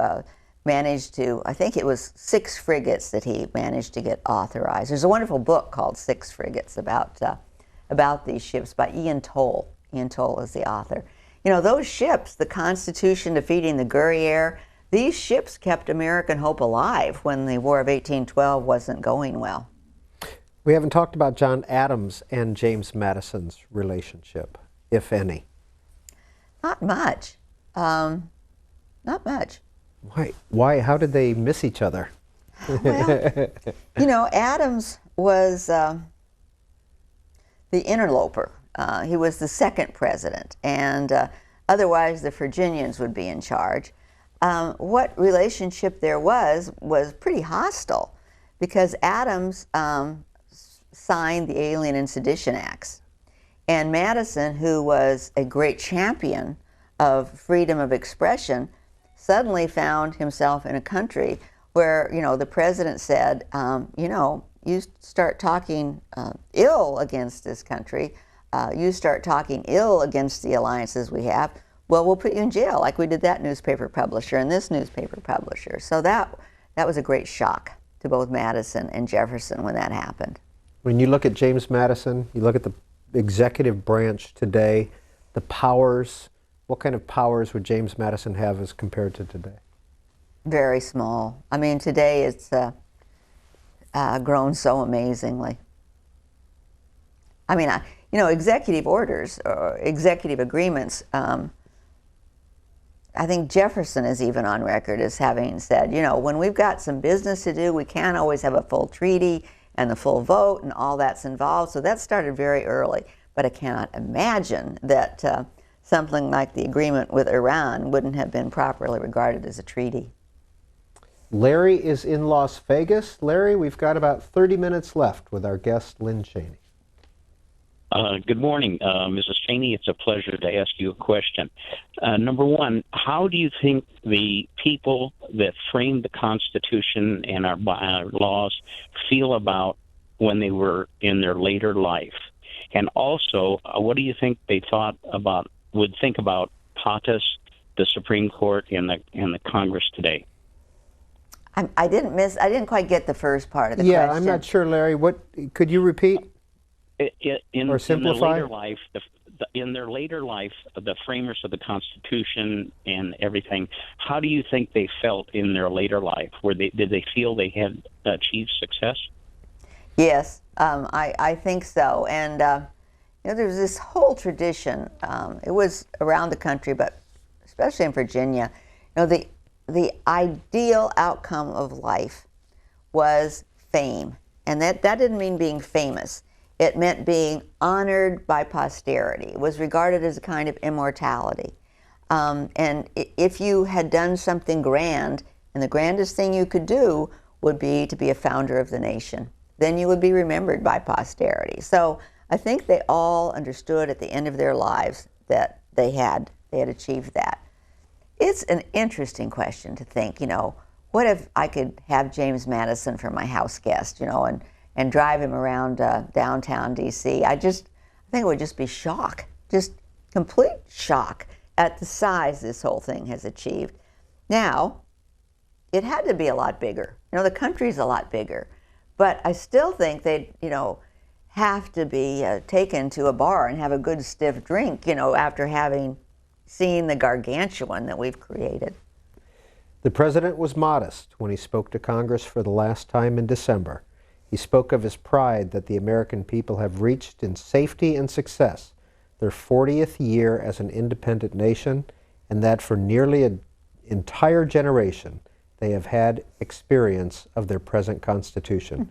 managed to, I think it was 6 frigates that he managed to get authorized. There's a wonderful book called 6 Frigates about these ships by Ian Toll. Ian Toll is the author. You know, those ships, the Constitution defeating the Guerriere, these ships kept American hope alive when the War of 1812 wasn't going well. We haven't talked about John Adams and James Madison's relationship, if any. Not much. Not much. Why? How did they miss each other? Well, you know, Adams was the interloper. He was the second president, and otherwise the Virginians would be in charge. What relationship there was pretty hostile, because Adams signed the Alien and Sedition Acts. And Madison, who was a great champion of freedom of expression, suddenly found himself in a country where, you know, the president said, you know, you start talking ill against this country, you start talking ill against the alliances we have, well, we'll put you in jail, like we did that newspaper publisher and this newspaper publisher. So that was a great shock to both Madison and Jefferson when that happened. When you look at James Madison, you look at the executive branch today, the powers, what kind of powers would James Madison have as compared to today? Very small. I mean, today it's grown so amazingly. I mean, you know, executive orders or executive agreements, I think Jefferson is even on record as having said, you know, when we've got some business to do, we can't always have a full treaty and the full vote and all that's involved. So that started very early. But I cannot imagine that something like the agreement with Iran wouldn't have been properly regarded as a treaty. Larry is in Las Vegas. Larry, we've got about 30 minutes left with our guest, Lynne Cheney. Good morning, Mrs. Cheney. It's a pleasure to ask you a question. Number one, how do you think the people that framed the Constitution and our laws feel about when they were in their later life? And also, what do you think they would think about POTUS, the Supreme Court, and the Congress today? I didn't quite get the first part of the question. Yeah, I'm not sure, Larry. What could you repeat? Or simplify? In their later life, the framers of the Constitution and everything, how do you think they felt in their later life? Did they feel they had achieved success? Yes, I think so. And you know, there's this whole tradition. It was around the country, but especially in Virginia. You know, the ideal outcome of life was fame, and that didn't mean being famous. It meant being honored by posterity. It was regarded as a kind of immortality. And if you had done something grand, and the grandest thing you could do would be to be a founder of the nation, then you would be remembered by posterity. So I think they all understood at the end of their lives that they had achieved that. It's an interesting question to think, you know, what if I could have James Madison for my house guest, you know, and drive him around downtown D.C. I think it would just be shock, just complete shock, at the size this whole thing has achieved. Now, it had to be a lot bigger. The country's a lot bigger. But I still think they'd, have to be taken to a bar and have a good stiff drink, after having seen the gargantuan that we've created. The president was modest when he spoke to Congress for the last time in December. He spoke of his pride that the American people have reached in safety and success their 40th year as an independent nation, and that for nearly an entire generation they have had experience of their present Constitution.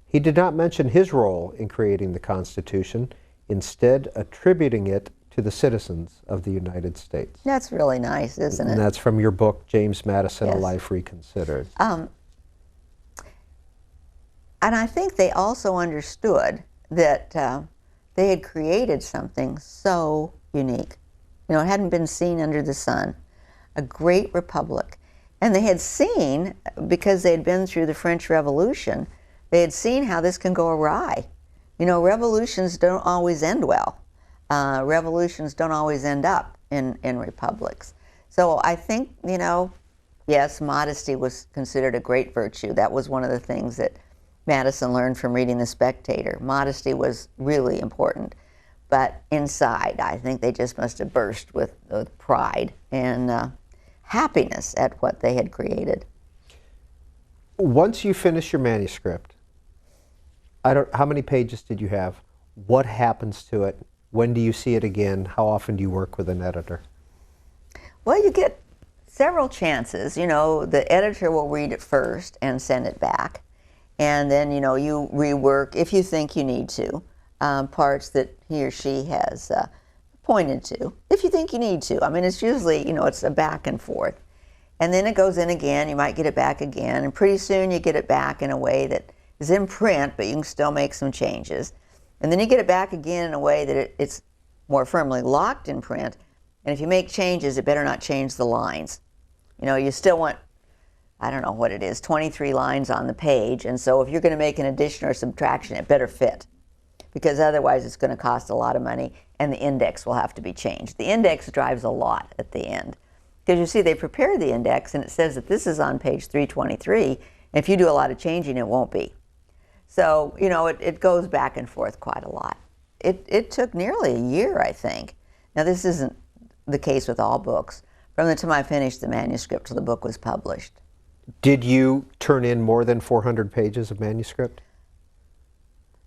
He did not mention his role in creating the Constitution, instead attributing it to the citizens of the United States. That's really nice, isn't it? And that's from your book, James Madison, Yes. A Life Reconsidered. And I think they also understood that they had created something so unique. It hadn't been seen under the sun. A great republic. And they had seen, because they had been through the French Revolution, they had seen how this can go awry. Revolutions don't always end well. Revolutions don't always end up in republics. So I think, yes, modesty was considered a great virtue. That was one of the things that Madison learned from reading The Spectator. Modesty was really important. But inside, I think they just must have burst with pride and happiness at what they had created. Once you finish your manuscript, how many pages did you have? What happens to it? When do you see it again? How often do you work with an editor? Well, you get several chances. The editor will read it first and send it back. And then, you rework, if you think you need to, parts that he or she has pointed to, if you think you need to. I mean, it's usually, it's a back and forth. And then it goes in again, you might get it back again, and pretty soon you get it back in a way that is in print, but you can still make some changes. And then you get it back again in a way that it's more firmly locked in print, and if you make changes, it better not change the lines. You still want, I don't know what it is, 23 lines on the page, and so if you're going to make an addition or subtraction, it better fit, because otherwise it's going to cost a lot of money, and the index will have to be changed. The index drives a lot at the end, because you see they prepare the index, and it says that this is on page 323, and if you do a lot of changing, it won't be. So, it goes back and forth quite a lot. It took nearly a year, I think. Now, this isn't the case with all books. From the time I finished the manuscript till the book was published. Did you turn in more than 400 pages of manuscript?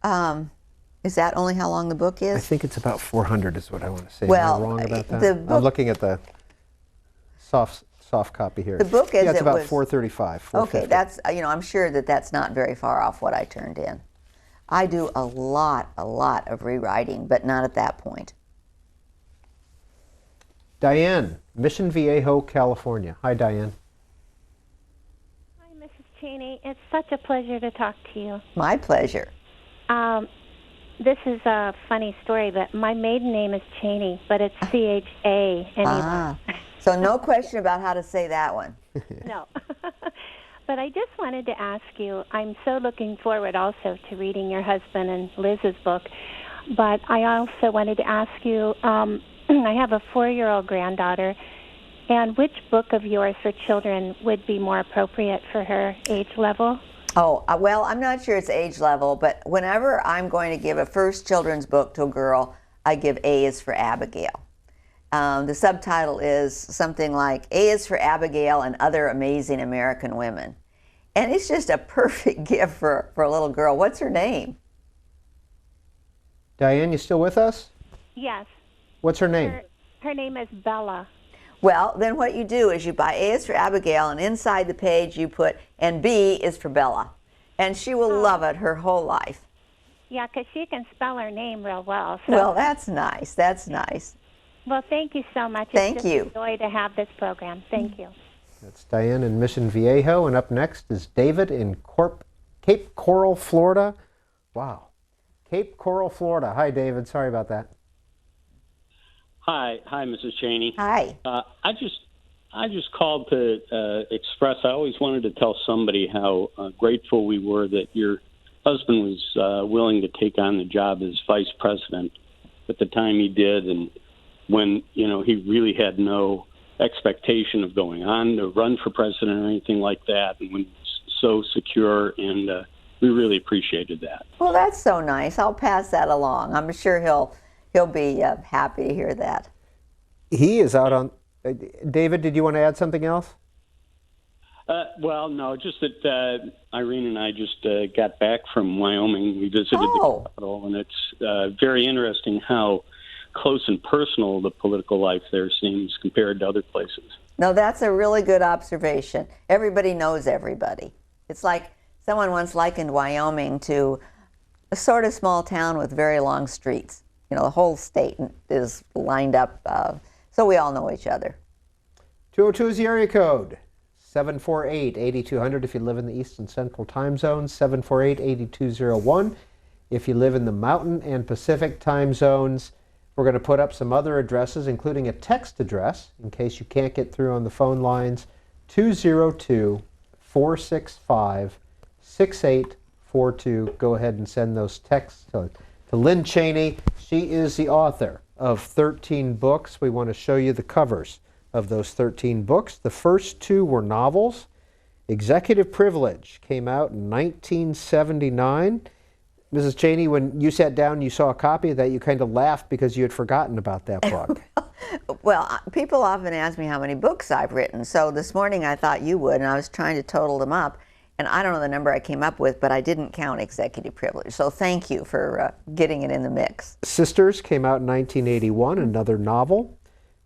Is that only how long the book is? I think it's about 400 is what I want to say. Well, am I wrong about that? I'm looking at the soft copy here. The book is, it's about 435, 450. Okay, that's, I'm sure that that's not very far off what I turned in. I do a lot of rewriting, but not at that point. Diane, Mission Viejo, California. Hi, Diane. Hi, Mrs. Cheney. It's such a pleasure to talk to you. My pleasure. This is a funny story, but my maiden name is Cheney, but it's C-H-A anyway. So no question about how to say that one. No. But I just wanted to ask you, I'm so looking forward also to reading your husband and Liz's book, but I also wanted to ask you, I have a 4-year-old granddaughter, and which book of yours for children would be more appropriate for her age level? Oh, well, I'm not sure it's age level, but whenever I'm going to give a first children's book to a girl, I give A is for Abigail. The subtitle is something like A is for Abigail and Other Amazing American Women. And it's just a perfect gift for a little girl. What's her name? Diane, you still with us? Yes. What's her name? Her name is Bella. Well, then what you do is you buy A is for Abigail, and inside the page you put, and B is for Bella. And she will love it her whole life. Yeah, because she can spell her name real well. So. Well, that's nice. That's nice. Well, thank you so much. Thank it's you. It's a joy to have this program. Thank you. That's Diane in Mission Viejo, and up next is David in Cape Coral, Florida. Wow. Cape Coral, Florida. Hi, David. Sorry about that. Hi, Mrs. Cheney. Hi. I just called to express. I always wanted to tell somebody how grateful we were that your husband was willing to take on the job as vice president at the time he did, and when, he really had no expectation of going on to run for president or anything like that, and when he was so secure, and we really appreciated that. Well, that's so nice. I'll pass that along. I'm sure he'll be happy to hear that. He is out on. David, did you want to add something else? Well, no, just that Irene and I just got back from Wyoming. We visited the Capitol, and it's very interesting how close and personal the political life there seems compared to other places. No, that's a really good observation. Everybody knows everybody. It's like someone once likened Wyoming to a sort of small town with very long streets. The whole state is lined up, so we all know each other. 202 is the area code. 748-8200 if you live in the East and Central time zones, 748-8201 if you live in the Mountain and Pacific time zones. We're going to put up some other addresses, including a text address, in case you can't get through on the phone lines, 202-465-6842. Go ahead and send those texts to Lynne Cheney. She is the author of 13 books. We want to show you the covers of those 13 books. The first two were novels. Executive Privilege came out in 1979. Mrs. Cheney, when you sat down and you saw a copy of that, you kind of laughed because you had forgotten about that book. Well, people often ask me how many books I've written, so this morning I thought you would, and I was trying to total them up, and I don't know the number I came up with, but I didn't count Executive Privilege, so thank you for getting it in the mix. Sisters came out in 1981, another novel.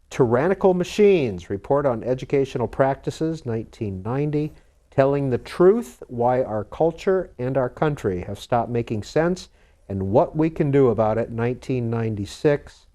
Tyrannical Machines, Report on Educational Practices, 1990. Telling the Truth, Why Our Culture and Our Country Have Stopped Making Sense and What We Can Do About It, 1996.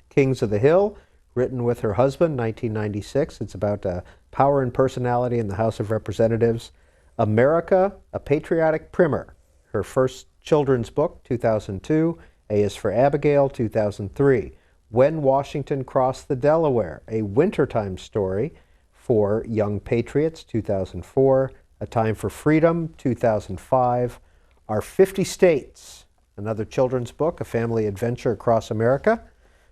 Kings of the Hill, written with her husband, 1996. It's about power and personality in the House of Representatives. America, A Patriotic Primer, her first children's book, 2002. A is for Abigail, 2003. When Washington Crossed the Delaware, a wintertime story for young patriots, 2004. A Time for Freedom, 2005. Our 50 States, another children's book, A Family Adventure Across America,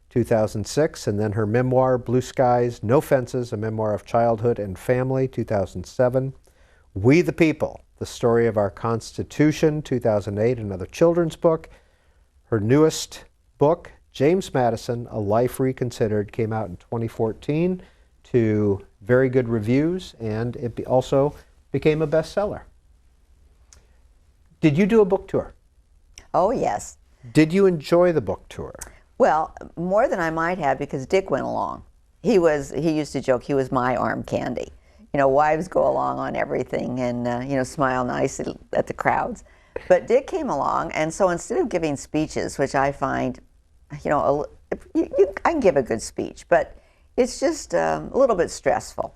2006. And then her memoir, Blue Skies, No Fences, A Memoir of Childhood and Family, 2007. We the People, The Story of Our Constitution, 2008, another children's book. Her newest book, James Madison, A Life Reconsidered, came out in 2014 to very good reviews, and it also became a bestseller. Did you do a book tour? Oh, yes. Did you enjoy the book tour? Well, more than I might have, because Dick went along. He used to joke he was my arm candy. Wives go along on everything and, smile nice at the crowds. But Dick came along, and so instead of giving speeches, which I find, I can give a good speech, but it's just a little bit stressful.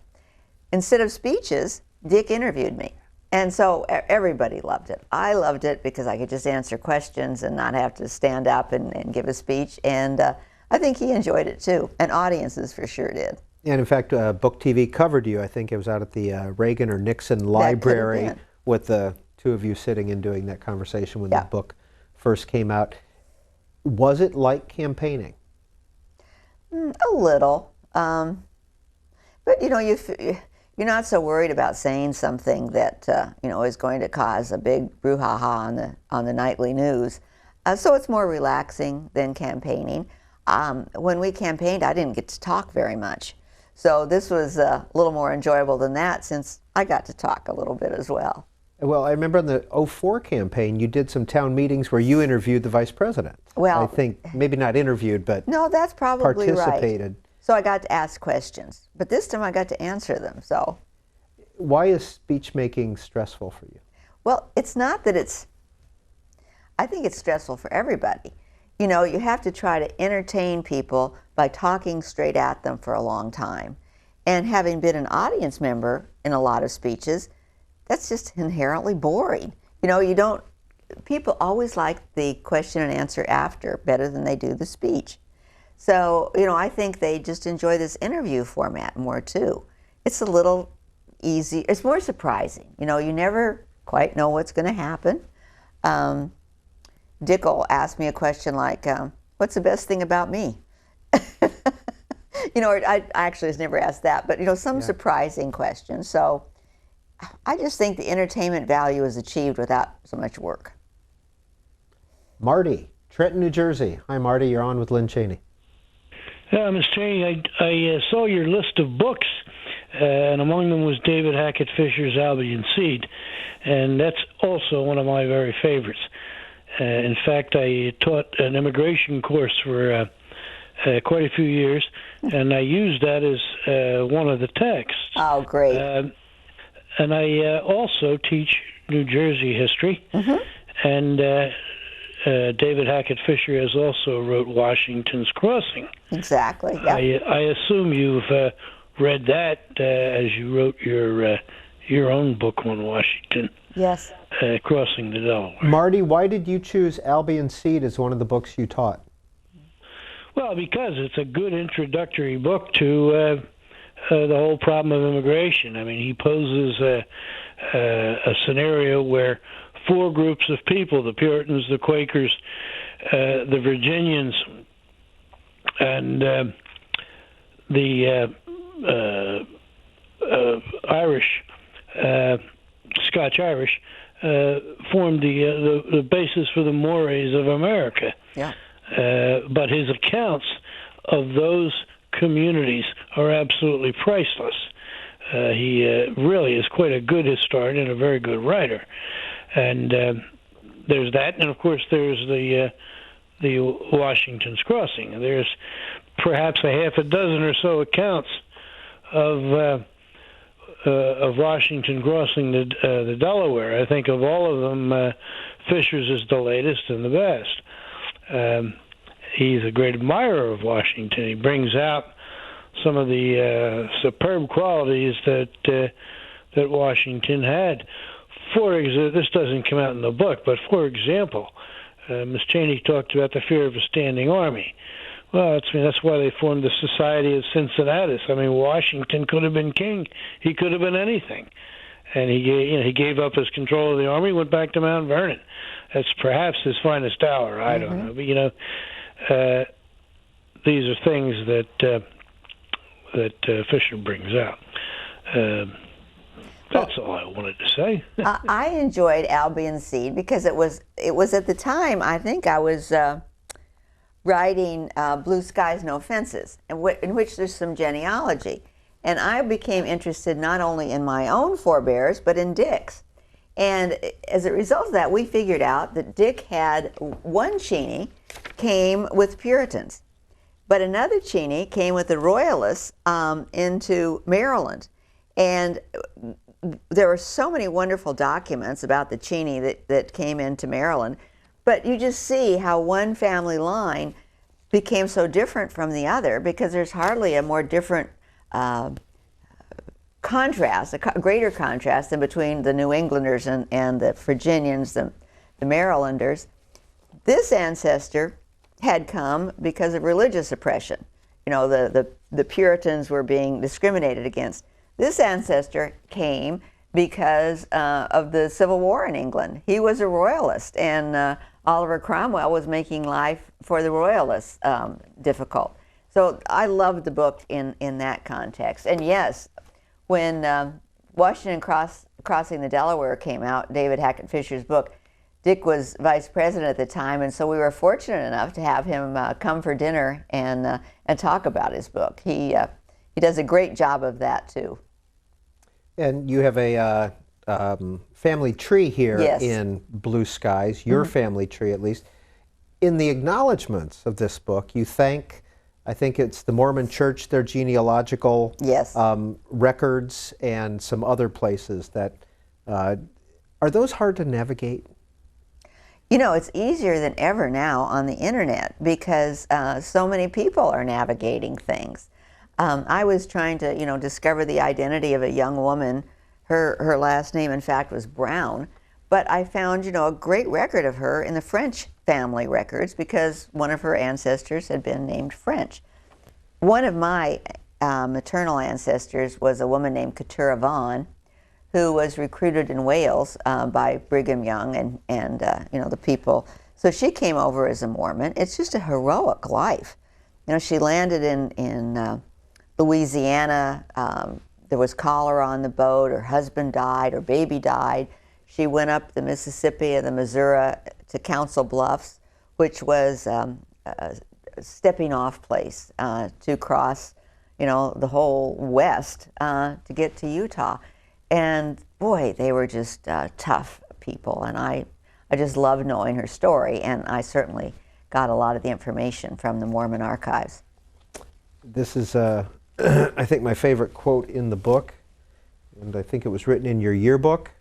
Instead of speeches, Dick interviewed me. And so everybody loved it. I loved it because I could just answer questions and not have to stand up and give a speech. And I think he enjoyed it too. And audiences for sure did. And in fact, Book TV covered you. I think it was out at the Reagan or Nixon Library with the two of you sitting and doing that conversation when the book first came out. Was it like campaigning? A little. But, you're not so worried about saying something that, is going to cause a big brouhaha on the nightly news. So it's more relaxing than campaigning. When we campaigned, I didn't get to talk very much. So this was a little more enjoyable than that, since I got to talk a little bit as well. Well, I remember in the 2004 campaign, you did some town meetings where you interviewed the vice president. Well, I think maybe not interviewed, but no, that's probably participated. Right. So I got to ask questions, but this time I got to answer them. So, why is speech making stressful for you? Well, it's not that I think it's stressful for everybody. You have to try to entertain people by talking straight at them for a long time. And having been an audience member in a lot of speeches, that's just inherently boring. People always like the question and answer after better than they do the speech. So, I think they just enjoy this interview format more too. It's a little easy, it's more surprising. You never quite know what's going to happen. Dick will ask me a question like, what's the best thing about me? I actually was never asked that, but some surprising questions. So I just think the entertainment value is achieved without so much work. Marty, Trenton, New Jersey. Hi, Marty. You're on with Lynne Cheney. Ms. Cheney, I saw your list of books, and among them was David Hackett Fisher's Albion Seed, and that's also one of my very favorites. In fact, I taught an immigration course for quite a few years, and I used that as one of the texts. Oh, great. And I also teach New Jersey history, and David Hackett Fisher has also wrote Washington's Crossing. Exactly. Yeah. I assume you've read that as you wrote your own book on Washington. Yes. Crossing the Delaware. Marty, why did you choose Albion Seed as one of the books you taught? Well, because it's a good introductory book to the whole problem of immigration. I mean, he poses a scenario where four groups of people, the Puritans, the Quakers, the Virginians, and the Irish, Scotch-Irish, formed the basis for the mores of America. Yeah. But his accounts of those communities are absolutely priceless. He really is quite a good historian and a very good writer. And there's that, and of course there's the Washington's Crossing. There's perhaps a half a dozen or so accounts of Washington crossing the Delaware. I think of all of them, Fisher's is the latest and the best. He's a great admirer of Washington. He brings out some of the superb qualities that Washington had. For example, this doesn't come out in the book, but for example, Ms. Cheney talked about the fear of a standing army. Well, that's why they formed the Society of Cincinnatus. I mean, Washington could have been king. He could have been anything. And he gave up his control of the army, went back to Mount Vernon. That's perhaps his finest hour. I don't know. But, these are things that Fisher brings out. That's all I wanted to say. I enjoyed Albion Seed because it was at the time, I think I was writing Blue Skies, No Fences, in which there's some genealogy. And I became interested not only in my own forebears, but in Dick's. And as a result of that, we figured out that Dick had one Cheney came with Puritans, but another Cheney came with the Royalists into Maryland. And there were so many wonderful documents about the Cheney that came into Maryland, but you just see how one family line became so different from the other because there's hardly a more different contrast, a greater contrast than between the New Englanders and the Virginians, the Marylanders. This ancestor had come because of religious oppression. The Puritans were being discriminated against. This ancestor came because of the Civil War in England. He was a royalist, and Oliver Cromwell was making life for the royalists difficult. So I loved the book in that context. And yes, when Washington Crossing the Delaware came out, David Hackett Fisher's book, Dick was vice president at the time, and so we were fortunate enough to have him come for dinner and talk about his book. He does a great job of that too. And you have a family tree here in Blue Skies, your family tree at least. In the acknowledgments of this book, you thank, I think it's the Mormon Church, their genealogical records, and some other places that, are those hard to navigate? It's easier than ever now on the internet because so many people are navigating things. I was trying to, discover the identity of a young woman. Her last name, in fact, was Brown. But I found, a great record of her in the French family records because one of her ancestors had been named French. One of my maternal ancestors was a woman named Keturah Vaughan, who was recruited in Wales by Brigham Young and the people. So she came over as a Mormon. It's just a heroic life. She landed in Louisiana, there was cholera on the boat, her husband died, her baby died. She went up the Mississippi and the Missouri to Council Bluffs, which was a stepping off place to cross, the whole West to get to Utah. And boy, they were just tough people. And I just loved knowing her story. And I certainly got a lot of the information from the Mormon archives. This is, I think, my favorite quote in the book. And I think it was written in your yearbook.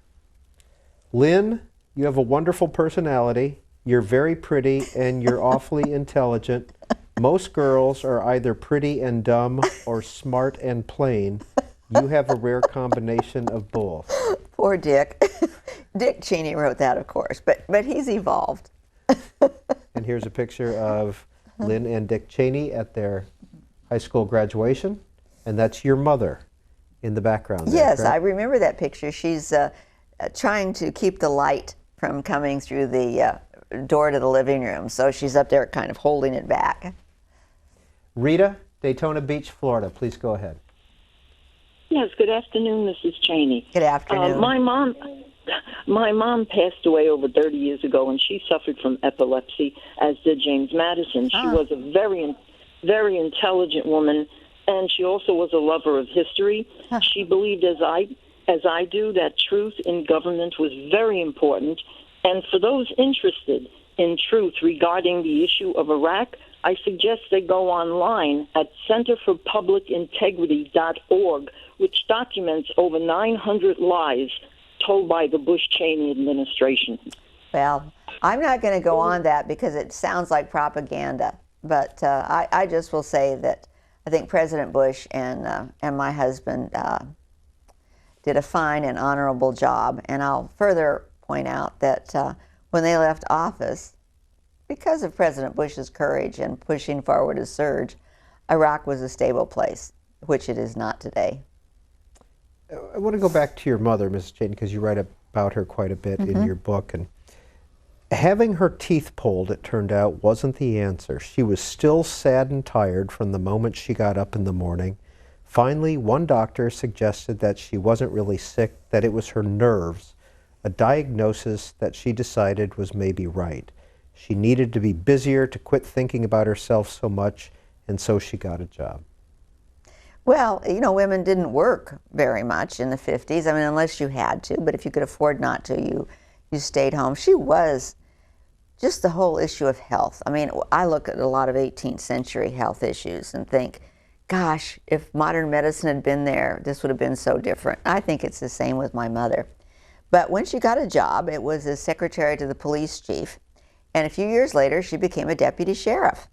Lynn, you have a wonderful personality. You're very pretty and you're awfully intelligent. Most girls are either pretty and dumb or smart and plain. You have a rare combination of both. Poor Dick. Dick Cheney wrote that, of course, but he's evolved. And here's a picture of Lynn and Dick Cheney at their high school graduation. And that's your mother in the background there, Yes, correct? I remember that picture. She's trying to keep the light from coming through the door to the living room, so she's up there kind of holding it back. Rita, Daytona Beach, Florida. Please go ahead. Yes, good afternoon, Mrs. Cheney. Good afternoon. My mom passed away over 30 years ago, and she suffered from epilepsy, as did James Madison. She was a very, very intelligent woman, and she also was a lover of history. She believed, as I do, that truth in government was very important. And for those interested in truth regarding the issue of Iraq, I suggest they go online at centerforpublicintegrity.org, which documents over 900 lies told by the Bush-Cheney administration. Well, I'm not going to go on that because it sounds like propaganda. But I just will say that I think President Bush and my husband did a fine and honorable job. And I'll further point out that when they left office, because of President Bush's courage and pushing forward a surge, Iraq was a stable place, which it is not today. I want to go back to your mother, Mrs. Cheney, because you write about her quite a bit in your book. And having her teeth pulled, it turned out, wasn't the answer. She was still sad and tired from the moment she got up in the morning. Finally, one doctor suggested that she wasn't really sick, that it was her nerves, a diagnosis that she decided was maybe right. She needed to be busier, to quit thinking about herself so much, and so she got a job. Well, women didn't work very much in the 50s. I mean, unless you had to, but if you could afford not to, you stayed home. She was just the whole issue of health. I mean, I look at a lot of 18th century health issues and think, gosh, if modern medicine had been there, this would have been so different. I think it's the same with my mother. But when she got a job, it was as secretary to the police chief. And a few years later, she became a deputy sheriff.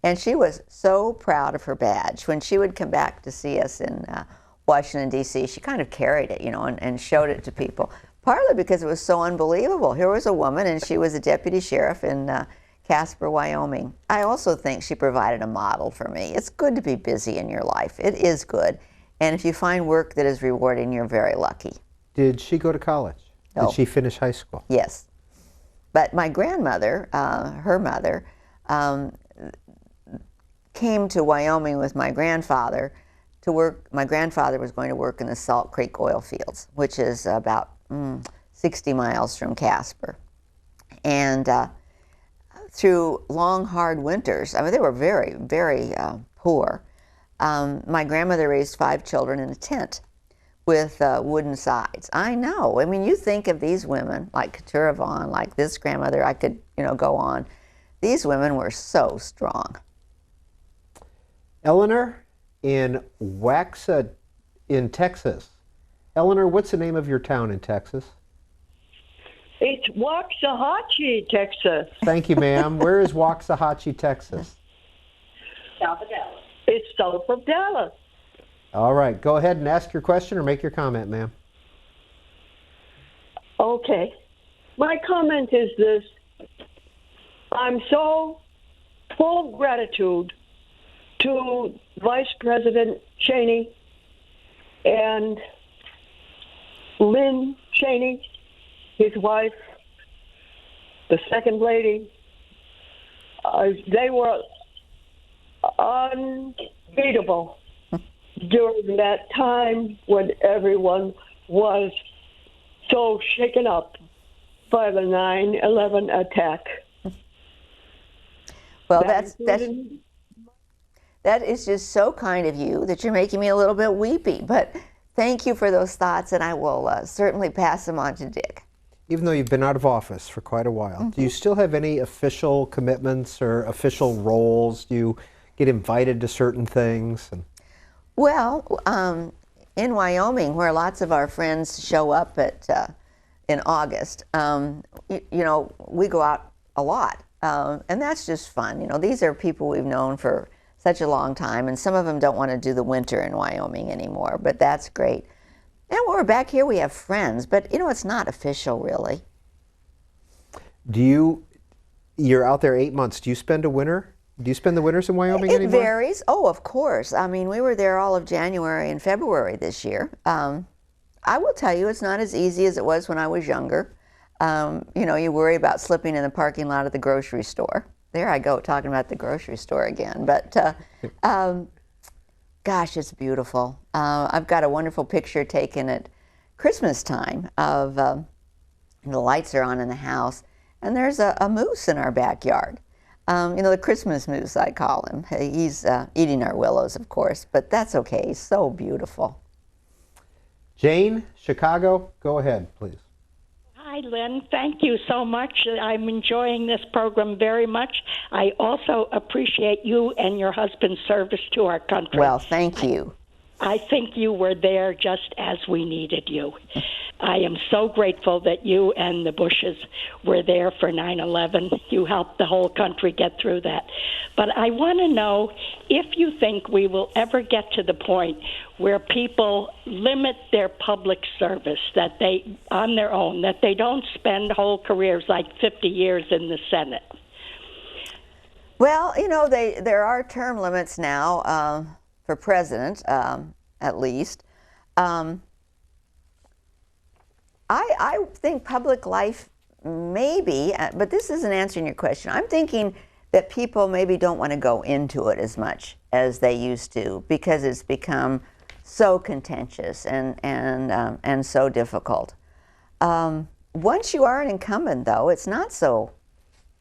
And she was so proud of her badge. When she would come back to see us in Washington, D.C., she kind of carried it, and showed it to people. Partly because it was so unbelievable. Here was a woman, and she was a deputy sheriff in Casper, Wyoming. I also think she provided a model for me. It's good to be busy in your life. It is good. And if you find work that is rewarding, you're very lucky. Did she go to college? No. Did she finish high school? Yes. But my grandmother, her mother, came to Wyoming with my grandfather to work. My grandfather was going to work in the Salt Creek oil fields, which is about 60 miles from Casper. And through long, hard winters, I mean, they were very, very poor. My grandmother raised 5 children in a tent with wooden sides. I know. I mean, you think of these women, like Keturah Vaughn, like this grandmother, I could, go on. These women were so strong. Eleanor in Waxa in Texas. Eleanor, what's the name of your town in Texas? It's Waxahachie, Texas. Thank you, ma'am. Where is Waxahachie, Texas? South of Dallas. It's south of Dallas. All right. Go ahead and ask your question or make your comment, ma'am. Okay. My comment is this. I'm so full of gratitude to Vice President Cheney and Lynne Cheney, his wife, the second lady. They were unbeatable. during that time when everyone was so shaken up by the 9/11 attack. Well, that is just so kind of you that you're making me a little bit weepy. But thank you for those thoughts, and I will certainly pass them on to Dick. Even though you've been out of office for quite a while, do you still have any official commitments or official roles? Do you get invited to certain things? Well, in Wyoming, where lots of our friends show up in August, we go out a lot, and that's just fun. These are people we've known for such a long time, and some of them don't want to do the winter in Wyoming anymore, but that's great. And when we're back here, we have friends, but it's not official, really. You're out there 8 months. Do you spend a winter? Do you spend the winters in Wyoming anymore? It varies. Oh, of course. I mean, we were there all of January and February this year. I will tell you, it's not as easy as it was when I was younger. You worry about slipping in the parking lot of the grocery store. There I go, talking about the grocery store again. But gosh, it's beautiful. I've got a wonderful picture taken at Christmas time of the lights are on in the house, and there's a moose in our backyard. The Christmas moose, I call him. He's eating our willows, of course, but that's okay. He's so beautiful. Jane, Chicago, go ahead, please. Hi, Lynn. Thank you so much. I'm enjoying this program very much. I also appreciate you and your husband's service to our country. Well, thank you. I think you were there just as we needed you. I am so grateful that you and the Bushes were there for 9/11. You helped the whole country get through that. But I want to know if you think we will ever get to the point where people limit their public service on their own, that they don't spend whole careers like 50 years in the Senate. Well, there are term limits now for president, at least. I think public life maybe, but this isn't answering your question. I'm thinking that people maybe don't want to go into it as much as they used to because it's become so contentious and so difficult. Once you are an incumbent, though, it's not so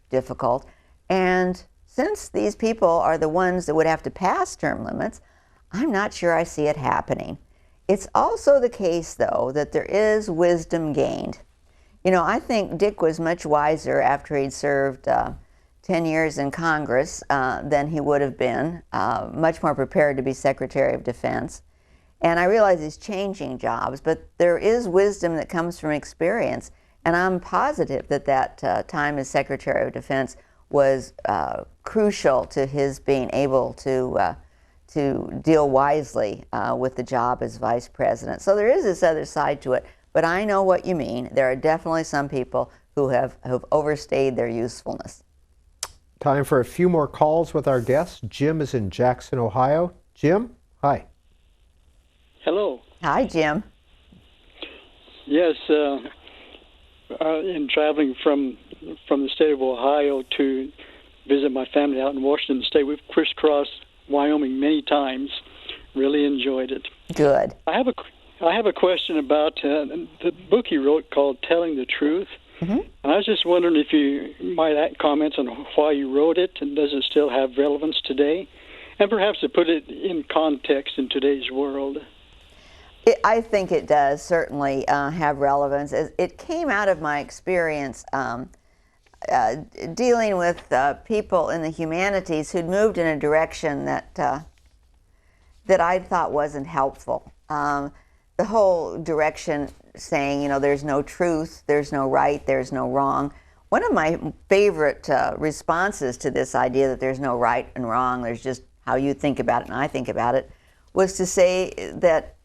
difficult. And since these people are the ones that would have to pass term limits, I'm not sure I see it happening. It's also the case, though, that there is wisdom gained. I think Dick was much wiser after he'd served 10 years in Congress than he would have been, much more prepared to be Secretary of Defense. And I realize he's changing jobs, but there is wisdom that comes from experience. And I'm positive that time as Secretary of Defense was crucial to his being able to deal wisely with the job as Vice President. So there is this other side to it, but I know what you mean. There are definitely some people who have overstayed their usefulness. Time for a few more calls with our guests. Jim is in Jackson, Ohio. Jim, hi. Hello. Hi, Jim. Yes, in traveling from the state of Ohio to visit my family out in Washington State, we've crisscrossed Wyoming many times. Really enjoyed it. Good. I have a question about the book you wrote called Telling the Truth. Mm-hmm. And I was just wondering if you might add comments on why you wrote it, and does it still have relevance today? And perhaps to put it in context in today's world. I think it does certainly have relevance. It came out of my experience dealing with people in the humanities who'd moved in a direction that I thought wasn't helpful. The whole direction saying, there's no truth, there's no right, there's no wrong. One of my favorite responses to this idea that there's no right and wrong, there's just how you think about it and I think about it, was to say that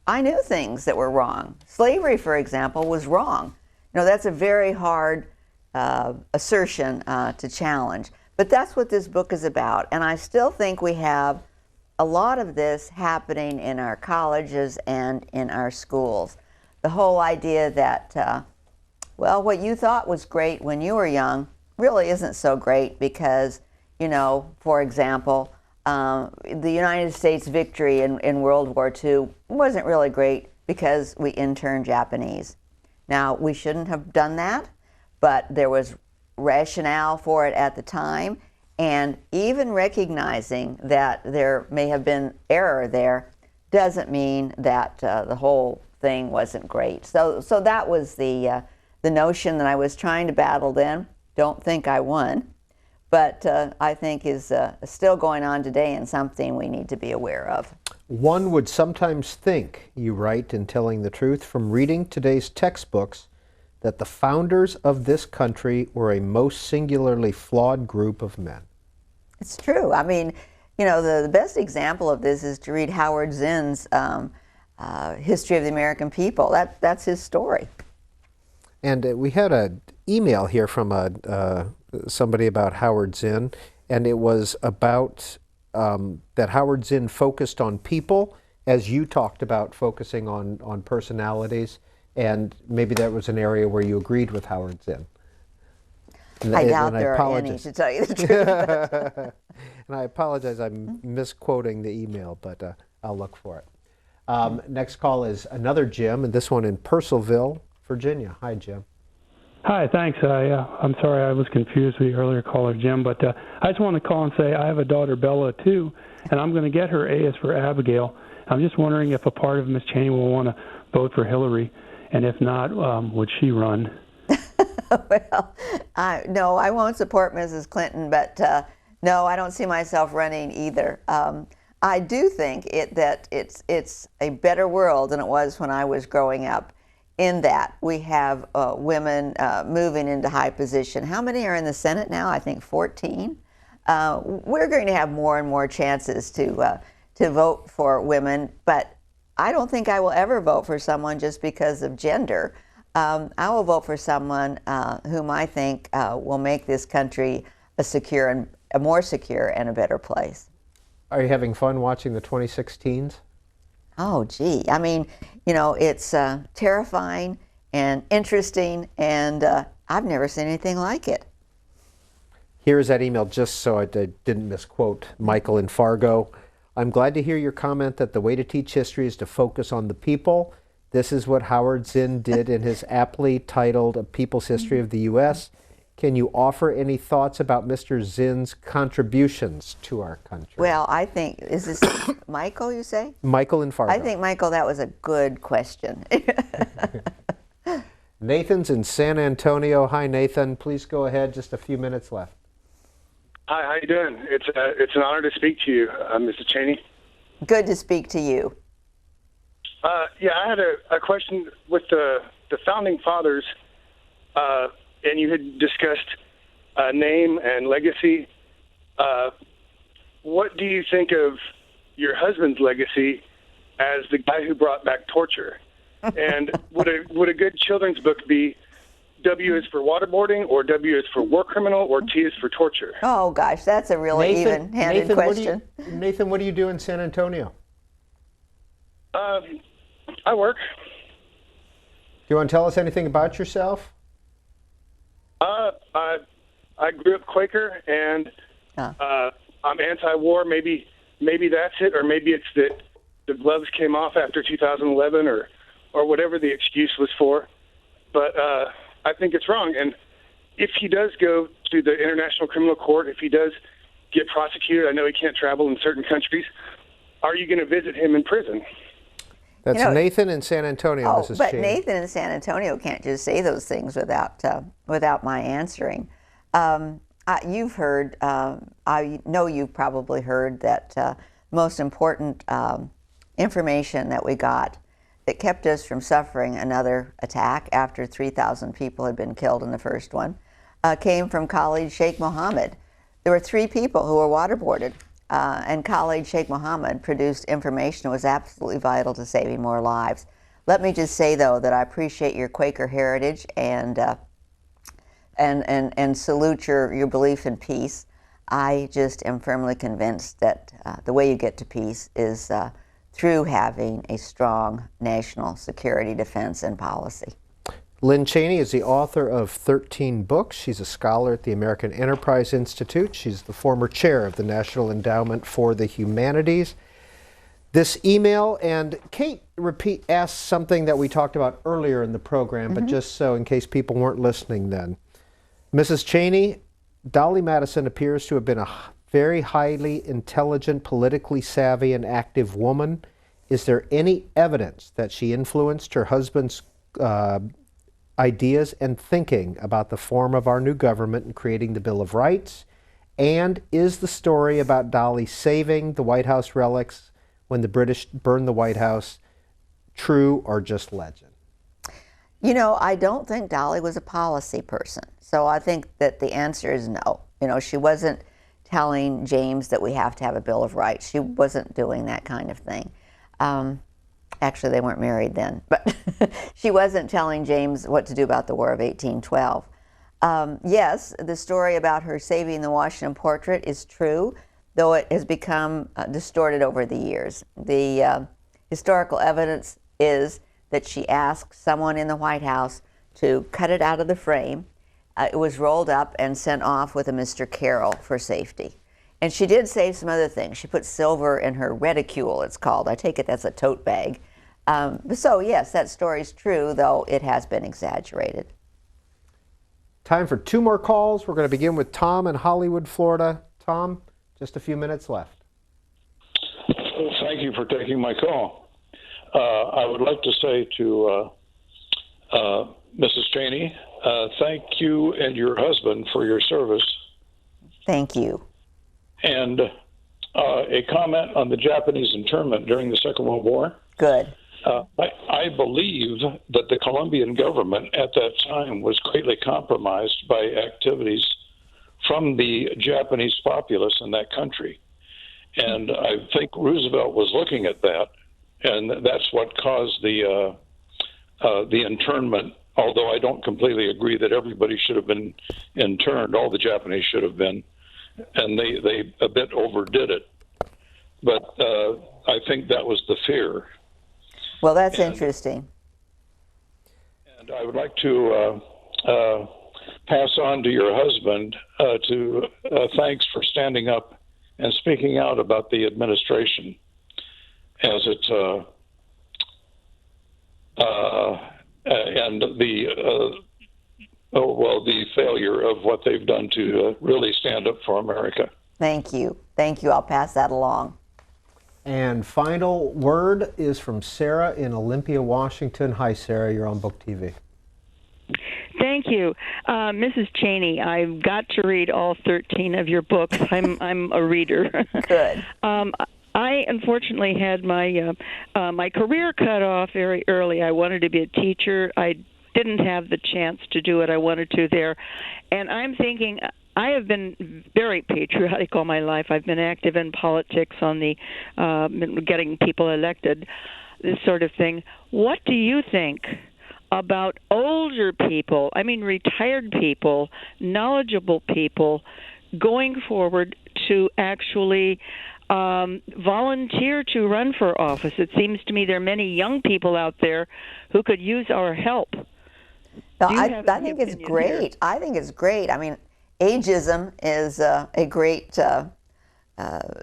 I knew things that were wrong. Slavery, for example, was wrong. That's a very hard assertion to challenge. But that's what this book is about. And I still think we have a lot of this happening in our colleges and in our schools. The whole idea that, what you thought was great when you were young really isn't so great because, for example, the United States victory in World War II wasn't really great because we interned Japanese. Now, we shouldn't have done that, but there was rationale for it at the time, and even recognizing that there may have been error there doesn't mean that the whole thing wasn't great. So that was the notion that I was trying to battle then. Don't think I won, but I think is still going on today and something we need to be aware of. One would sometimes think, you write in Telling the Truth, from reading today's textbooks, that the founders of this country were a most singularly flawed group of men. It's true. I mean, you know, the best example of this is to read Howard Zinn's History of the American People. That's his story. And we had an email here from somebody about Howard Zinn, and it was about that Howard Zinn focused on people, as you talked about focusing on personalities, and maybe that was an area where you agreed with Howard Zinn. I doubt there are any, to tell you the truth. And I apologize, I'm misquoting the email, but I'll look for it. Next call is another Jim, and this one in Purcellville, Virginia. Hi, Jim. Hi, thanks. I'm sorry I was confused with the earlier caller, Jim, but I just want to call and say I have a daughter, Bella, too, and I'm going to get her A is for Abigail. I'm just wondering if a part of Miss Cheney will want to vote for Hillary, and if not, would she run? Well, no, I won't support Mrs. Clinton, but no, I don't see myself running either. I do think that it's a better world than it was when I was growing up, in that we have women moving into high position. How many are in the Senate now? I think 14. We're going to have more and more chances to vote for women, but I don't think I will ever vote for someone just because of gender. I will vote for someone whom I think will make this country a more secure and a better place. Are you having fun watching the 2016s? Oh, gee. I mean, you know, it's terrifying and interesting, and I've never seen anything like it. Here's that email, just so I didn't misquote Michael in Fargo. I'm glad to hear your comment that the way to teach history is to focus on the people. This is what Howard Zinn did in his aptly titled A People's History of the U.S. Can you offer any thoughts about Mr. Zinn's contributions to our country? Well, I think, is this Michael, you say? Michael in Fargo. I think, Michael, that was a good question. Nathan's in San Antonio. Hi, Nathan. Please go ahead. Just a few minutes left. Hi, how you doing? It's an honor to speak to you, Mr. Cheney. Good to speak to you. Yeah, I had a question with the Founding Fathers, and you had discussed name and legacy. What do you think of your husband's legacy as the guy who brought back torture? And would a good children's book be W is for waterboarding, or W is for war criminal, or T is for torture? Oh, gosh, that's a really even-handed question. Nathan, what do you do in San Antonio? I work. Do you want to tell us anything about yourself? I grew up Quaker, and I'm anti-war. Maybe that's it, or maybe it's that the gloves came off after 2011, or whatever the excuse was for. But I think it's wrong. And if he does go to the International Criminal Court, if he does get prosecuted, I know he can't travel in certain countries. Are you going to visit him in prison? That's Nathan in San Antonio, Mrs. But Cheney. Nathan in San Antonio can't just say those things without my answering. You've heard, I know you've probably heard that most important information that we got that kept us from suffering another attack after 3,000 people had been killed in the first one came from Khalid Sheikh Mohammed. There were 3 people who were waterboarded. And Khalid Sheikh Mohammed produced information that was absolutely vital to saving more lives. Let me just say, though, that I appreciate your Quaker heritage and salute your belief in peace. I just am firmly convinced that the way you get to peace is through having a strong national security, defense, and policy. Lynne Cheney is the author of 13 books. She's a scholar at the American Enterprise Institute. She's the former chair of the National Endowment for the Humanities. This email, and Kate asked something that we talked about earlier in the program, but just so in case people weren't listening then. Mrs. Cheney, Dolly Madison appears to have been a very highly intelligent, politically savvy, and active woman. Is there any evidence that she influenced her husband's ideas and thinking about the form of our new government and creating the Bill of Rights? And is the story about Dolly saving the White House relics when the British burned the White House true or just legend? You know, I don't think Dolly was a policy person. So I think that the answer is no. You know, she wasn't telling James that we have to have a Bill of Rights. She wasn't doing that kind of thing. Actually, they weren't married then, but she wasn't telling James what to do about the War of 1812. Yes, the story about her saving the Washington portrait is true, though it has become distorted over the years. The historical evidence is that she asked someone in the White House to cut it out of the frame. It was rolled up and sent off with a Mr. Carroll for safety. And she did save some other things. She put silver in her reticule, it's called. I take it that's a tote bag. So yes, that story's true, though it has been exaggerated. Time for 2 more calls. We're going to begin with Tom in Hollywood, Florida. Tom, just a few minutes left. Thank you for taking my call. I would like to say to Mrs. Cheney, thank you and your husband for your service. Thank you. And a comment on the Japanese internment during the Second World War. Good. I believe that the Colombian government at that time was greatly compromised by activities from the Japanese populace in that country. And I think Roosevelt was looking at that, and that's what caused the internment, although I don't completely agree that everybody should have been interned. All the Japanese should have been, and they a bit overdid it. But I think that was the fear. Well, that's interesting. And I would like to pass on to your husband to thanks for standing up and speaking out about the administration as it's and the failure of what they've done to really stand up for America. Thank you. Thank you. I'll pass that along. And final word is from Sarah in Olympia, Washington. Hi, Sarah. You're on Book TV. Thank you. Mrs. Cheney, I've got to read all 13 of your books. I'm a reader. Good. I unfortunately had my my career cut off very early. I wanted to be a teacher. I didn't have the chance to do what I wanted to there. And I'm thinking, I have been very patriotic all my life. I've been active in politics on the getting people elected, this sort of thing. What do you think about older people, I mean retired people, knowledgeable people, going forward to actually volunteer to run for office? It seems to me there are many young people out there who could use our help. No, I think it's great. Here? I think it's great. I mean, ageism is a great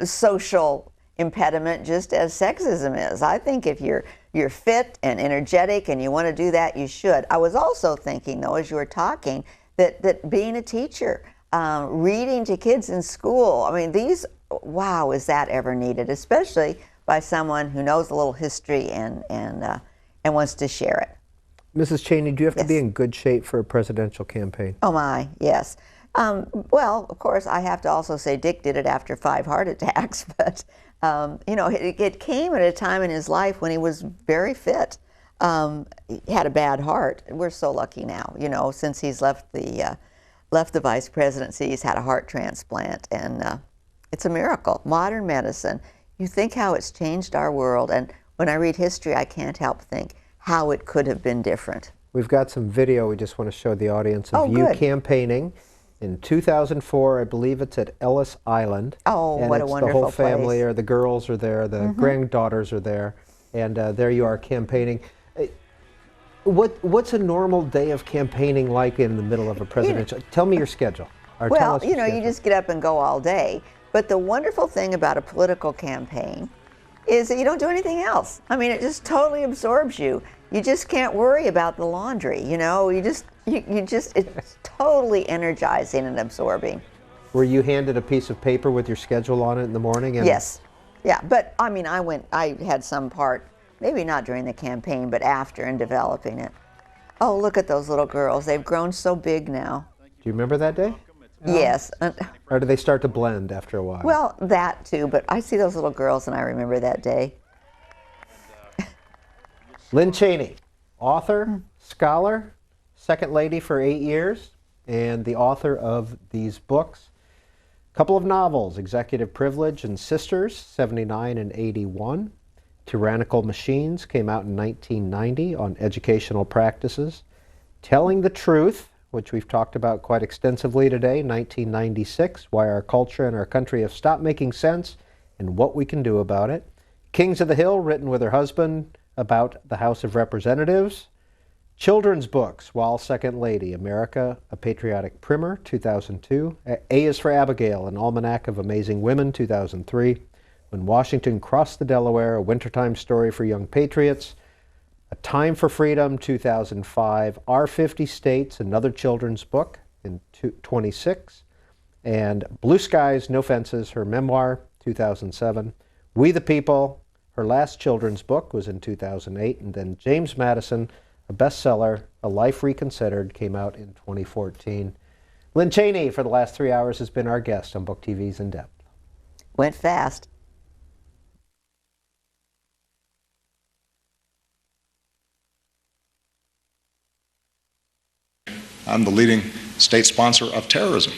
social impediment, just as sexism is. I think if you're fit and energetic and you want to do that, you should. I was also thinking, though, as you were talking, that being a teacher, reading to kids in school, I mean, wow, is that ever needed, especially by someone who knows a little history and wants to share it. Mrs. Cheney, do you have to be in good shape for a presidential campaign? Oh, my, yes. Well, of course, I have to also say Dick did it after 5 heart attacks, but, you know, it came at a time in his life when he was very fit. He had a bad heart. We're so lucky now, you know, since he's left the vice presidency, he's had a heart transplant, and it's a miracle. Modern medicine, you think how it's changed our world, and when I read history, I can't help think how it could have been different. We've got some video we just want to show the audience of you campaigning. In 2004, I believe it's at Ellis Island. Oh, and what a wonderful the whole family, place. Or the girls are there, the granddaughters are there, and there you are campaigning. What's a normal day of campaigning like in the middle of a presidential? Tell me your schedule. Or tell Well, us your you schedule. just get up and go all day. But the wonderful thing about a political campaign is that you don't do anything else. I mean, it just totally absorbs you. You just can't worry about the laundry, it's totally energizing and absorbing. Were you handed a piece of paper with your schedule on it in the morning? Yes. Yeah, but I mean, I had some part, maybe not during the campaign, but after in developing it. Oh, look at those little girls. They've grown so big now. Do you remember that day? Yes. Or do they start to blend after a while? Well, that too, but I see those little girls and I remember that day. Lynne Cheney, author, scholar, second lady for 8 years, and the author of these books. A couple of novels, Executive Privilege and Sisters, 79 and 81. Tyrannical Machines came out in 1990 on educational practices. Telling the Truth, which we've talked about quite extensively today, 1996, Why Our Culture and Our Country Have Stopped Making Sense and What We Can Do About It. Kings of the Hill, written with her husband about the House of Representatives. Children's books, While Second Lady, America, A Patriotic Primer, 2002. A is for Abigail, An Almanac of Amazing Women, 2003. When Washington Crossed the Delaware, A Wintertime Story for Young Patriots. A Time for Freedom, 2005. Our 50 States, another children's book in 26. And Blue Skies, No Fences, her memoir, 2007. We the People, her last children's book, was in 2008. And then James Madison, a bestseller, A Life Reconsidered, came out in 2014. Lynne Cheney, for the last 3 hours, has been our guest on Book TV's In Depth. Went fast. I'm the leading state sponsor of terrorism.